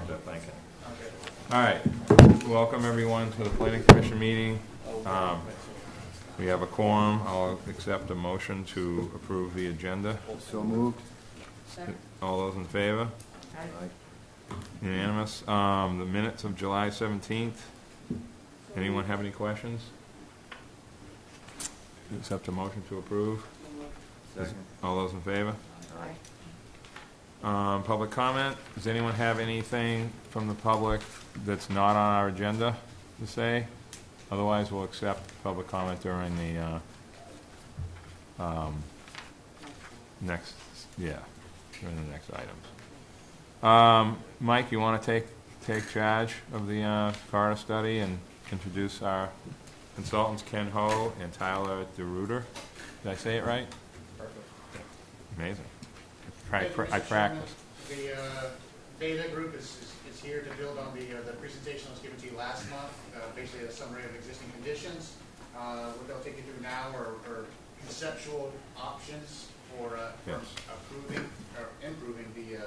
what they're thinking. Okay. All right, welcome everyone to the Planning Commission meeting. We have a quorum. I'll accept a motion to approve the agenda. So moved. All those in favor? Aye. Unanimous. The minutes of July 17th. Anyone have any questions? Accept a motion to approve. Second. All those in favor? Public comment. Does anyone have anything from the public that's not on our agenda to say? Otherwise, we'll accept public comment during the during the next items. Mike, you want to take charge of the corridor study and introduce our consultants, Ken Ho and Tyler DeRuiter? Did I say it right? Perfect. Amazing. Thank you, Mr. I practiced. Chairman. The beta group is here to build on the presentation that was given to you last month, basically a summary of existing conditions. What they'll take you through now are conceptual options for approving or improving the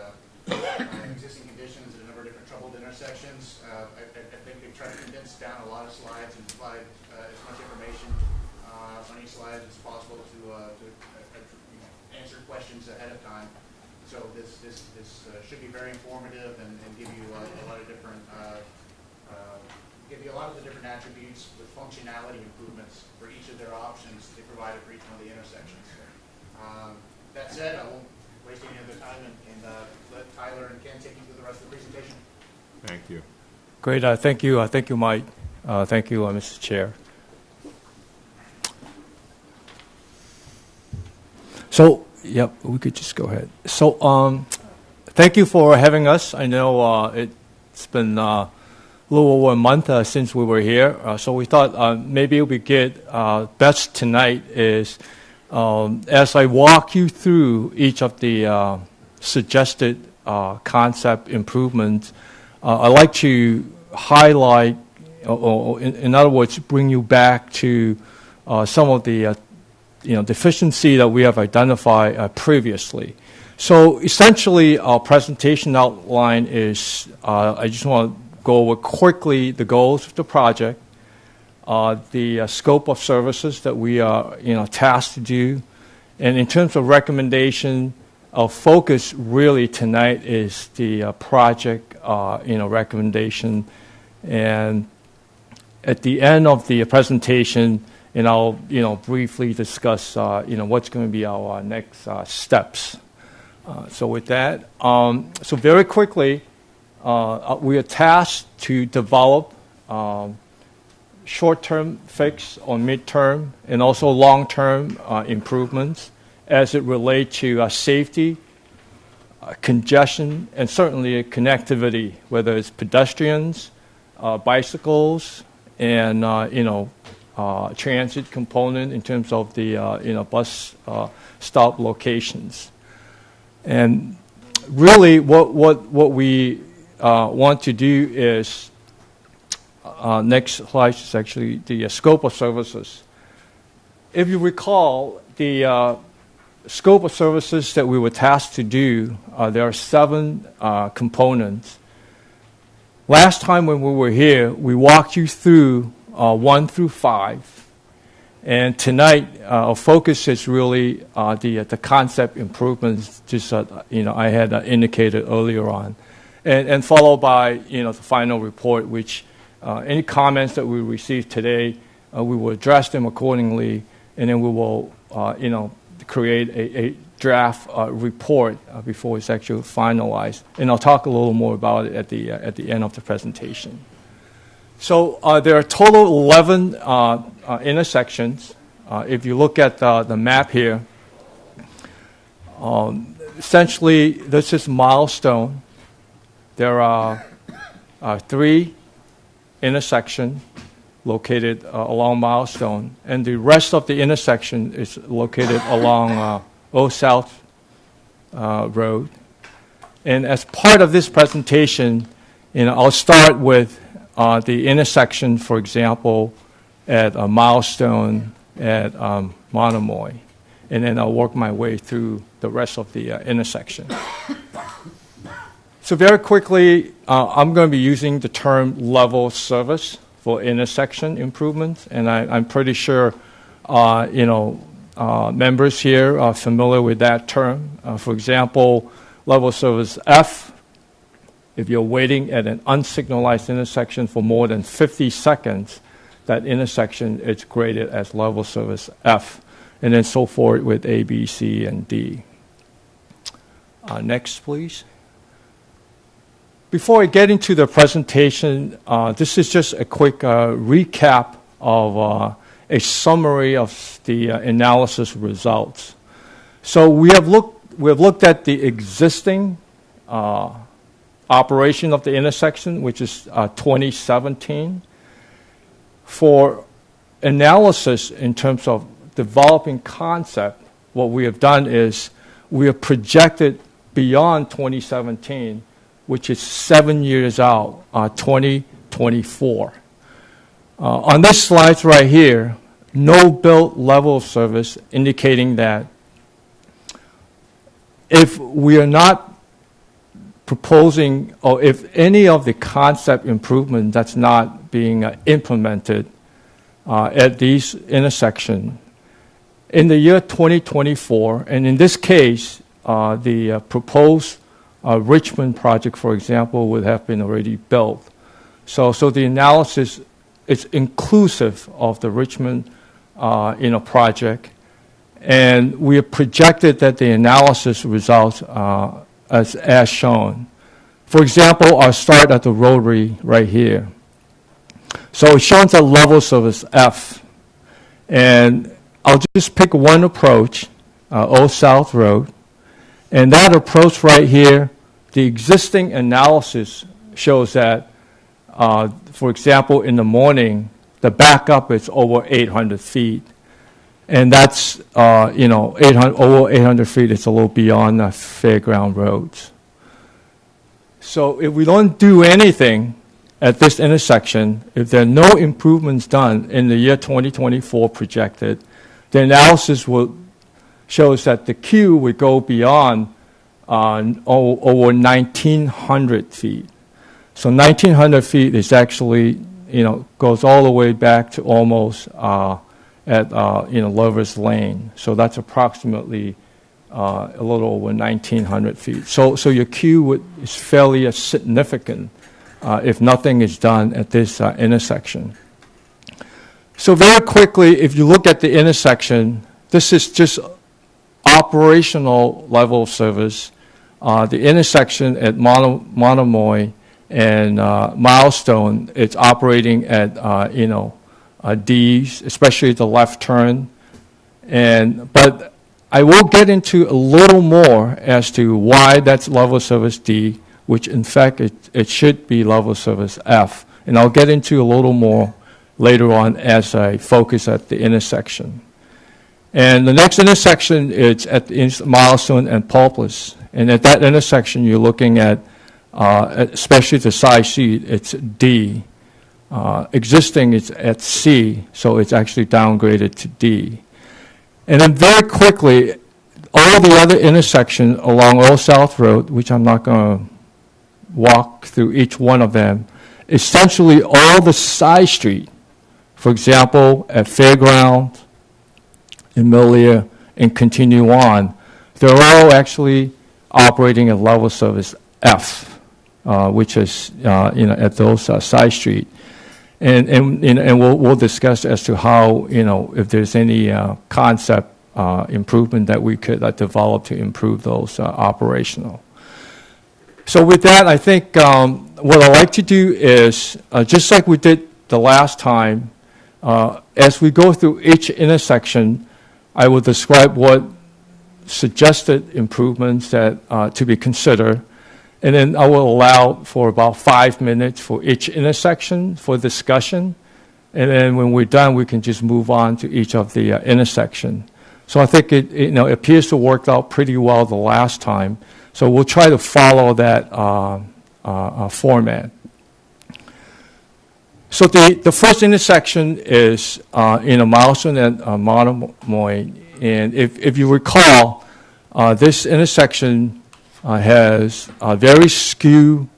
existing conditions at a number of different troubled intersections. I think they've tried to condense down a lot of slides and provide as much information on each slide as possible to answer questions ahead of time. So this should be very informative and give you a lot of different the different attributes with functionality improvements for each of their options they provided for each one of the intersections. That said, I won't waste any other time and let Tyler and Ken take you through the rest of the presentation. Thank you. Great. Thank you. Thank you, Mike. Thank you, Mr. Chair. So, yep, we could just go ahead. So, thank you for having us. I know it's been a little over a month since we were here. So we thought maybe it would be good. Best tonight is as I walk you through each of the suggested concept improvements, I'd like to highlight, or in other words, bring you back to some of the deficiency that we have identified previously. So essentially, our presentation outline is, I just want to go over quickly the goals of the project, the scope of services that we are tasked to do, and in terms of recommendation, our focus really tonight is the project recommendation, and at the end of the presentation, and I'll briefly discuss what's going to be our next steps. So with that, so very quickly, we are tasked to develop short-term fix or mid-term and also long-term improvements as it relates to safety, congestion, and certainly connectivity, whether it's pedestrians, bicycles, and transit component in terms of the bus stop locations. And really, what we want to do is next slide is actually the scope of services. If you recall, the scope of services that we were tasked to do, there are 7 components. Last time when we were here, we walked you through 1 through 5. And tonight, our focus is really the concept improvements, just I had indicated earlier on, and followed by the final report, which any comments that we receive today, we will address them accordingly, and then we will create a draft report before it's actually finalized. And I'll talk a little more about it at the end of the presentation. So there are a total 11 intersections. If you look at the map here, essentially this is milestone. There are 3 intersections located along milestone, and the rest of the intersection is located along Old South Road. And as part of this presentation, I'll start with the intersection, for example, at a milestone at Monomoy, and then I'll work my way through the rest of the intersection. So very quickly, I'm going to be using the term level service for intersection improvements, and I'm pretty sure, members here are familiar with that term. For example, level service F, if you're waiting at an unsignalized intersection for more than 50 seconds, that intersection is graded as level service F, and then so forth with A, B, C, and D. Next, please. Before I get into the presentation, this is just a quick recap of a summary of the analysis results. So we have looked at the existing operation of the intersection, which is 2017. For analysis in terms of developing concept, what we have done is we have projected beyond 2017, which is 7 years out, 2024. On this slide right here, no built level of service, indicating that if we are not proposing, or if any of the concept improvement that's not being implemented at these intersections, in the year 2024, and in this case, the proposed Richmond project, for example, would have been already built. So the analysis is inclusive of the Richmond project, and we have projected that the analysis results as shown. For example, I'll start at the rotary right here. So it shows a level service F, and I'll just pick one approach, Old South Road, and that approach right here, the existing analysis shows that, for example, in the morning, the backup is over 800 feet. And that's, over 800 feet, it's a little beyond fairground roads. So if we don't do anything at this intersection, if there are no improvements done in the year 2024 projected, the analysis shows that the queue would go beyond over 1,900 feet. So 1,900 feet is actually, goes all the way back to almost at Lover's Lane. So that's approximately a little over 1,900 feet. So your queue is fairly significant if nothing is done at this intersection. So very quickly, if you look at the intersection, this is just operational level of service. The intersection at Monomoy and Milestone, it's operating at D's, especially the left turn. But I will get into a little more as to why that's level service D, which in fact it should be level service F. And I'll get into a little more later on as I focus at the intersection. And the next intersection is at Milestone and Pulpus. And at that intersection, you're looking at, especially the side street, it's D. Existing is at C, so it's actually downgraded to D. And then very quickly, all the other intersections along Old South Road, which I'm not going to walk through each one of them, essentially all the side street, for example, at Fairground, Emilia, and continue on, they're all actually operating at level service F, which is at those side street. And we'll discuss as to how, if there's any concept improvement that we could develop to improve those operational. So with that, I think what I'd like to do is, just like we did the last time, as we go through each intersection, I will describe what suggested improvements that to be considered. And then I will allow for about 5 minutes for each intersection for discussion. And then when we're done, we can just move on to each of the intersection. So I think it appears to work out pretty well the last time. So we'll try to follow that format. So the first intersection is Milestone and Monomoy. And if you recall, this intersection has a very skew,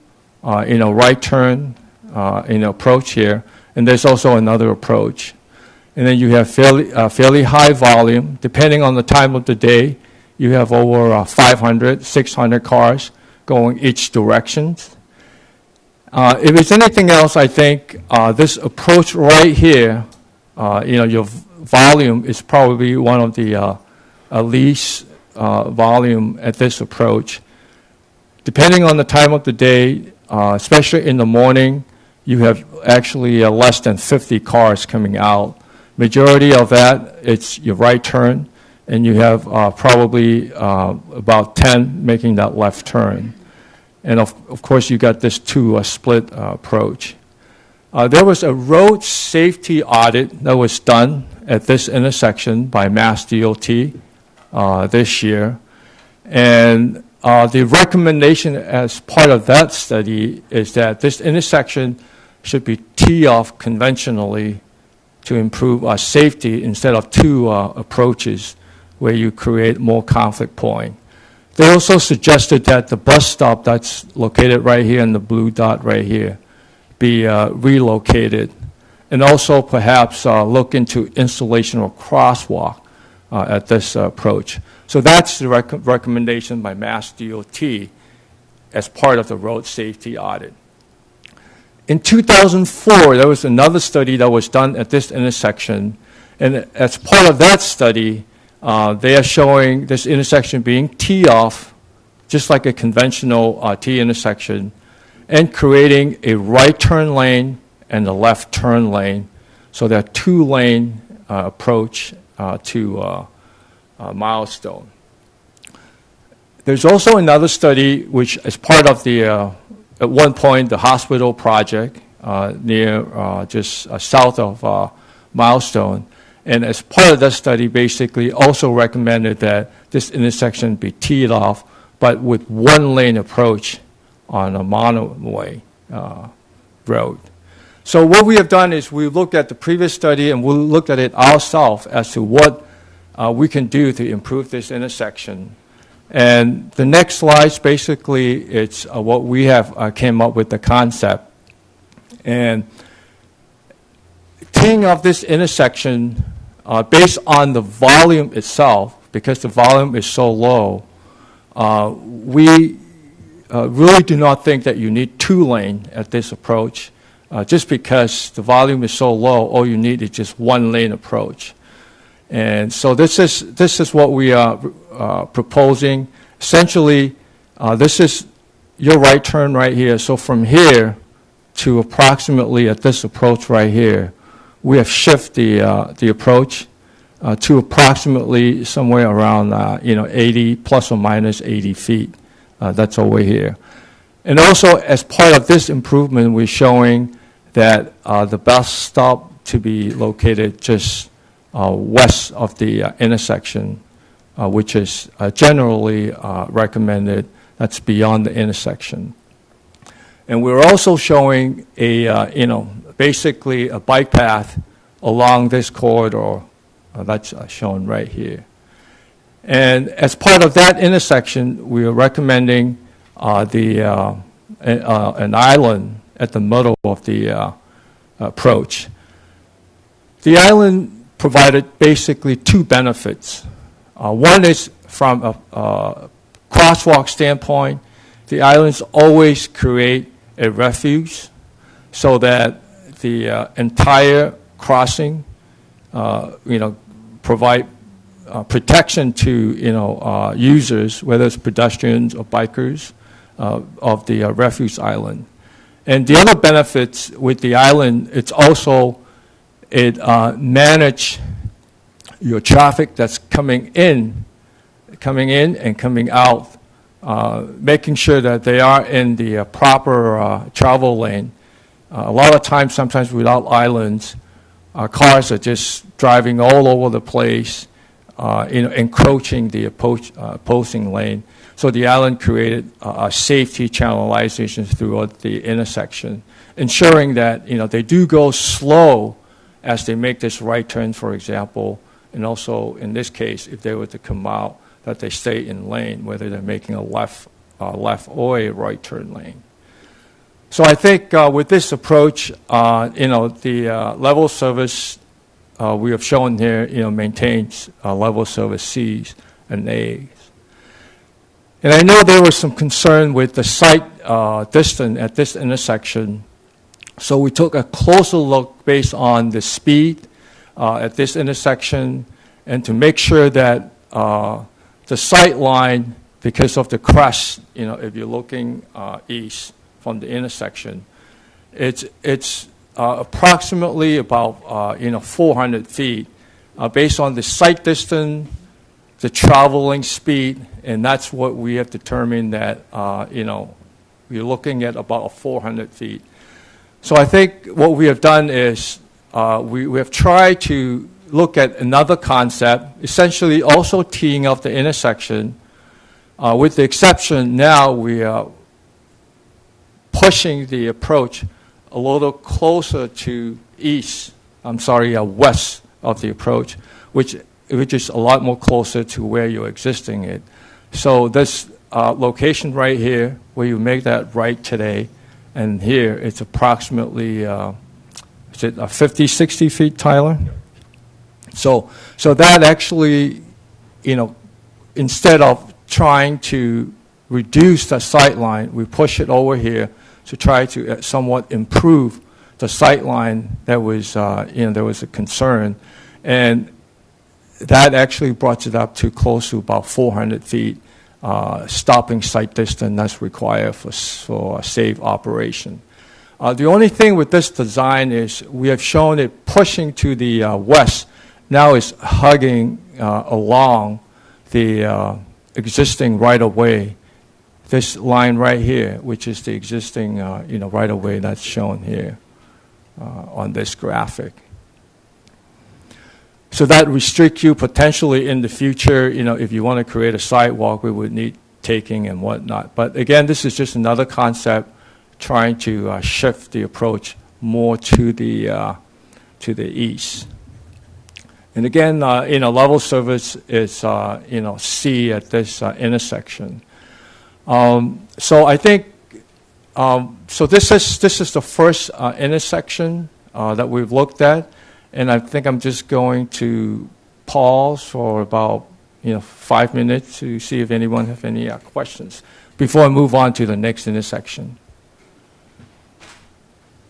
right turn, approach here, and there's also another approach. And then you have fairly high volume. Depending on the time of the day, you have over 500, 600 cars going each direction. If it's anything else, I think this approach right here, your volume is probably one of the least volume at this approach. Depending on the time of the day, especially in the morning, you have actually less than 50 cars coming out. Majority of that, it's your right turn, and you have probably about 10 making that left turn. And of course, you got this split approach. There was a road safety audit that was done at this intersection by Mass DOT this year. And the recommendation as part of that study is that this intersection should be teed off conventionally to improve safety instead of two approaches where you create more conflict point. They also suggested that the bus stop that's located right here in the blue dot right here be relocated, and also perhaps look into installation of crosswalk at this approach. So that's the recommendation by Mass DOT as part of the road safety audit. In 2004, there was another study that was done at this intersection, and as part of that study, they are showing this intersection being teed off, just like a conventional T intersection, and creating a right turn lane and a left turn lane. So there are two-lane approach to Milestone. There's also another study which is part of the, at one point, the hospital project near just south of Milestone. And as part of that study, basically also recommended that this intersection be teed off, but with one-lane approach on a monoway road. So what we have done is we looked at the previous study and we looked at it ourselves as to what we can do to improve this intersection. And the next slide, basically, it's what we have came up with the concept. And teeing off this intersection based on the volume itself, because the volume is so low, we really do not think that you need two-lane at this approach. Just because the volume is so low, all you need is just one-lane approach. And so this is what we are proposing. Essentially, this is your right turn right here. So from here to approximately at this approach right here, we have shifted the approach to approximately somewhere around 80 plus or minus 80 feet. That's over here. And also, as part of this improvement, we're showing that the bus stop to be located just west of the intersection, which is generally recommended. That's beyond the intersection. And we're also showing basically a bike path along this corridor that's shown right here. And as part of that intersection, we are recommending an island at the middle of the approach. The island provided basically two benefits. One is from a crosswalk standpoint, the islands always create a refuge so that the entire crossing, provide protection to users, whether it's pedestrians or bikers, of the refuge island. And the other benefits with the island, it's also manage your traffic that's coming in and coming out, making sure that they are in the proper travel lane. A lot of times, sometimes without islands, cars are just driving all over the place, encroaching the opposing lane. So the island created a safety channelization throughout the intersection, ensuring that they do go slow as they make this right turn, for example, and also in this case, if they were to come out, that they stay in lane, whether they're making a left left or a right turn lane. So I think with this approach, the level service we have shown here, maintains level service C's and A's. And I know there was some concern with the sight distance at this intersection, so we took a closer look based on the speed at this intersection, and to make sure that the sight line, because of the crest, if you're looking east from the intersection, it's approximately about 400 feet based on the sight distance, the traveling speed, and that's what we have determined that we're looking at about 400 feet. So I think what we have done is we have tried to look at another concept, essentially also teeing up the intersection, with the exception now we are pushing the approach a little closer to west of the approach, which is a lot more closer to where you're existing it. So this location right here, where you make that right today, and here it's approximately, is it 50, 60 feet, Tyler? So that actually, instead of trying to reduce the sight line, we push it over here to try to somewhat improve the sight line that was, there was a concern. And that actually brought it up to close to about 400 feet stopping sight distance that's required for safe operation. The only thing with this design is we have shown it pushing to the west. Now it's hugging along the existing right-of-way, this line right here, which is the existing right-of-way that's shown here on this graphic. So that restricts you potentially in the future, if you want to create a sidewalk, we would need taking and whatnot. But again, this is just another concept trying to shift the approach more to the east. And again, level service is, C at this intersection. So I think, so this is the first intersection that we've looked at. And I think I'm just going to pause for about 5 minutes to see if anyone have any questions before I move on to the next intersection.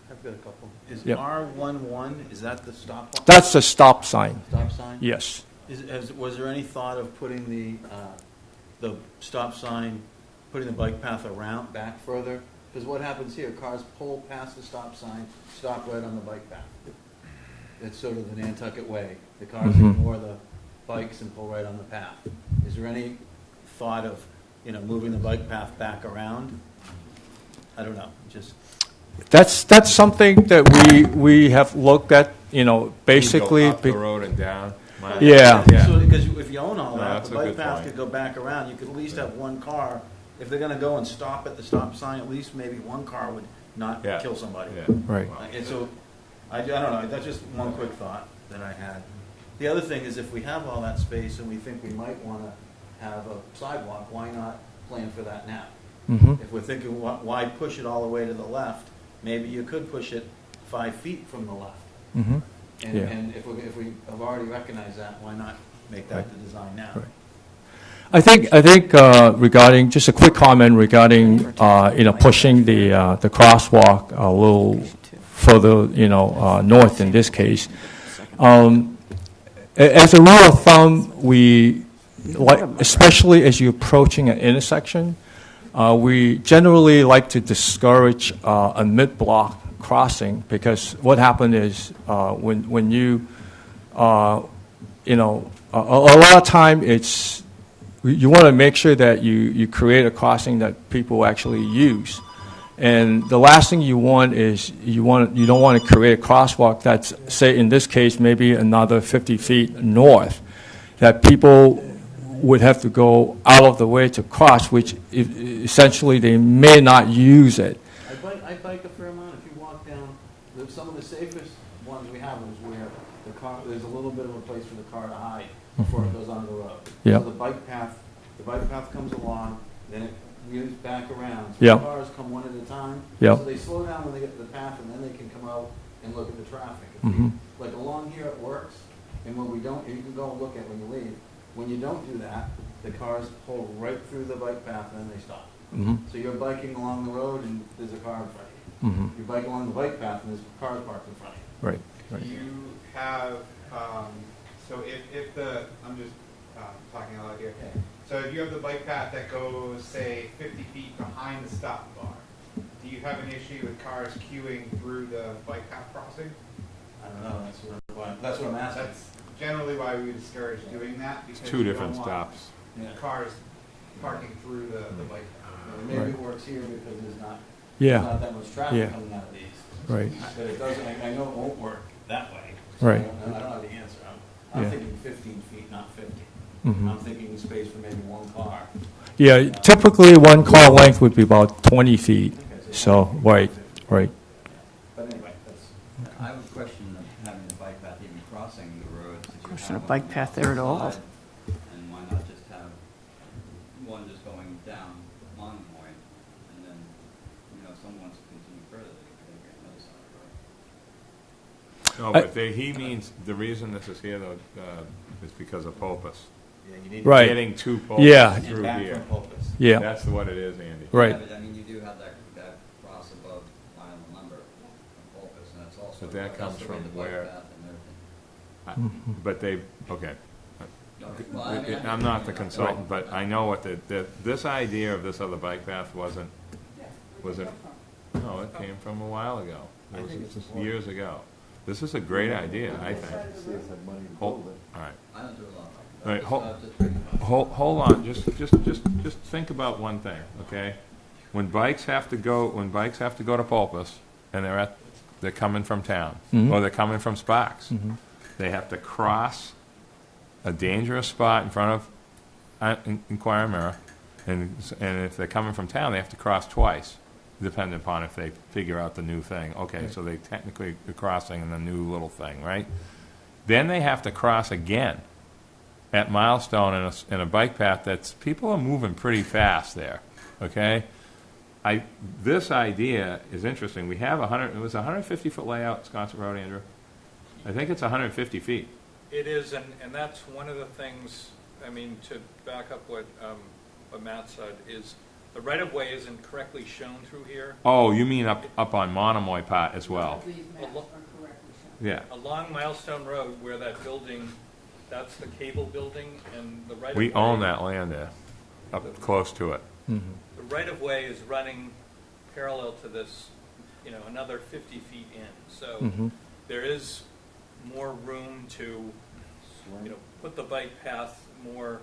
I've got a couple. Is Yep. R11, is that the stop line? That's the stop sign. Stop sign? Yes. Was there any thought of putting the stop sign, putting the bike path around, back further? Because what happens here, cars pull past the stop sign, stop right on the bike path. It's sort of the Nantucket way. The cars ignore the bikes and pull right on the path. Is there any thought of, moving the bike path back around? I don't know, just... That's something that we have looked at, basically. You go up the road and down. Yeah. So, because if you own all No, that, that's the a bike good path point. could go back around. You could at least have one car. If they're going to go and stop at the stop sign, at least maybe one car would not Yeah. kill somebody. Yeah. Right. And so, I don't know, that's just one quick thought that I had. The other thing is if we have all that space and we think we might want to have a sidewalk, why not plan for that now? Mm-hmm. If we're thinking, why push it all the way to the left, maybe you could push it 5 feet from the left. Mm-hmm. And, Yeah. and if we have already recognized that, why not make that the design now? Right. I think regarding, just a quick comment regarding pushing the crosswalk a little further north in this case. As a rule of thumb, we especially as you're approaching an intersection, we generally like to discourage a mid-block crossing, because what happened is when you a lot of time you want to make sure that you create a crossing that people actually use. And the last thing you want is you don't want to create a crosswalk that's, say in this case, maybe another 50 feet north, that people would have to go out of the way to cross, which essentially they may not use it. I bike a fair amount. If you walk down, some of the safest ones we have is where there's a little bit of a place for the car to hide before it goes onto the road. Yeah. So the bike path comes along, then it wheels back around. So Yeah. the cars come one at a time. Yeah. So they slow down when they get to the path, and then they can come out and look at the traffic. If Mhm. like along here, it works, and when we don't, you can go and look at when you leave. When you don't do that, the cars pull right through the bike path, and then they stop. Mhm. So you're biking along the road, and there's a car in front of you. Mhm. You're biking along the bike path, and there's cars parked in front of you. Right. Right. You have, so if the, I'm just talking out loud here. So if you have the bike path that goes, say, 50 feet behind the stop bar, do you have an issue with cars queuing through the bike path crossing? I don't know, that's what I'm asking. That's generally why we discourage doing that, because Two you different don't want stops. Yeah. cars parking through the bike path. Maybe Right. it works here because there's not Yeah. that much traffic Yeah. coming out of these. Right. But it doesn't, I know it won't work that way. Right. I don't have the answer. I'm Yeah. thinking 15 feet, not 50. Mhm. I'm thinking space for maybe one car. Yeah, typically one car length would be about 20 feet. So, right, right. But anyway, that's. I have a question of having the bike path even crossing the road. Since you Question have of one bike on the path there at all. outside, and why not just have one just going down Monomoy, and then, someone wants to continue further, they can get another side of the road. No, but he means, the reason this is here though, is because of Pulpus. Yeah, you need Right. Getting to Pulpus Yeah. through back here. from Pulpus. Yeah, That's what it is, Andy. right. Yeah, but I mean, you do have that cross above Mile and Lumber from Pulpus, and that's also. But that that's comes the way from the bike where? path and everything. But they, okay. No, well, I mean, I'm not the consultant, but I know what this idea of this other bike path wasn't, no, it came from a while ago. It was years ago. This is a great idea, I think. See if had money to Hold, build it. all right. I don't do a lot of bike paths. All right, hold- Just bring it up. Hold on, just think about one thing, okay? When bikes have to go to Pulpus, and they're coming from town, Mhm. or they're coming from Sparks, Mhm. they have to cross a dangerous spot in front of Inquirer Mirror, and if they're coming from town, they have to cross twice, depending upon if they figure out the new thing. Okay, so they technically are crossing in the new little thing, right? Then they have to cross again at Milestone in a bike path that's, people are moving pretty fast there, okay? This idea is interesting. We have it was a 150-foot layout, Wisconsin Road, Andrew? I think it's 150 feet. It is, and that's one of the things, I mean, to back up what Matt said, is the right-of-way isn't correctly shown through here. Oh, you mean up on Monomoy Pot as well? Yeah. Along Milestone Road, where that building, that's the cable building, and the right-of-way. We own that land there, up close to it. Mhm. The right-of-way is running parallel to this, another 50 feet in. So Mhm. there is more room to, put the bike path more,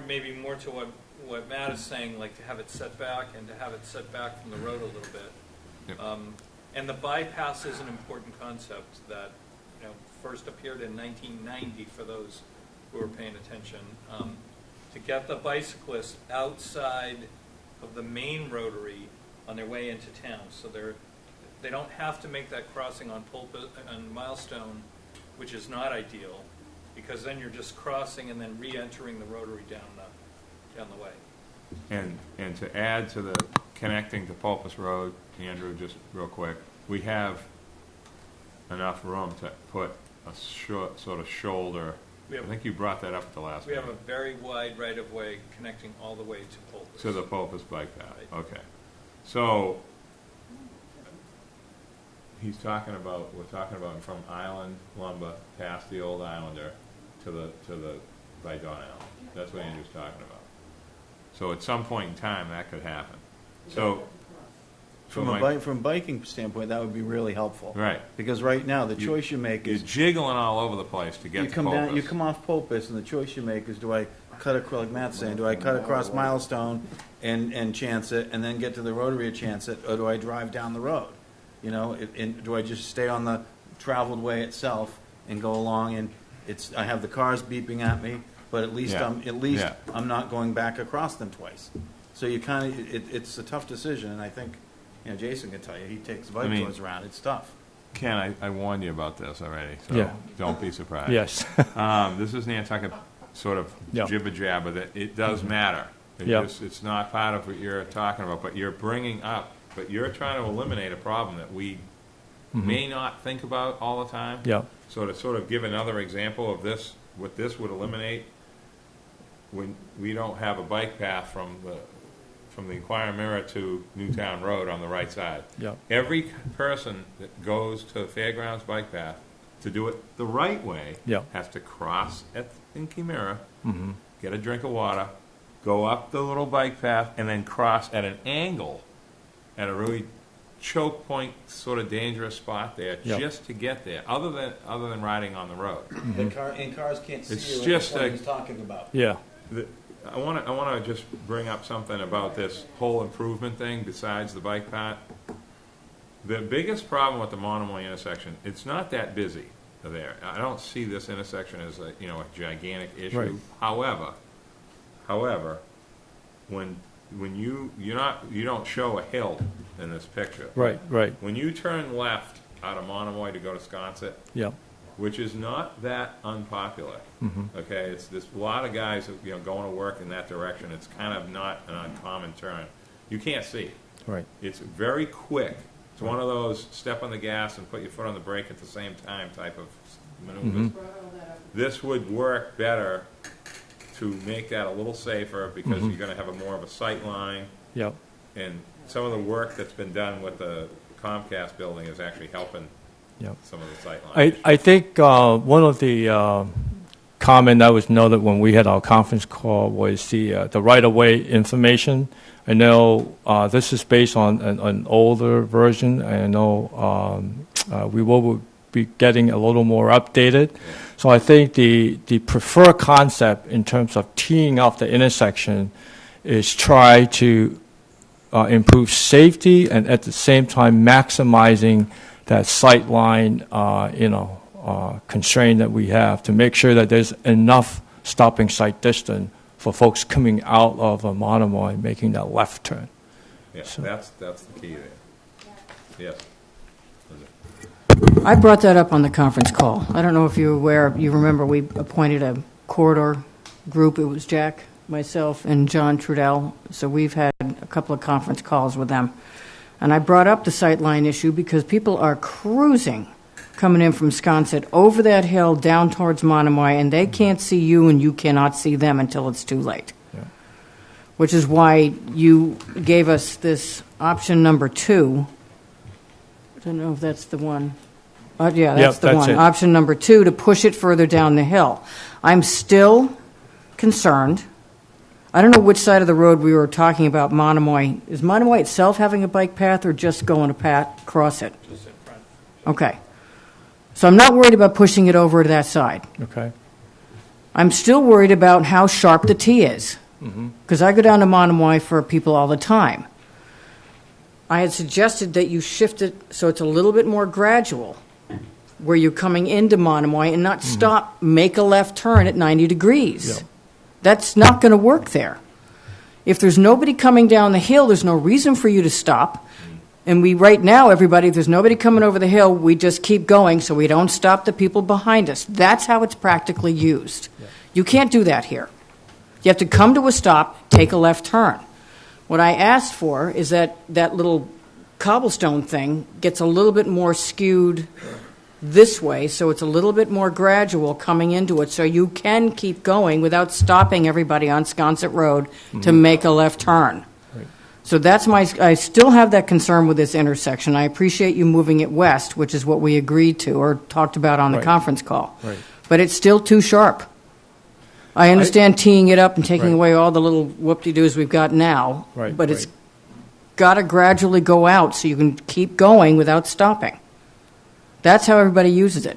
maybe more to what Matt is saying, like to have it set back and to have it set back from the road a little bit. Yep. And the bypass is an important concept that, first appeared in 1990 for those who are paying attention. To get the bicyclists outside of the main rotary on their way into town, so they don't have to make that crossing on Pulpit and Milestone, which is not ideal, because then you're just crossing and then re-entering the rotary down the way. And to add to the connecting to Pulpus Road, Andrew, just real quick, we have enough room to put a short sort of shoulder. We I have, think you brought that up at the last we have a meeting. very wide right-of-way connecting all the way to Pulpit. To the Pulpus bike path, Right. okay. So, we're talking about from Island Lumber past the old Islander to the by Don Allen. That's what Andrew's talking about. So at some point in time, that could happen. So, From biking standpoint, that would be really helpful. right, Because right now, the You- choice you make you're is, jiggling all over the place to get you to come Pulpus. down, you come off Pulpus, and the choice you make is, do I cut across, like Matt's saying, do I cut across Milestone and chance it, and then get to the rotary and chance it, or do I drive down the road? And do I just stay on the traveled way itself and go along, and I have the cars beeping at me, but at least Yeah. Yeah. I'm not going back across them twice. So you kind of, it's a tough decision, and I think, Jason can tell you, he takes bike tours around, it's tough. Ken, I warned you about this already, so Yeah. don't be surprised. Yes. This is Nantucket sort of Yeah. jibber jabber that it does matter. Yeah. It's not part of what you're talking about, but you're trying to eliminate a problem that we may not think about all the time. Yeah. So to sort of give another example of this, what this would eliminate, when we don't have a bike path from the Inquirer Mirror to Newtown Road on the right side. Yeah. Every person that goes to the Fairgrounds bike path to do it the right way Yeah. has to cross at Inky Mirror, Mm-hmm. get a drink of water, go up the little bike path, and then cross at an angle at a really choke point, sort of dangerous spot there, Yep. just to get there. Other than riding on the road. And cars can't see It's you, like just what a- he's talking about. Yeah. I want to just bring up something about this whole improvement thing. Besides the bike path, the biggest problem with the Monomoy intersection, it's not that busy there. I don't see this intersection as a gigantic issue. Right. However, when you don't show a hill in this picture. Right. Right. When you turn left out of Monomoy to go to Sconset, Yeah. which is not that unpopular. Mm-hmm. Okay, there's a lot of guys going to work in that direction. It's kind of not an uncommon turn. You can't see it. Right. It's very quick. It's one of those step on the gas and put your foot on the brake at the same time type of maneuvers. Mm-hmm. This would work better to make that a little safer because Mm-hmm. you're going to have more of a sight line, Yeah. and some of the work that's been done with the Comcast building is actually helping Yeah. some of the sight lines. I think one of the comment that was noted when we had our conference call was the right-of-way information. I know this is based on an older version. I know we will be getting a little more updated. So I think the preferred concept in terms of teeing up the intersection is try to improve safety and at the same time maximizing that sight line, constraint that we have to make sure that there's enough stopping sight distance for folks coming out of a Monomoy making that left turn. Yeah, So- that's the key there. Yes. I brought that up on the conference call. I don't know if you're aware, you remember we appointed a corridor group. It was Jack, myself, and John Trudell. So we've had a couple of conference calls with them. And I brought up the sightline issue because people are cruising coming in from Sconset over that hill down towards Monomoy, and they can't see you and you cannot see them until it's too late. Yeah. Which is why you gave us this option number 2. I don't know if that's the one. Yeah, that's the that's one. it. Option number 2, to push it further down the hill. I'm still concerned. I don't know which side of the road we were talking about Monomoy. Is Monomoy itself having a bike path or just going to cross it? Just in front. Okay. So I'm not worried about pushing it over to that side. Okay. I'm still worried about how sharp the T is. Because I go down to Monomoy for people all the time. I had suggested that you shift it so it's a little bit more gradual, where you're coming into Monomoy and not stop, make a left turn at 90 degrees. Yeah. That's not going to work there. If there's nobody coming down the hill, there's no reason for you to stop. And right now, everybody, if there's nobody coming over the hill, we just keep going so we don't stop the people behind us. That's how it's practically used. You can't do that here. You have to come to a stop, take a left turn. What I asked for is that little cobblestone thing gets a little bit more skewed this way, so it's a little bit more gradual coming into it, so you can keep going without stopping everybody on Sconset Road to make a left turn. Right. So that's I still have that concern with this intersection. I appreciate you moving it west, which is what we agreed to or talked about on the Right. conference call. Right. But it's still too sharp. I understand teeing it up and taking Right. away all the little whoop-de-doos we've got now, Right, but it's right. got to gradually go out so you can keep going without stopping. That's how everybody uses it.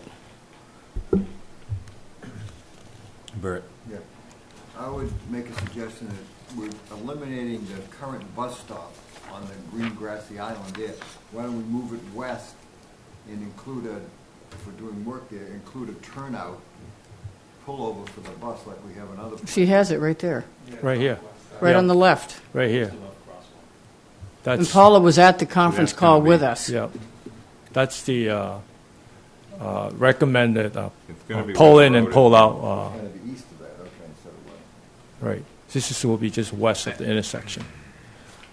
Bert. Yeah. I would make a suggestion that we're eliminating the current bus stop on the green grassy island there. Why don't we move it west and include if we're doing work there, include a turnout pullover for the bus like we have in other places. She has it right there, Right here. right Yeah. on the left. Right here. And That's Paula was at the conference That's call gonna be- with us. yeah. That's the recommended It's gonna be pull West in and Road. pull out. Kind of the east of that, okay, so Right. This will be just west of the intersection.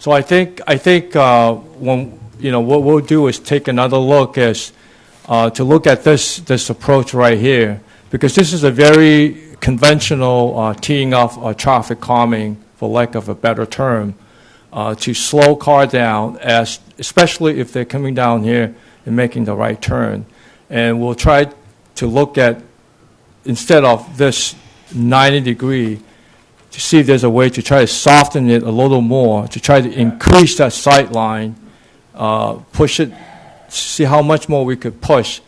So I think when what we'll do is take another look to look at this approach right here, because this is a very conventional teeing off traffic calming, for lack of a better term, to slow car down, especially if they're coming down here and making the right turn. And we'll try to look at, instead of this 90-degree, to see if there's a way to try to soften it a little more, to try to increase that sight line, push it, see how much more we could push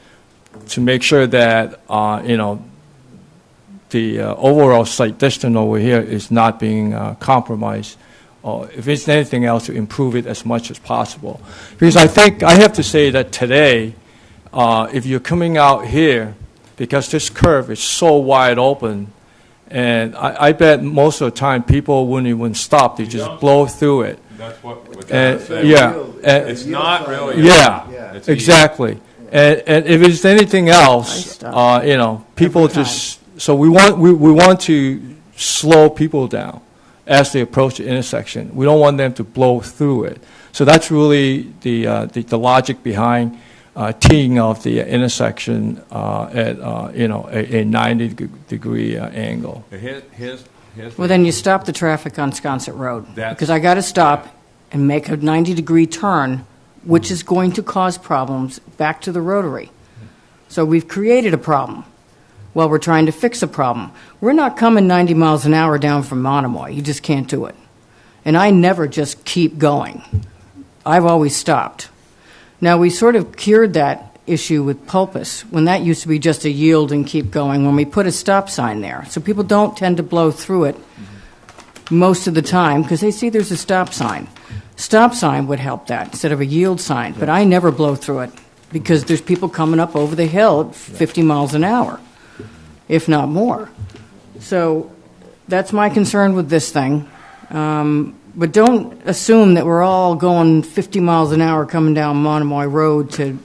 to make sure that, the overall sight distance over here is not being compromised, or if it's anything else, to improve it as much as possible. Because I think I have to say that today, if you're coming out here, because this curve is so wide open, and I bet most of the time people wouldn't even stop; they just blow through it. That's what we're trying to say. Yeah, It's not really. yeah, It's exactly. And if it's anything else, people Every time. just. So we want to slow people down as they approach the intersection. We don't want them to blow through it. So that's really the logic behind teeing off the intersection at a 90-degree angle. Here's Well, then you stop the traffic on Sconset Road. That's- Because I got to stop and make a 90-degree turn, which is going to cause problems back to the rotary. So we've created a problem. Well, we're trying to fix a problem. We're not coming 90 miles an hour down from Monomoy. You just can't do it. And I never just keep going. I've always stopped. Now, we sort of cured that issue with Pulpus, when that used to be just a yield and keep going, when we put a stop sign there. So people don't tend to blow through it most of the time because they see there's a stop sign. Stop sign would help that instead of a yield sign, but I never blow through it because there's people coming up over the hill at 50 miles an hour, if not more. So that's my concern with this thing. But don't assume that we're all going 50 miles an hour coming down Monomoy Road to...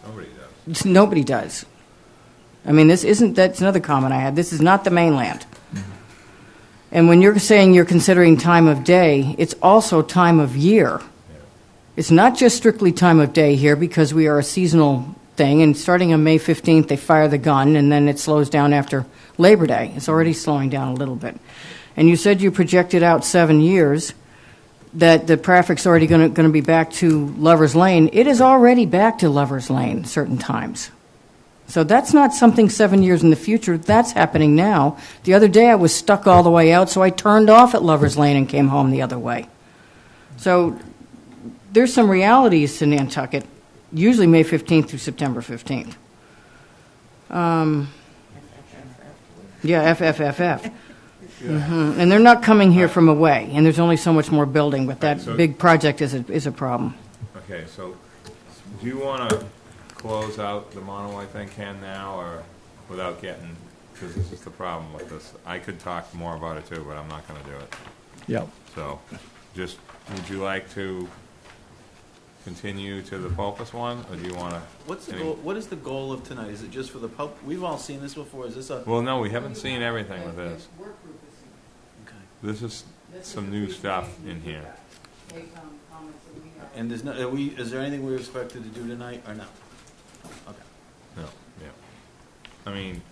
Nobody does. Nobody does. I mean, that's another comment I had. This is not the mainland. And when you're saying you're considering time of day, it's also time of year. It's not just strictly time of day here because we are a seasonal thing, and starting on May 15th, they fire the gun, and then it slows down after Labor Day. It's already slowing down a little bit. And you said you projected out 7 years, that the traffic's already going to be back to Lover's Lane. It is already back to Lover's Lane certain times. So that's not something 7 years in the future. That's happening now. The other day I was stuck all the way out, so I turned off at Lover's Lane and came home the other way. So there's some realities to Nantucket, usually May 15th through September 15th. FFFF. And they're not coming here from away, and there's only so much more building, but that So- big project is a problem. Okay, so do you want to close out the Monomoy thing, Ken, now, or without getting, because this is the problem with this. I could talk more about it too, but I'm not going to do it. Yep. So just, would you like to continue to the Pulpus one, or do you want to? What's the goal? What is the goal of tonight? Is it just for the pulp? We've all seen this before. Is this a? Well, no, we haven't seen everything with this. Okay. This is some new stuff in here. And there's no. Is there anything we're expected to do tonight or no? Okay. No, yeah. I mean,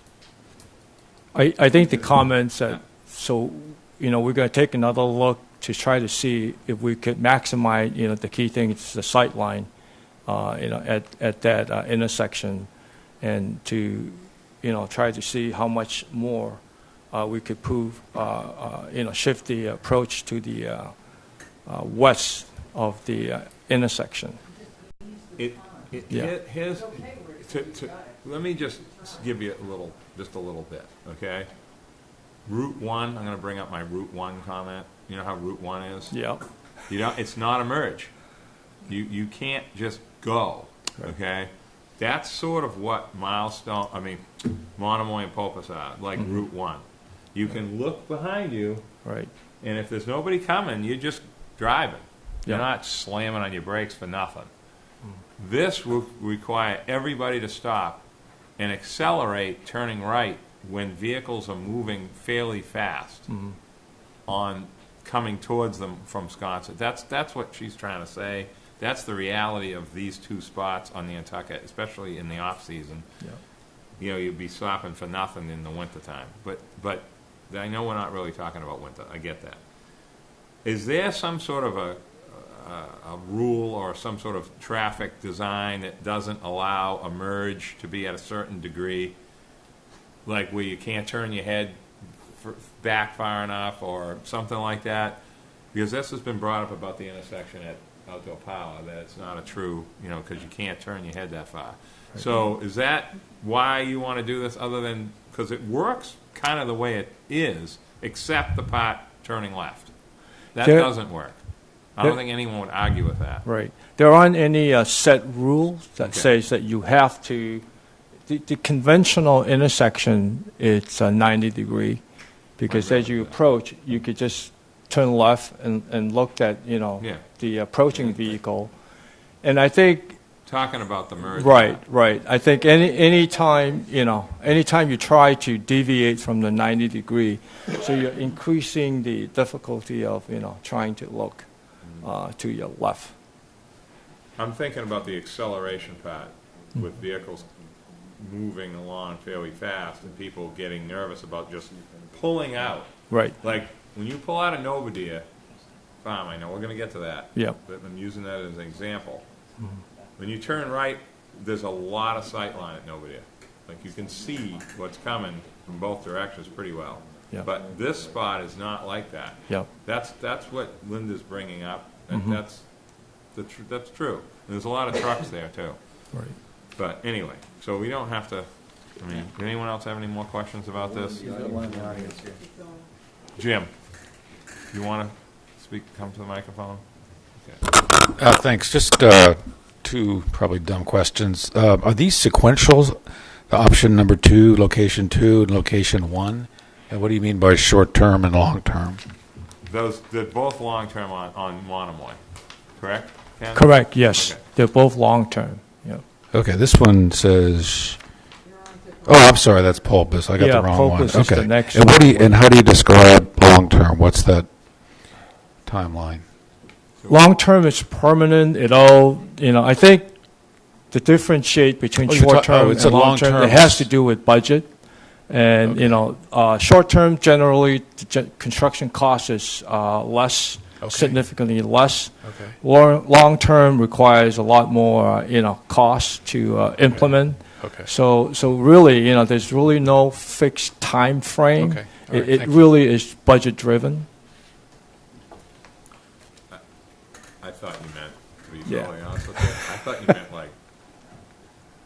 I think the comments that, so, we're going to take another look to try to see if we could maximize, the key thing is the sight line, at that intersection, and to, try to see how much more we could shift the approach to the west of the intersection. Yeah. Let me just give you just a little bit, okay? Route 1, I'm going to bring up my Route 1 comment. You know how Route 1 is? Yeah. It's not a merge. You can't just go, okay? That's sort of what Monomoy and Pulpus are, like Route 1. You can look behind you, Right. and if there's nobody coming, you're just driving. You're Yeah. not slamming on your brakes for nothing. This will require everybody to stop and accelerate turning right when vehicles are moving fairly fast. on coming towards them from Sconset. That's what she's trying to say. That's the reality of these two spots on Nantucket, especially in the off-season. Yeah. You know, you'd be stopping for nothing in the wintertime. But I know we're not really talking about winter. I get that. Is there some sort of a rule or some sort of traffic design that doesn't allow a merge to be at a certain degree, like where you can't turn your head back far enough or something like that? Because this has been brought up about the intersection at Outdoor Power, that it's not a true, you know, because you can't turn your head that far. So is that why you want to do this, other than because it works kind of the way it is, except the part turning left? That doesn't work. I don't think anyone would argue with that. Right. There aren't any set rules that says that you have to. The conventional intersection, it's a 90 degree, because as you approach, you could just turn left and look at, you know, the approaching vehicle. And I think talking about the merge. Right. I think anytime you try to deviate from the 90 degree, so you're increasing the difficulty of, you know, trying to look to your left. I'm thinking about the acceleration part with vehicles moving along fairly fast and people getting nervous about just pulling out. Right. Like when you pull out of Novadear Farm, I know we're going to get to that. Yeah. But I'm using that as an example. When you turn right, there's a lot of sight line at Novadear. Like you can see what's coming from both directions pretty well. Yeah. But this spot is not like that. Yeah. That's what Linda's bringing up. And that's true. And there's a lot of trucks there too. Right. But anyway, so we don't have to. I mean, did anyone else have any more questions about this? Jim, you want to speak? Come to the microphone. Okay. Thanks. Just two probably dumb questions. Are these sequentials? Option number 2, location 2, and location 1? And what do you mean by short term and long term? They're both long term on Monomoy, correct? Ken? Correct. Yes, Okay. they're both long term. Yeah. Okay, this one says. Oh, I'm sorry, that's Pulpus. I got the wrong one. Pulpus is Okay. the next And one. and how do you describe long term? What's that timeline? Long term is permanent. It all, you know, I think the differentiate between Oh, short term it's and a long term, long-term. it has to do with budget. And, Okay. you know, short term, generally, the construction cost is less, Okay. significantly less. Okay. Long term requires a lot more, you know, cost to implement. Okay. So really, you know, there's really no fixed time frame. Okay. All right, It thank you. really is budget driven. I thought you meant, to be Yeah. totally honest with you, I thought you meant like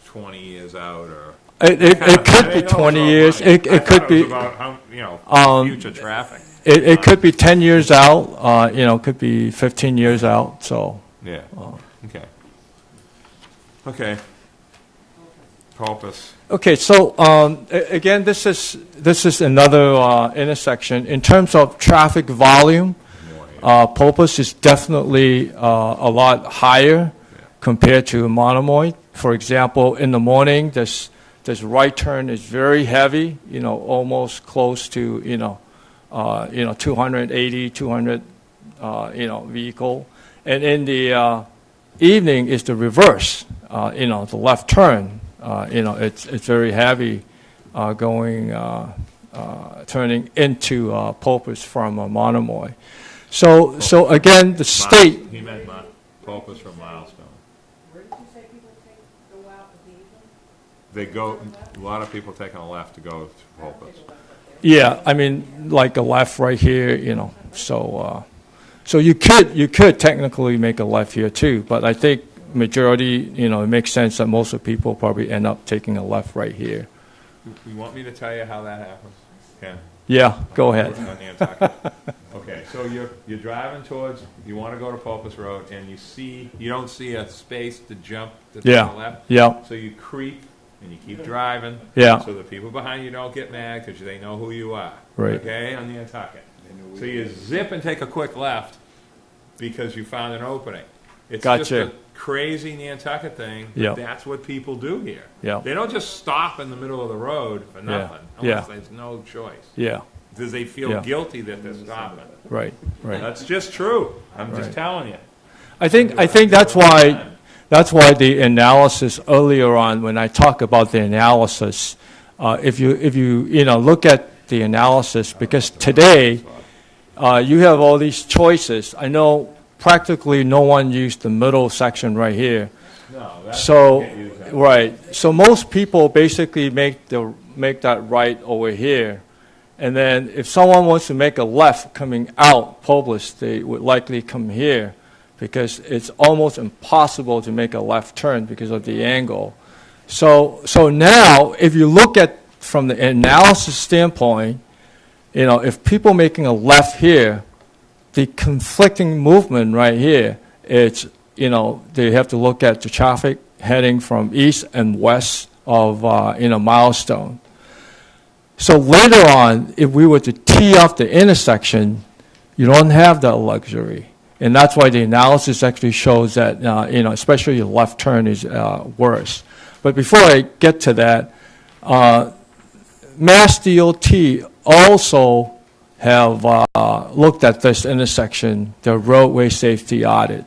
20 years out or. It could be 20 years. It could be. About how, you know, future traffic. It could be 10 years out. You know, it could be 15 years out. So. Yeah. Okay. Okay. Pulpus. Okay, so again, this is another intersection in terms of traffic volume. Pulpus is definitely a lot higher compared to Monomoy. For example, in the morning, this right turn is very heavy. You know, almost close to 280, 200 vehicle, and in the evening is the reverse. The left turn. It's very heavy turning into Pulpus from Monomoy. So again, the state. He meant Pulpus from Milestone. Where did you say people go out with the evening? They go. A lot of people taking a left to go to Pulpus. Yeah, I mean, like a left right here, you know. So you could technically make a left here too, but I think majority, you know, it makes sense that most of the people probably end up taking a left right here. You want me to tell you how that happens? Ken? Yeah, go ahead. On Nantucket. Okay, so you're driving towards, you want to go to Pulpus Road, and you don't see a space to jump to the left. Yeah. So you creep and you keep driving. Yeah. So the people behind you don't get mad because they know who you are. Right. Okay, on Nantucket. So you zip and take a quick left because you found an opening. It's Gotcha. just a crazy Nantucket thing. But Yeah. that's what people do here. Yeah. They don't just stop in the middle of the road for nothing Yeah. unless there's no choice. Yeah. because they feel Yeah. guilty that they're stopping. Right, right. That's just true. I'm just Right. telling you. I think that's why the analysis earlier on, when I talk about the analysis, if you look at the analysis, because today you have all these choices. I know practically no one used the middle section right here. No, that's So, can't use that. right. So most people basically make that right over here. And then if someone wants to make a left coming out Publius, they would likely come here because it's almost impossible to make a left turn because of the angle. So now, if you look at from the analysis standpoint, if people making a left here, the conflicting movement right here, it's, they have to look at the traffic heading from east and west of, Milestone. So later on, if we were to tee off the intersection, you don't have that luxury. And that's why the analysis actually shows that, especially your left turn is worse. But before I get to that, Mass DOT also have looked at this intersection, the roadway safety audit.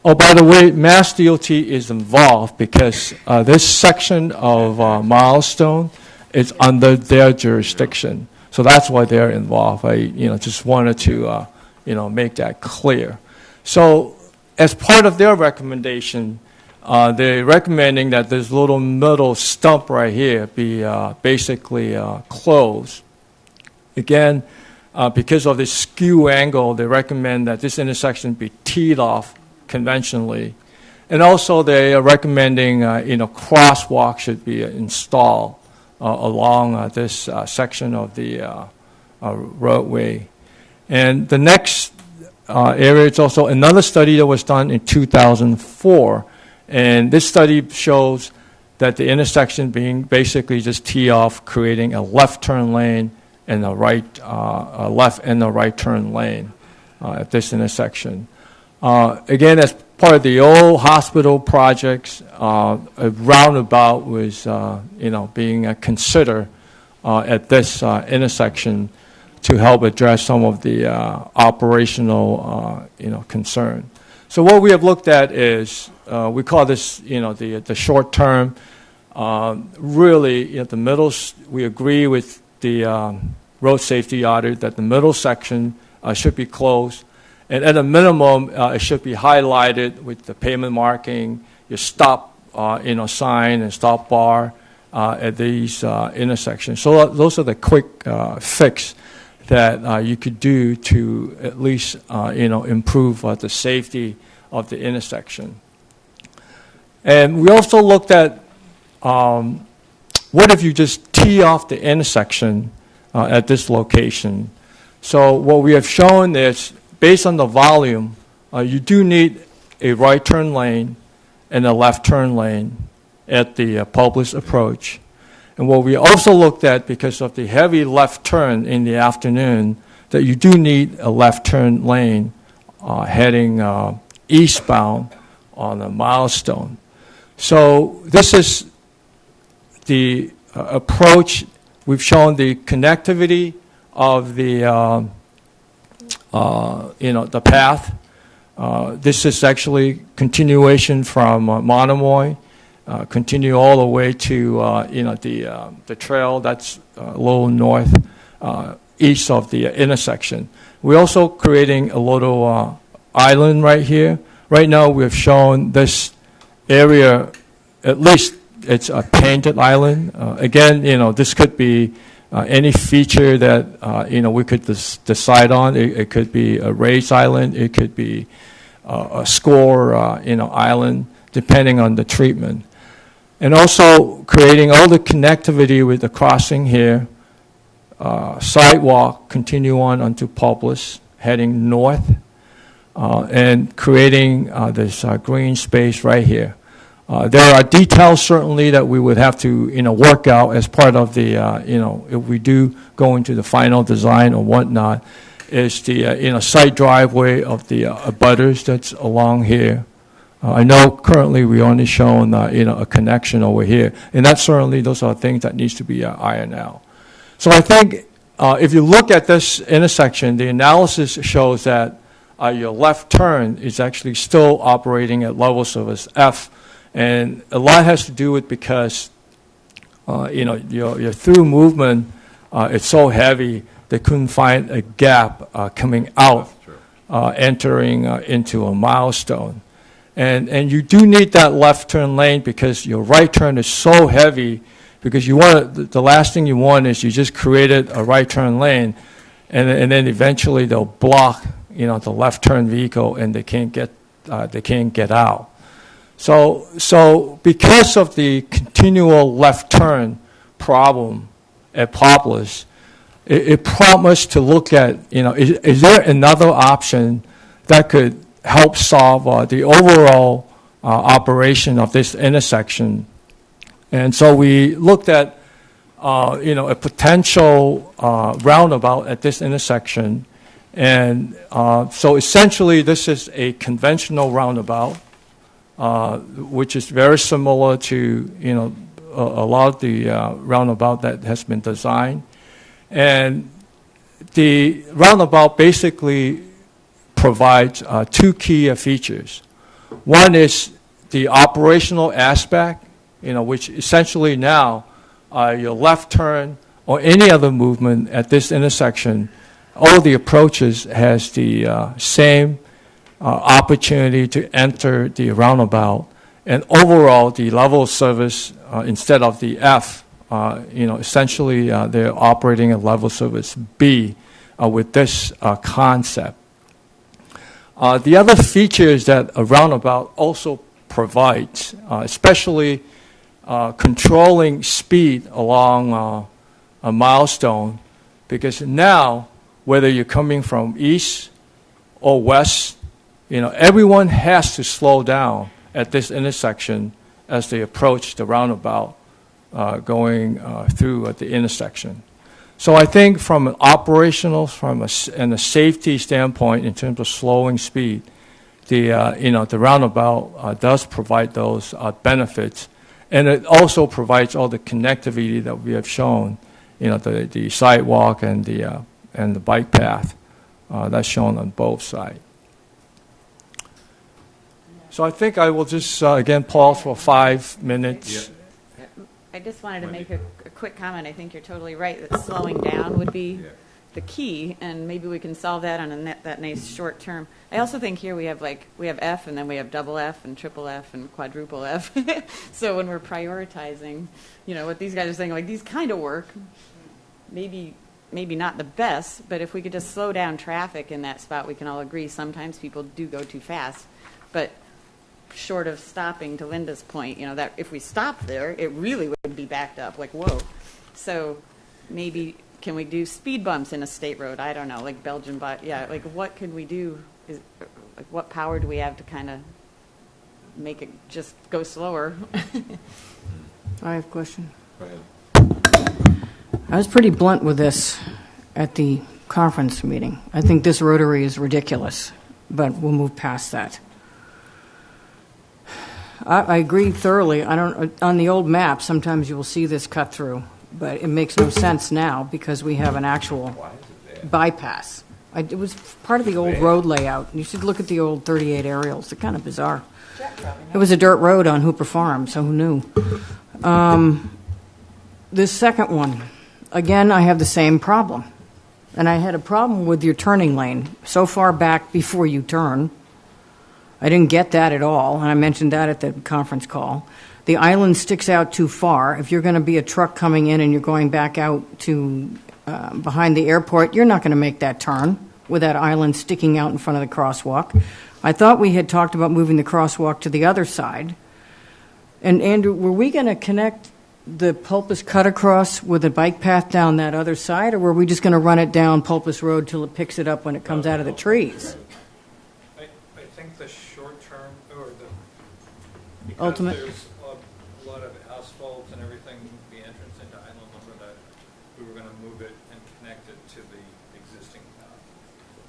Oh, by the way, Mass DOT is involved because this section of Milestone is under their jurisdiction. So that's why they're involved. I just wanted to make that clear. So as part of their recommendation, they're recommending that this little middle stump right here be basically closed. Again, because of this skew angle, they recommend that this intersection be teed off conventionally. And also they are recommending, crosswalk should be installed along this section of the roadway. And the next area is also another study that was done in 2004. And this study shows that the intersection being basically just tee off, creating a left turn lane and a left and a right turn lane at this intersection. Again, as part of the old hospital projects, a roundabout was, being considered at this intersection to help address some of the operational, concern. So what we have looked at is, we call this, the short term. Really, the middle, we agree with the road safety audit that the middle section should be closed. And at a minimum, it should be highlighted with the pavement marking, your stop, sign and stop bar at these intersections. So those are the quick fix that you could do to at least, improve the safety of the intersection. And we also looked at what if you just tee off the intersection at this location. So what we have shown is, based on the volume, you do need a right turn lane and a left turn lane at the Publius approach. And what we also looked at, because of the heavy left turn in the afternoon, that you do need a left turn lane heading eastbound on a Milestone. So this is the approach. We've shown the connectivity of the the path. This is actually continuation from Monomoy, continue all the way to the trail that's a little north east of the intersection. We're also creating a little island right here. Right now, we've shown this area, at least it's a painted island. Again, this could be any feature that we could decide on. It could be a raised island. It could be a score island, depending on the treatment. And also creating all the connectivity with the crossing here, sidewalk continue on onto Publius, heading north, and creating this green space right here. There are details certainly that we would have to, work out as part of the, if we do go into the final design or whatnot, is the, site driveway of the abutters that's along here. I know currently we only shown, a connection over here, and that certainly those are things that needs to be ironed out. So I think if you look at this intersection, the analysis shows that your left turn is actually still operating at level service F, and a lot has to do with because your through movement it's so heavy they couldn't find a gap coming out, entering into a milestone, and you do need that left turn lane because your right turn is so heavy. Because you want the last thing you want is you just created a right turn lane, and then eventually they'll block the left turn vehicle and they can't get out. So because of the continual left turn problem at Poplar's, it prompts us to look at is there another option that could help solve the overall operation of this intersection. And so we looked at, a potential roundabout at this intersection. And so essentially this is a conventional roundabout, which is very similar to, a lot of the roundabout that has been designed. And the roundabout basically provides two key features. One is the operational aspect, which essentially now your left turn or any other movement at this intersection, all the approaches has the same opportunity to enter the roundabout. And overall, the level of service, instead of the F, essentially they're operating at level service B with this concept. The other features that a roundabout also provides, especially controlling speed along a milestone, because now, whether you're coming from east or west, everyone has to slow down at this intersection as they approach the roundabout going through at the intersection. So I think from an operational, and a safety standpoint in terms of slowing speed, the roundabout does provide those benefits. And it also provides all the connectivity that we have shown, the sidewalk and the bike path that's shown on both sides. So I think I will just, again, pause for 5 minutes. I just wanted to make a quick comment. I think you're totally right that slowing down would be the key, and maybe we can solve that on that nice short term. I also think here we have F, and then we have double F and triple F and quadruple F. So when we're prioritizing, what these guys are saying, these kind of work. Maybe not the best, but if we could just slow down traffic in that spot, we can all agree sometimes people do go too fast. But short of stopping, to Linda's point, that if we stop there, it really would be backed up, whoa. So maybe can we do speed bumps in a state road? I don't know, like Belgian, but what could we do? What power do we have to kind of make it just go slower? I have a question. Go ahead. I was pretty blunt with this at the conference meeting. I think this rotary is ridiculous, but we'll move past that. I agree thoroughly. On the old map, sometimes you will see this cut through, but it makes no sense now because we have an actual bypass. It was part of the old road layout. You should look at the old 38 aerials. They're kind of bizarre. It was a dirt road on Hooper Farm, so who knew? This second one, again, I have the same problem. And I had a problem with your turning lane so far back before you turn. I didn't get that at all, and I mentioned that at the conference call. The island sticks out too far. If you're going to be a truck coming in and you're going back out to behind the airport, you're not going to make that turn with that island sticking out in front of the crosswalk. I thought we had talked about moving the crosswalk to the other side. And Andrew, were we going to connect the Pulpus cut across with a bike path down that other side, or were we just going to run it down Pulpus Road till it picks it up when it comes out of the trees? I think the short term, or because Ultimate. there's a lot of asphalt and everything, the entrance into Island Lumber, that we were going to move it and connect it to the existing path.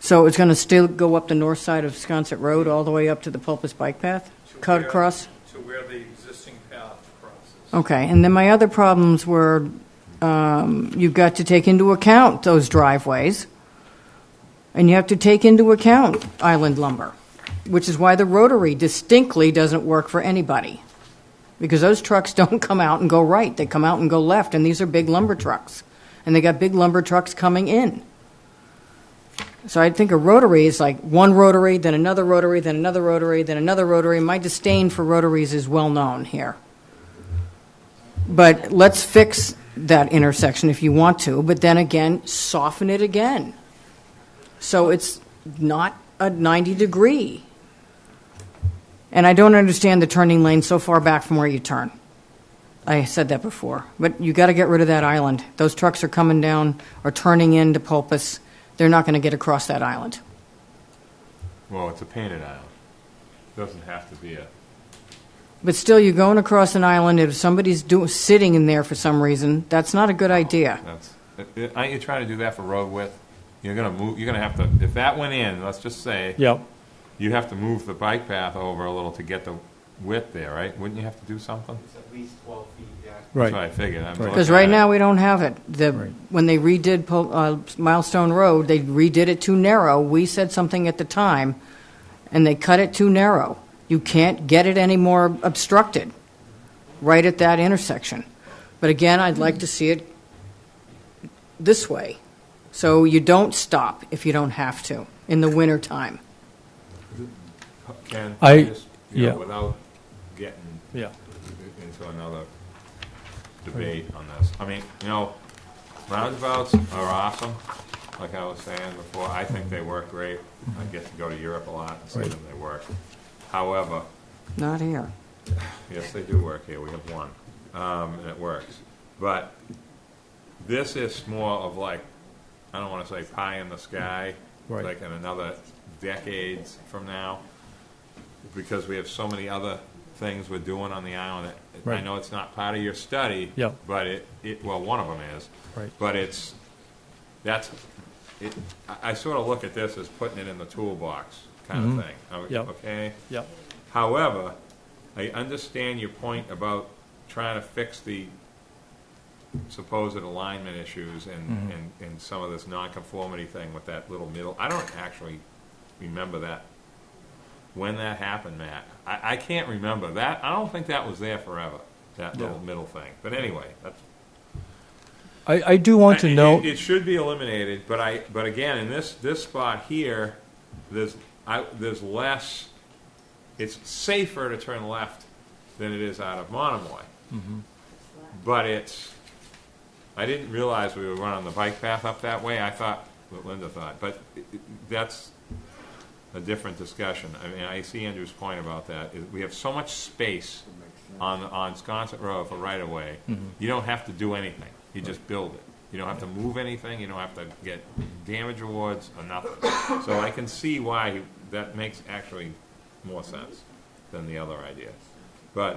So it's going to still go up the north side of Sconset Road all the way up to the Pulpus bike path? Cut across? To where the existing path crosses. Okay, and then my other problems were You've got to take into account those driveways, and you have to take into account island lumber, which is why the rotary distinctly doesn't work for anybody, because those trucks don't come out and go right. They come out and go left, and these are big lumber trucks, and they got big lumber trucks coming in. So I think a rotary is like one rotary, then another rotary, then another rotary, then another rotary. My disdain for rotaries is well known here. But let's fix that intersection if you want to, but then again, soften it again. So it's not a 90-degree. And I don't understand the turning lane so far back from where you turn. I said that before. But you got to get rid of that island. Those trucks are coming down or turning into Pulpus. They're not going to get across that island. Well, it's a painted island. Doesn't have to be a... But still, you're going across an island. If somebody's sitting in there for some reason, that's not a good idea. Aren't you trying to do that for road width? You're going to move. You're going to have to. If that went in, let's just say. Yep. You have to move the bike path over a little to get the width there, right? Wouldn't you have to do something? It's at least 12 feet, yeah. That's what I figured. Because right now we don't have it. When they redid Milestone Road, they redid it too narrow. We said something at the time, and they cut it too narrow. You can't get it any more obstructed right at that intersection. But again, I'd like to see it this way. So you don't stop if you don't have to in the wintertime. Ken, Yeah. without getting Yeah. into another debate on this. I mean, roundabouts are awesome. Like I was saying before, I think they work great. I get to go to Europe a lot and see them. They work. However, Not here. yes, they do work here. We have one, and it works. But this is more of like, I don't want to say pie in the sky, Right. like in another decades from now, because we have so many other things we're doing on the island. I Right. know it's not part of your study, Yeah. but well, one of them is. Right. But I sort of look at this as putting it in the toolbox kind of thing. Yep. Okay? Yep. However, I understand your point about trying to fix the supposed alignment issues and some of this nonconformity thing with that little middle. I don't actually remember that, when that happened, Matt. I can't remember that. I don't think that was there forever, that little middle thing. But anyway, that's... I do want to know. It should be eliminated, but again, in this spot here, there's less. It's safer to turn left than it is out of Monomoy. But I didn't realize we were running the bike path up that way. I thought what Linda thought, but that's a different discussion. I mean, I see Andrew's point about that. We have so much space on Sconset Road for right of way. You don't have to do anything. You just build it. You don't have to move anything. You don't have to get damage awards or nothing. So I can see why that makes actually more sense than the other idea. But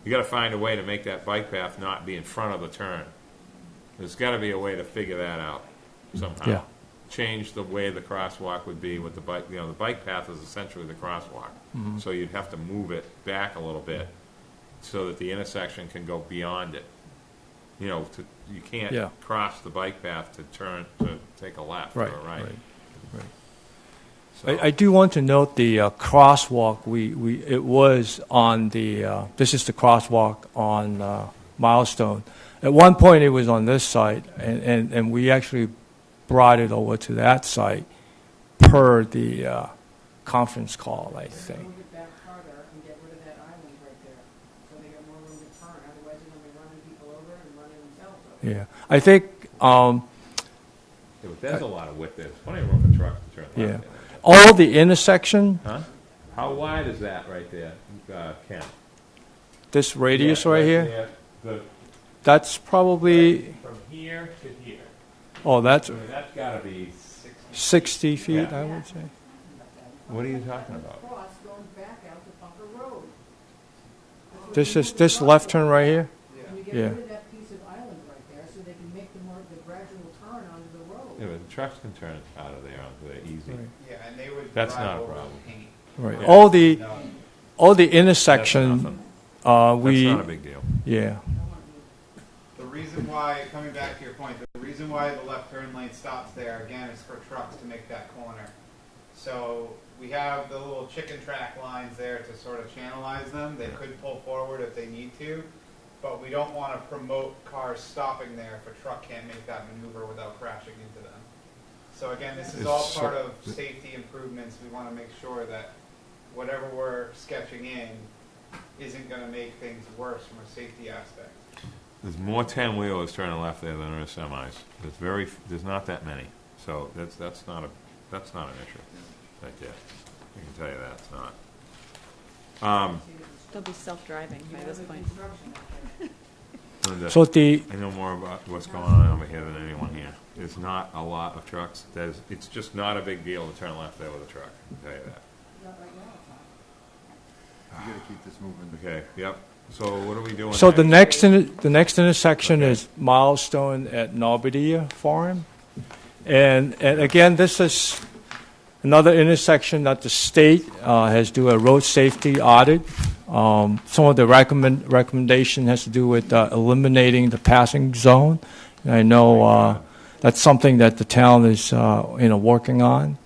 you got to find a way to make that bike path not be in front of the turn. There's got to be a way to figure that out somehow. Yeah. Change the way the crosswalk would be with the bike. The bike path is essentially the crosswalk. So you'd have to move it back a little bit so that the intersection can go beyond it. You can't cross the bike path to turn to take a left or a right. So, I do want to note the crosswalk. It was on the. This is the crosswalk on Milestone. At one point, it was on this site, and we actually brought it over to that site per the conference call, I think. Move it back farther and get rid of that island right there, so they got more room to turn. Otherwise, they're going to be running people over and running themselves over. Yeah, I think. but there's a lot of width there. There's plenty of room for trucks to turn left. Yeah, all the intersection. Huh? How wide is that right there, Ken? This radius right here. There. That's probably. From here to here. Oh, that's I mean, that's got to be 60 feet, Yeah. I would say. What are you talking about? Cross going back out to Bunker Road. This is this left turn right here. And you get Yeah. rid of that piece of island right there, so they can make the gradual turn onto the road. Yeah, but the trucks can turn out of there onto there easy. Right. Yeah, and they would That's drive not a over problem. paint. Right. Yeah. All the That's intersection. nothing. That's We not a big deal. yeah. The reason why, coming back to your point, the reason why the left turn lane stops there, again, is for trucks to make that corner. So we have the little chicken track lines there to sort of channelize them. They could pull forward if they need to, but we don't want to promote cars stopping there if a truck can't make that maneuver without crashing into them. So again, this is all part of safety improvements. We want to make sure that whatever we're sketching in isn't going to make things worse from a safety aspect. There's more 10-wheelers turning left there than there are semis. There's not that many. So that's not an issue. Right there. I can tell you that it's not. They'll be self-driving by this point. Linda, So I know more about what's going on over here than anyone here. There's not a lot of trucks. It's just not a big deal to turn left there with a truck. I can tell you that. You gotta keep this moving. Okay. Yep. So what are we doing? So the next intersection is Milestone at Norbadia Farm, and again, this is another intersection that the state has do a road safety audit. Some of the recommendation has to do with eliminating the passing zone. And I know that's something that the town is working on.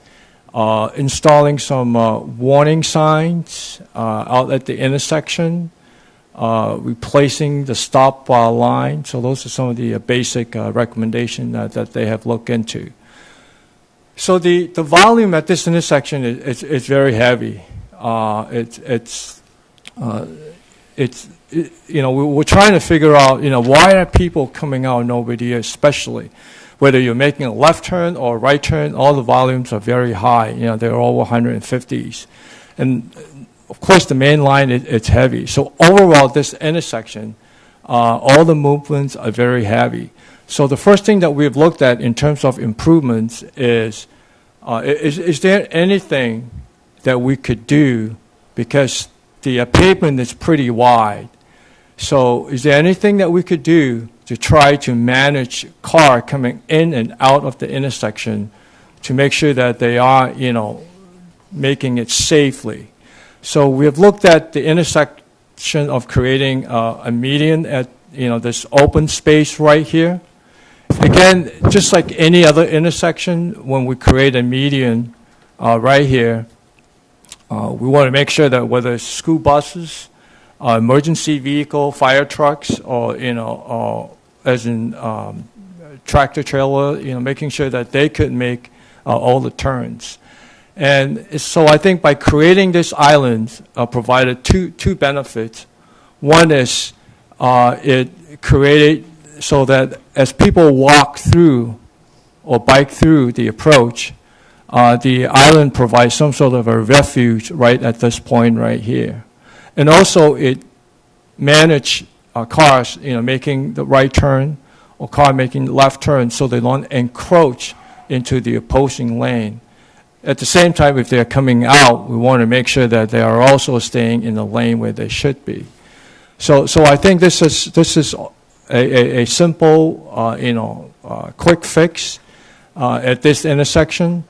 Installing some warning signs out at the intersection. Replacing the stop line. So those are some of the basic recommendations that they have looked into. So the volume at this intersection is very heavy. We're trying to figure out why are people coming out of Nobody, especially whether you're making a left turn or a right turn. All the volumes are very high. They're over 150s, and of course, the main line, it's heavy. So overall, this intersection, all the movements are very heavy. So the first thing that we've looked at in terms of improvements is there anything that we could do, because the pavement is pretty wide. So is there anything that we could do to try to manage car coming in and out of the intersection to make sure that they are, making it safely? So we have looked at the intersection of creating a median at this open space right here. Again, just like any other intersection, when we create a median right here, we want to make sure that whether it's school buses, emergency vehicle, fire trucks, or as in tractor trailer, making sure that they could make all the turns. And so I think by creating this island provided two benefits. One is it created so that as people walk through or bike through the approach, the island provides some sort of a refuge right at this point right here. And also it manage cars, making the right turn or car making the left turn so they don't encroach into the opposing lane. At the same time, if they're coming out, we want to make sure that they are also staying in the lane where they should be. So I think this is a simple, quick fix at this intersection.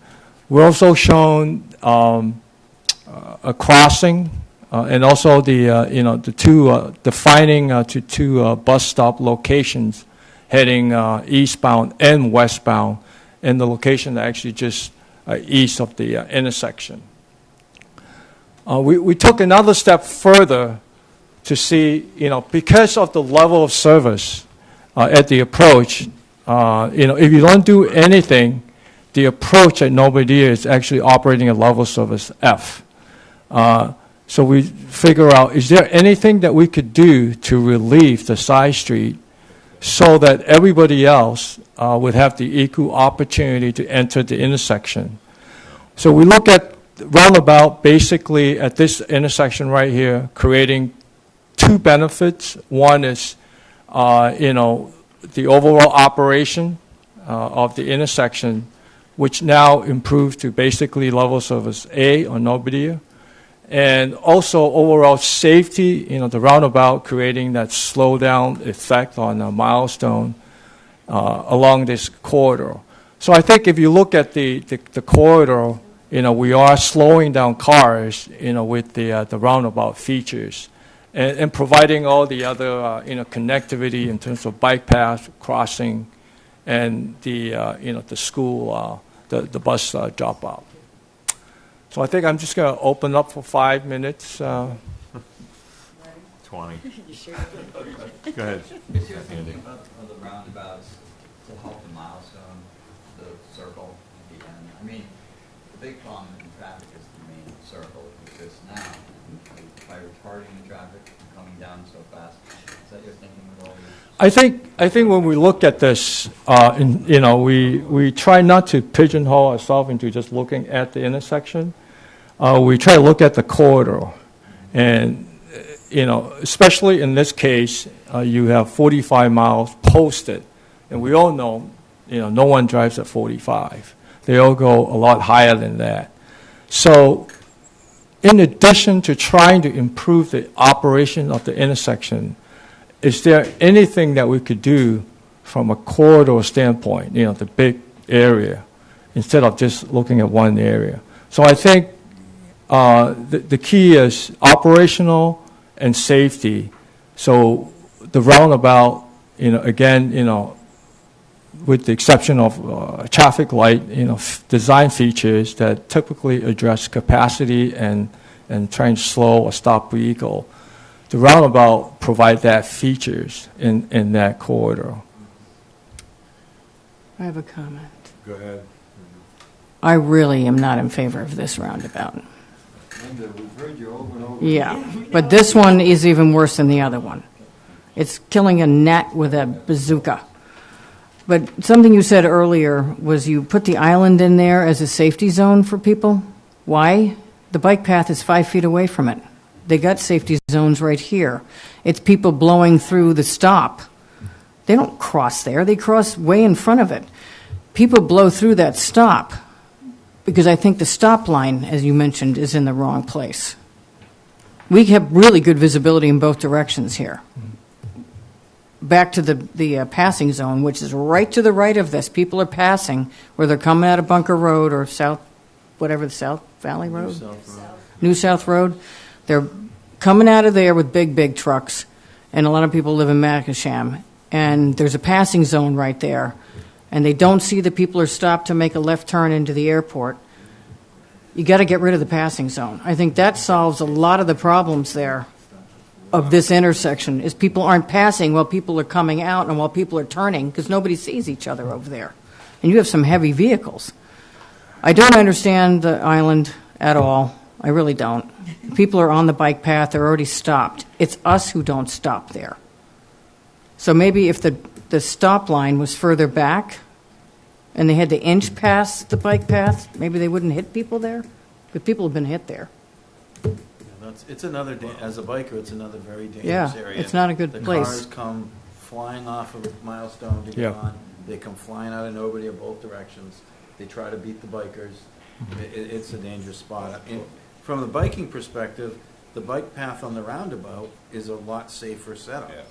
We're also shown a crossing and also the two defining to two bus stop locations heading eastbound and westbound, and the location that actually just east of the intersection. We took another step further to see, because of the level of service at the approach, if you don't do anything, the approach at Nobadia is actually operating at level service F. So we figure out, is there anything that we could do to relieve the side street so that everybody else would have the equal opportunity to enter the intersection? So we look at roundabout basically at this intersection right here, creating two benefits. One is, the overall operation of the intersection, which now improves to basically level service A or Nobadia. And also overall safety, the roundabout creating that slowdown effect on a milestone along this corridor. So I think if you look at the corridor, we are slowing down cars, with the roundabout features. and providing all the other, connectivity in terms of bike path, crossing, and the, the school, the bus drop off. So I think I'm just going to open up for 5 minutes. 20. You sure? Go ahead. Is your thinking about the roundabouts to help the milestone, the circle at the end? I mean, the big problem in traffic is the main circle that exists now. By retarding the traffic and coming down so fast, is that your thinking with all these? I think when we look at this, we try not to pigeonhole ourselves into just looking at the intersection. We try to look at the corridor, and especially in this case, you have 45 miles posted, and we all know, no one drives at 45. They all go a lot higher than that. So, in addition to trying to improve the operation of the intersection, is there anything that we could do from a corridor standpoint, the big area, instead of just looking at one area? So I think the key is operational and safety. So the roundabout, again, with the exception of traffic light, design features that typically address capacity and trying to slow or stop vehicle, the roundabout provide that features in that corridor. I have a comment. Go ahead. I really am not in favor of this roundabout. Linda, we've heard you over and over. Yeah, but this one is even worse than the other one. It's killing a gnat with a bazooka. But something you said earlier was you put the island in there as a safety zone for people. Why? The bike path is 5 feet away from it. They got safety zones right here. It's people blowing through the stop. They don't cross there. They cross way in front of it. People blow through that stop because I think the stop line, as you mentioned, is in the wrong place. We have really good visibility in both directions here. Back to the passing zone, which is right to the right of this. People are passing where they're coming out of Bunker Road or South Valley Road? New South Road. They're coming out of there with big trucks, and a lot of people live in Macasham. And there's a passing zone right there, and they don't see the people are stopped to make a left turn into the airport. You got to get rid of the passing zone. I think that solves a lot of the problems there of this intersection, is people aren't passing while people are coming out and while people are turning, because nobody sees each other over there. And you have some heavy vehicles. I don't understand the island at all. I really don't. People are on the bike path. They're already stopped. It's us who don't stop there. So maybe if the stop line was further back and they had to inch past the bike path, maybe they wouldn't hit people there. But people have been hit there. It's another, as a biker, it's another very dangerous Yeah, area. it's not a good the place. Cars come flying off of Milestone to get Yeah. on. They come flying out of nobody in both directions. They try to beat the bikers. It's a dangerous spot. From the biking perspective, the bike path on the roundabout is a lot safer setup. Yeah.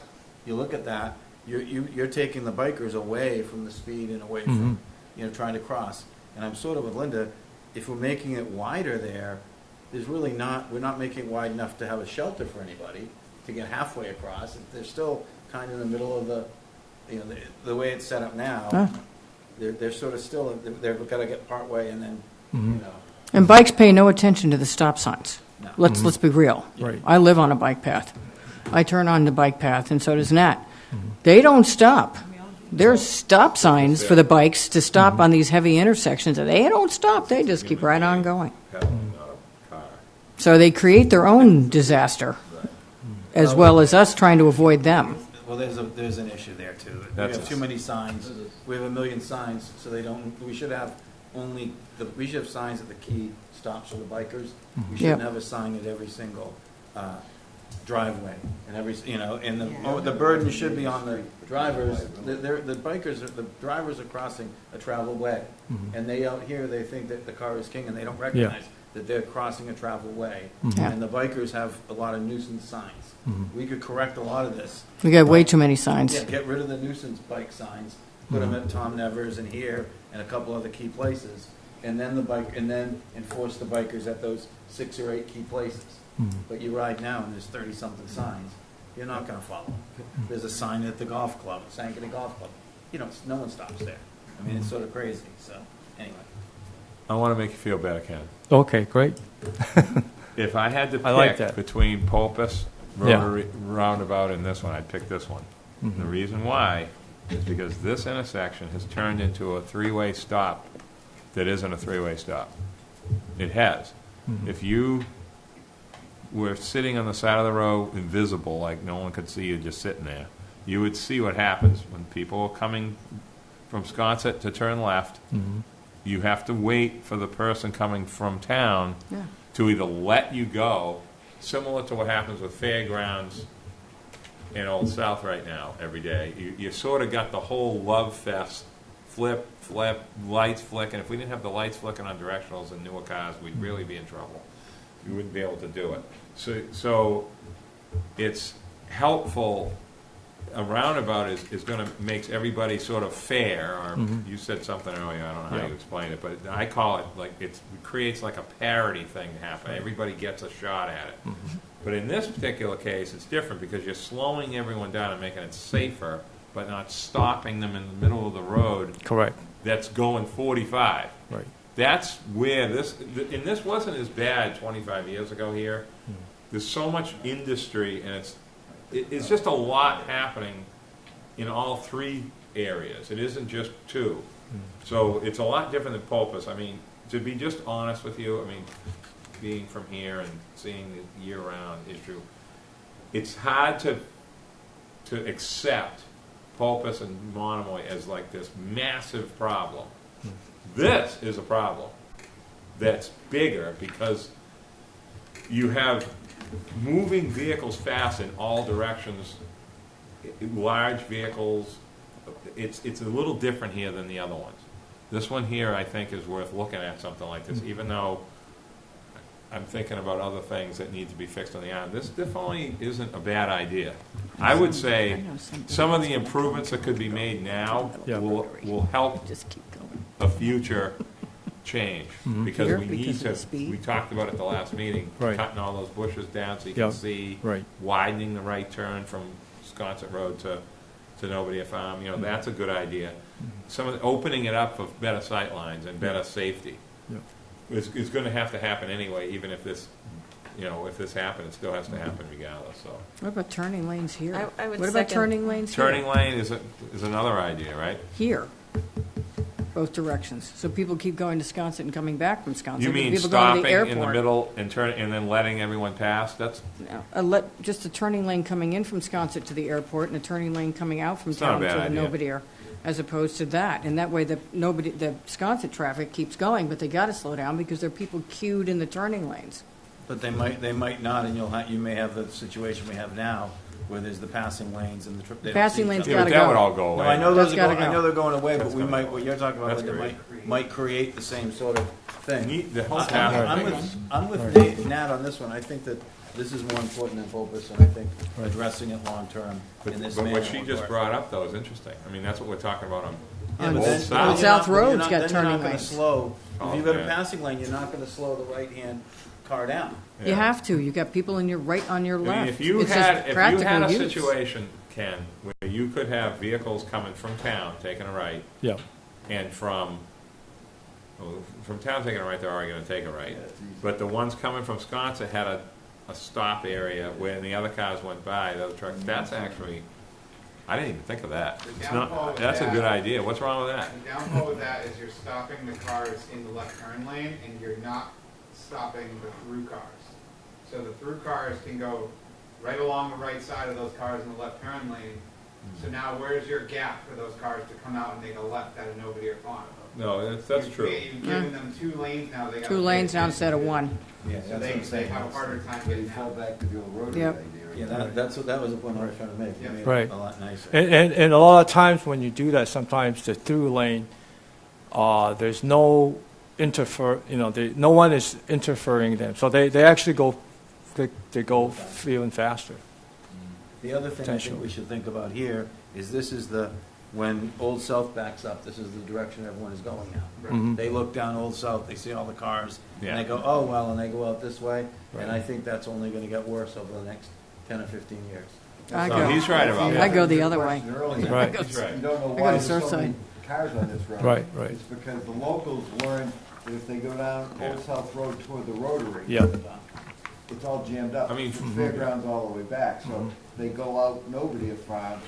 You look at that, you're taking the bikers away from the speed and away from trying to cross. And I'm sort of with Linda. If we're making it wider there, we're not making it wide enough to have a shelter for anybody to get halfway across. They're still kind of in the middle of the way it's set up now. They're sort of still, they've got to get part way and then, And bikes pay no attention to the stop signs. No. Let's be real. Right. I live on a bike path. I turn on the bike path, and so does Nat. They don't stop. There's stop signs for the bikes to stop on these heavy intersections, and they don't stop. They just keep right on going. Pedaling, not a car. So they create their own disaster, as well as us trying to avoid them. Well, there's an issue there too. We That's have too many signs. We have 1 million signs, so they don't. We should have signs at the key stops for the bikers. We shouldn't have a sign at every single driveway and the burden should be on the drivers. The drivers are crossing a travel way, and they out here they think that the car is king, and they don't recognize that they're crossing a travel way. Yeah. And the bikers have a lot of nuisance signs. We could correct a lot of this. We got way too many signs. Yeah, get rid of the nuisance bike signs, put them at Tom Nevers and here and a couple other key places, and then enforce the bikers at those 6 or 8 key places. But you ride now and there's 30-something signs, you're not gonna follow. There's a sign at the golf club, Sankaty Golf Club. You know, no one stops there. I mean, it's sort of crazy, so, anyway. I want to make you feel better, Ken. Okay, great. If I had to I like pick that. between Pulpus Yeah. Rotary Roundabout and this one, I'd pick this one. The reason why is because this intersection has turned into a three-way stop that isn't a three-way stop. It has. If you were sitting on the side of the road, invisible, like no one could see you just sitting there, you would see what happens when people are coming from Sconset to turn left. You have to wait for the person coming from town Yeah. to either let you go, similar to what happens with fairgrounds in Old South right now every day. You sort of got the whole love fest, flip, lights flicking. If we didn't have the lights flicking on directionals in newer cars, we'd really be in trouble. We wouldn't be able to do it. So it's helpful. A roundabout is going to makes everybody sort of fair. Or you said something earlier. I don't know how Yeah. you explain it, but I call it like it creates like a parity thing to happen. Everybody gets a shot at it. But in this particular case, it's different because you're slowing everyone down and making it safer, but not stopping them in the middle of the road Correct. that's going 45. Right. That's where and this wasn't as bad 25 years ago here. There's so much industry, and it's just a lot happening in all three areas. It isn't just two. So it's a lot different than Pulpus. I mean, to be just honest with you, I mean, being from here and seeing the year-round issue, it's hard to accept Pulpus and Monomoy as like this massive problem. This is a problem that's bigger because you have moving vehicles fast in all directions, large vehicles. It's a little different here than the other ones. This one here, I think, is worth looking at something like this, even though I'm thinking about other things that need to be fixed on the island. This definitely isn't a bad idea. I would say some of the improvements that could be made now Yeah. will help Just keep going. a future change, because Here, we need because of to, the speed? we talked about it at the last meeting, Right. cutting all those bushes down so you Yeah. can see, Right. widening the right turn from Sconset Road to Nobody Farm, you know, that's a good idea. Some of the, opening it up for better sight lines and better safety. Yeah. It's gonna have to happen anyway, even if this, you know, if this happens, it still has to happen regardless, so. What about turning lanes here? I would What about second- turning lanes here? Turning lane is another idea, right? Here, both directions. So people keep going to Sconset and coming back from Sconset. You and mean people going to stopping the in the airport. middle and and then letting everyone pass? That's, Just a turning lane coming in from Sconset to the airport and a turning lane coming out from It's not a town to bad the idea. Nobody, as opposed to that. And that way the Sconset traffic keeps going, but they got to slow down because there are people queued in the turning lanes. But they might not, and you may have the situation we have now, where there's the passing lanes and the trip. Passing lanes yeah, gotta but that go. would all go No, away. I know That's those are gotta going, I go. know they're going away, but That's we gotta might, go. what you're talking about, That's like, it great. might create the same sort of thing. The whole I'm path. with Nat on this one. I think that this is more important than Pulpus, and I think addressing it long-term in this But manner. what she will just work. brought up, though, is interesting. I mean, that's what we're talking about on Yeah, On but Old then- South. but South you're not- Road's but got then turning You're not going to lanes. slow. Oh, If you've got a yeah. passing lane, you're not going to slow the right-hand car down. You have to. You got people in your right on your I left. mean, if you It's had just a practical use. situation, Ken, where you could have vehicles coming from town taking a right, Yeah. and from town taking a right, they're already going to take a right. But the ones coming from Sconset had a stop area when the other cars went by, the other trucks. That's actually, I didn't even think of that. The It's downfall not, with that's a that- good idea. What's wrong with that? The downfall with that is you're stopping the cars in the left turn lane and you're not stopping the through cars. So the through cars can go right along the right side of those cars in the left turn lane. So now where's your gap for those cars to come out and make a left out of Nobody or Farm? No, that's true. You've given them 2 lanes now. They gotta Two lanes pay now instead of attention. one. Yeah, So they have a harder time You getting fall out. back to the old rotary Yep. idea. Yeah, that was the point I was trying to make. You Yeah. made it Right. a lot nicer. And a lot of times when you do that, sometimes the through lane, there's no no one is interfering them. So they actually go, they go even faster. The other thing I think Potentially. we should think about here is this is the when Old South backs up, this is the direction everyone is going now. Mhm. They look down Old South, they see all the cars, Yeah. and they go, oh, well, and they go out this way. Right. And I think that's only going to get worse over the next 10 or 15 years. I So go. he's right about I that. go the other way. Earlier. Right. He's right. You don't know I go why to there's so Surfside. many cars on this road. Right, right. It's because the locals learned that if they go down Old South Road toward the Rotary, Yeah. it's all jammed up. I mean, From Fairgrounds all the way back, so they go out Nobody Farm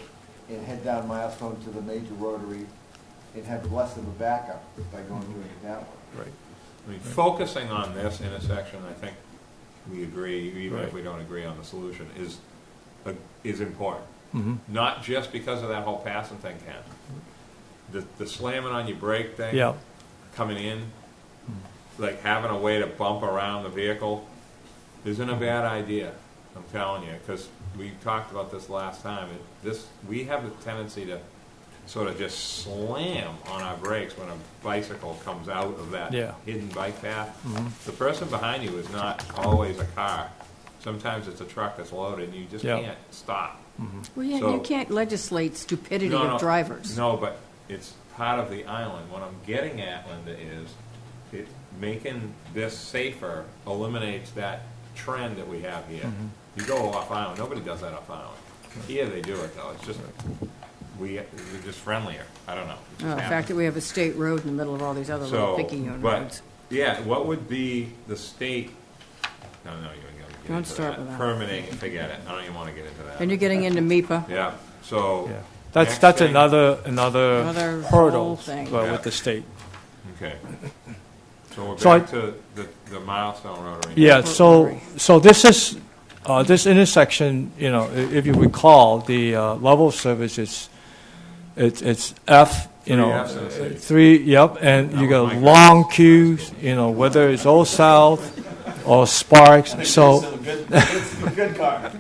and head down Milestone to the major Rotary and have less of a backup by going doing it that way. Right. I mean, focusing on this intersection, I think we agree, even if Right. we don't agree on the solution, is important. Mhm. Not just because of that whole passing thing, Ken. The slamming on your brake thing, Yeah. coming in, like having a way to bump around the vehicle, isn't a bad idea. I'm telling you, because we talked about this last time. We have the tendency to sort of just slam on our brakes when a bicycle comes out of that Yeah. hidden bike path. Mhm. The person behind you is not always a car. Sometimes it's a truck that's loaded, and you just Yeah. can't stop. Well, yeah, So- you can't legislate stupidity No, of drivers. No, but it's part of the island. What I'm getting at, Linda, is making this safer eliminates that trend that we have here. You go off island, nobody does that off island. Here they do it though. It's just we're just friendlier. I don't know. It just The fact happens. that we have a state road in the middle of all these other little picking unit but roads. yeah, what would be the state? No, you Don't into start that. with that. Permitting, forget it. I don't even want to get into that. And you're getting into MIPA. Yeah. So Yeah. That's next that's thing- another Another hurdle whole thing. Yeah. with the state. Okay. So we're So back to the milestone rotary. Yeah, so, Rotary. so this is, this intersection, you know, if you recall, the level of service is, it's F, you Three know, Fs and a C. three, yep, and That you was got my long guess. queues, you know, whether it's Old South or Sparks, so. It's a good car.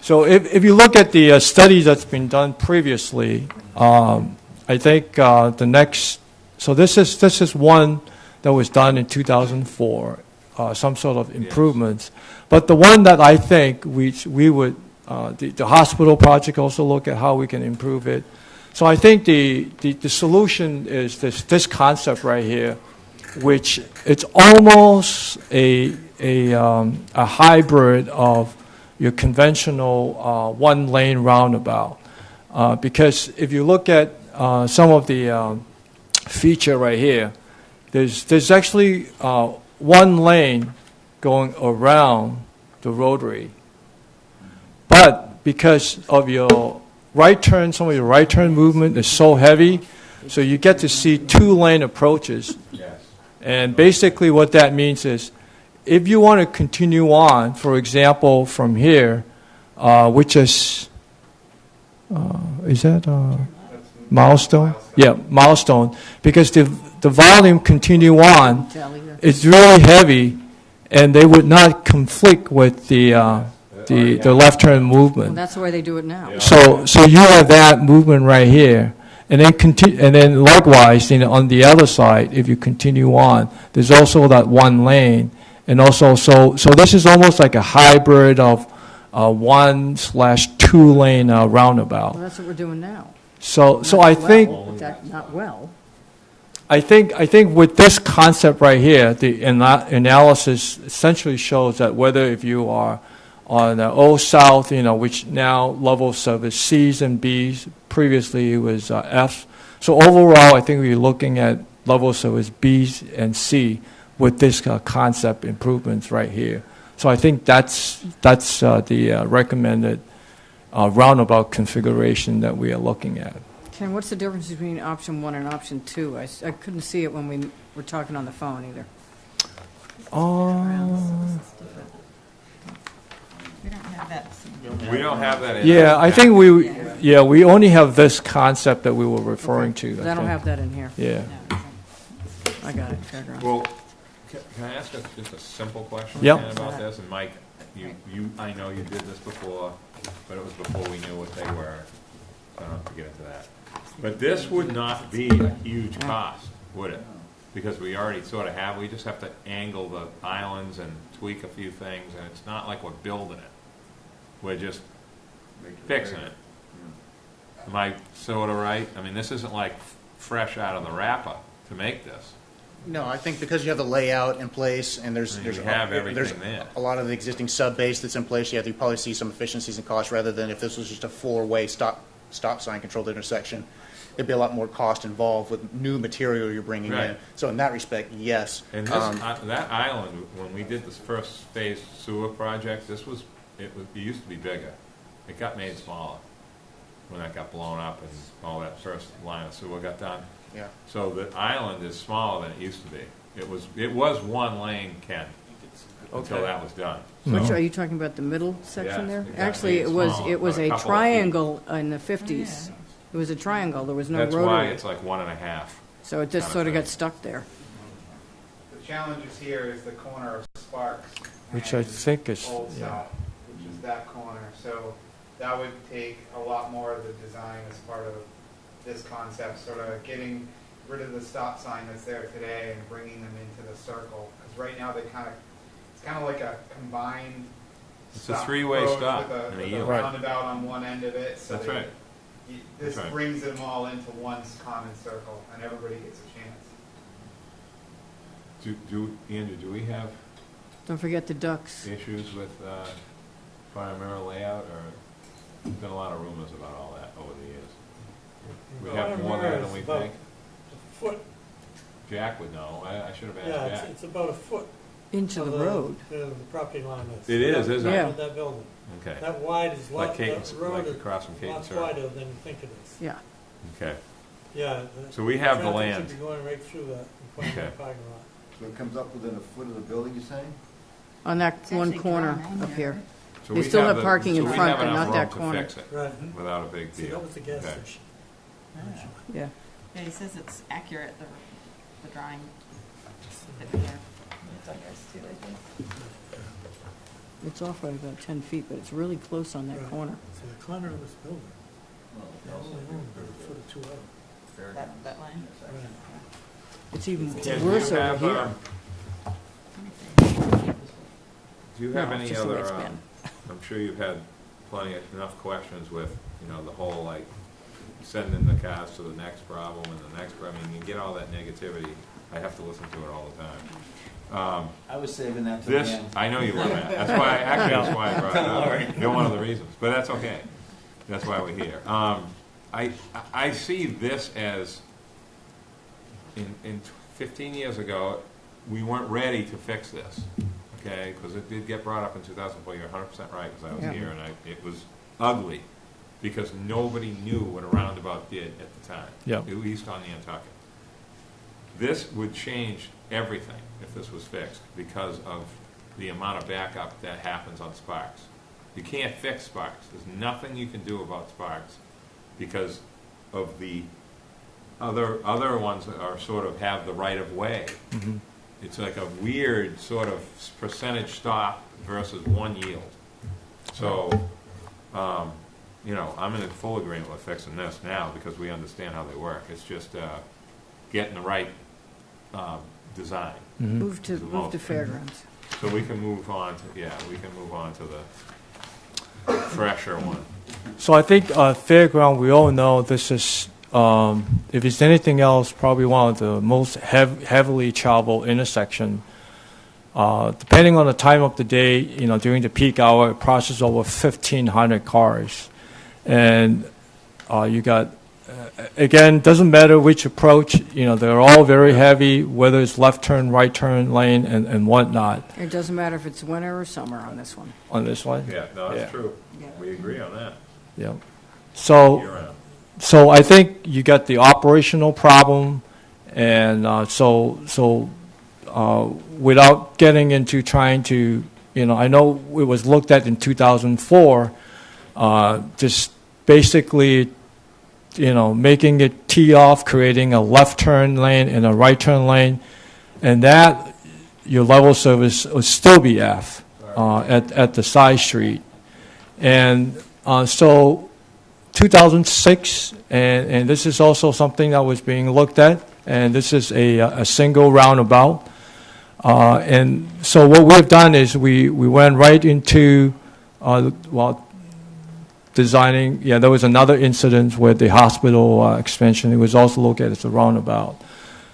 So if you look at the study that's been done previously, I think the next, so this is one that was done in 2004, some sort of improvements. But the one that I think we would, the hospital project also look at how we can improve it. So I think the solution is this concept right here, which it's almost a hybrid of your conventional one-lane roundabout. Because if you look at some of the feature right here, there's actually one lane going around the rotary. But because of your right turn, some of your right turn movement is so heavy, so you get to see two-lane approaches. Yes. And basically what that means is if you want to continue on, for example, from here, which is that Milestone? Yeah, Milestone. Because the volume continue on, it's really heavy, and they would not conflict with the left turn Well, movement. that's the way they do it now. So you have that movement right here, and then likewise, on the other side, if you continue on, there's also that one lane, and also so this is almost like a hybrid of 1/2 lane roundabout. Well, that's what we're doing now. So Not I well, think. but that- Not well. I think with this concept right here, the analysis essentially shows that whether if you are on Old South, which now level service C's and B's, previously it was F. So overall, I think we're looking at level service B's and C with this concept improvements right here. So I think that's the recommended roundabout configuration that we are looking at. Ken, what's the difference between option 1 and option 2? I couldn't see it when we were talking on the phone either. We don't have that. We don't have that in. Yeah, I think we only have this concept that we were referring to. But I don't have that in here. Yeah. I got it. Fairgrounds. Well, can I ask just a simple question Yep. Ken, about this? And Mike, I know you did this before, but it was before we knew what they were. So I don't have to get into that. But this would not be a huge cost, would it? Because we already sort of have, we just have to angle the islands and tweak a few things, and it's not like we're building it. We're just fixing it. Am I sort of right? I mean, this isn't like fresh out of the wrapper to make this. No, I think because you have the layout in place and there's You have everything there's there. a lot of the existing sub base that's in place, you probably see some efficiencies and costs rather than if this was just a four-way stop sign controlled intersection. There'd be a lot more cost involved with new material you're bringing Right. in. So in that respect, yes. And this, that island, when we did this first phase sewer project, it used to be bigger. It got made smaller when that got blown up and all that first line of sewer got done. Yeah. So the island is smaller than it used to be. It was one lane, Ken, until Okay. that was done. Which, are you talking about the middle section Yes, there? it got Actually, made it was, smaller, it was about a a couple of feet. triangle in the 50s. It was a triangle, there was no That's rotary. why it's like 1.5. So it just kinda sort of thing. got stuck there. The challenge is here is the corner of Sparks. Which I and think is, Old yeah. South, which is that corner. So that would take a lot more of the design as part of this concept, sort of getting rid of the stop sign that's there today and bringing them into the circle. Because right now it's kind of like a combined It's a stop three-way approach stop with and a with yield. Right. roundabout on one end of it. So That's that right. This That's right. brings them all into one common circle, and everybody gets a chance. Andrew, do we have Don't forget the ducks. issues with fire mirror layout, or there's been a lot of rumors about all that over the years? We have more there than we think? A foot, Jack would know. I should have yeah, asked Jack. it's about a foot. Into of the road. The property line is. It is, isn't it? Yeah. Of that building. Okay. That wide is Like lot, Caton, that road like is across from Caton lots Circle. wider than you think it is. Yeah. Okay. Yeah. So we have the traffic land. should be going right through that and putting in Okay. the parking lot. So it comes up within a foot of the building, you're saying? On that one corner up here. So They we still have the- parking in so we front, have but enough not room that to corner. fix it Right. without a big See, deal. that was the gas Okay. station. Yeah. Yeah, he says it's accurate, the drawing. It's on yours too, I think. It's off by about 10 feet, but it's really close on that Right. corner. So the corner of this building, they only own about a foot or two out. That line. Right. It's even Ken, do worse you over have, here. Do you have No, any just the way other, it's been. I'm sure you've had enough questions with, the whole, like, sending the cars to the next problem and the next problem. I mean, you get all that negativity. I have to listen to it all the time. I was saving that to the This, end. I know you were, Matt. That's why I brought it up. You're one of the reasons, but that's okay. That's why we're here. I see this as, in 15 years ago, we weren't ready to fix this, okay? Because it did get brought up in 2004. You're 100% right, because I was Yeah. here, and it was ugly, because nobody knew what a roundabout did at the time. Yeah. At least on Nantucket. This would change everything if this was fixed because of the amount of backup that happens on Sparks. You can't fix Sparks. There's nothing you can do about Sparks because of the other ones that are sort of have the right of way. Mhm. It's like a weird sort of percentage stop versus one yield. So, I'm in full agreement with fixing this now because we understand how they work. It's just getting the right design. Mhm. Move to the most. fairgrounds. So we can move on to the fresher one. So I think fairground, we all know this is, if it's anything else, probably one of the most heavily traveled intersection. Depending on the time of the day, during the peak hour, it processes over 1,500 cars. And you got, again, doesn't matter which approach, they're all very heavy, whether it's left turn, right turn lane, and whatnot It doesn't matter if it's winter or summer on this one. on this one. Yeah, no, that's Yeah. true. We agree on that. Yeah. So. Year-round. So I think you got the operational problem, and without getting into trying to, I know it was looked at in 2004, just basically, making it tee off, creating a left turn lane and a right turn lane, and that your level service would still be F at the side street, and so. 2006, and this is also something that was being looked at, and this is a single roundabout. And so what we've done is we went right into, designing, there was another incident with the hospital expansion. It was also looked at as a roundabout.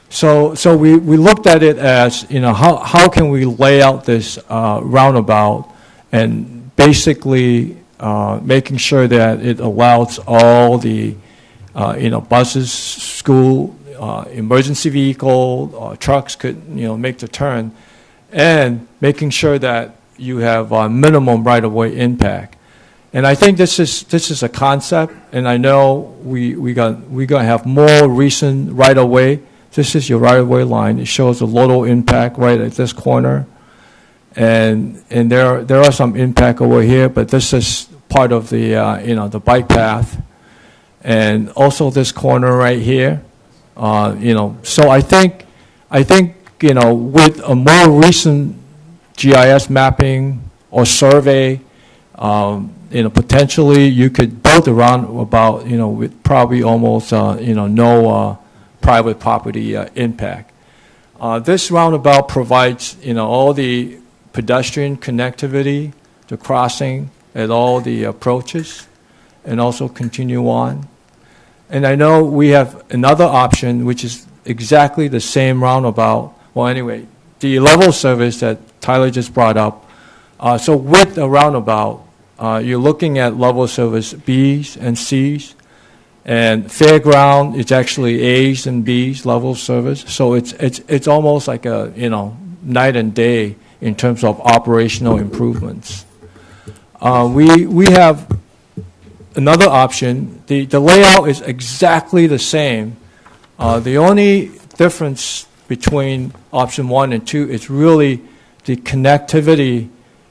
So we looked at it as, how can we lay out this roundabout and basically making sure that it allows all the, buses, school, emergency vehicle, trucks could, make the turn, and making sure that you have minimum right-of-way impact. And I think this is a concept, and I know we're gonna have more recent right-of-way. This is your right-of-way line. It shows a little impact right at this corner, and there are some impact over here, but this is part of the the bike path, and also this corner right here. So I think with a more recent GIS mapping or survey, potentially you could build a roundabout, with probably almost, no private property impact. This roundabout provides, all the pedestrian connectivity, the crossing at all the approaches, and also continue on. And I know we have another option, which is exactly the same roundabout. Well, anyway, the level service that Tyler just brought up. So with a roundabout, you're looking at level service B's and C's, and fairground is actually A's and B's level service. So it's almost like a night and day in terms of operational improvements. We have another option. The layout is exactly the same. The only difference between option 1 and 2 is really the connectivity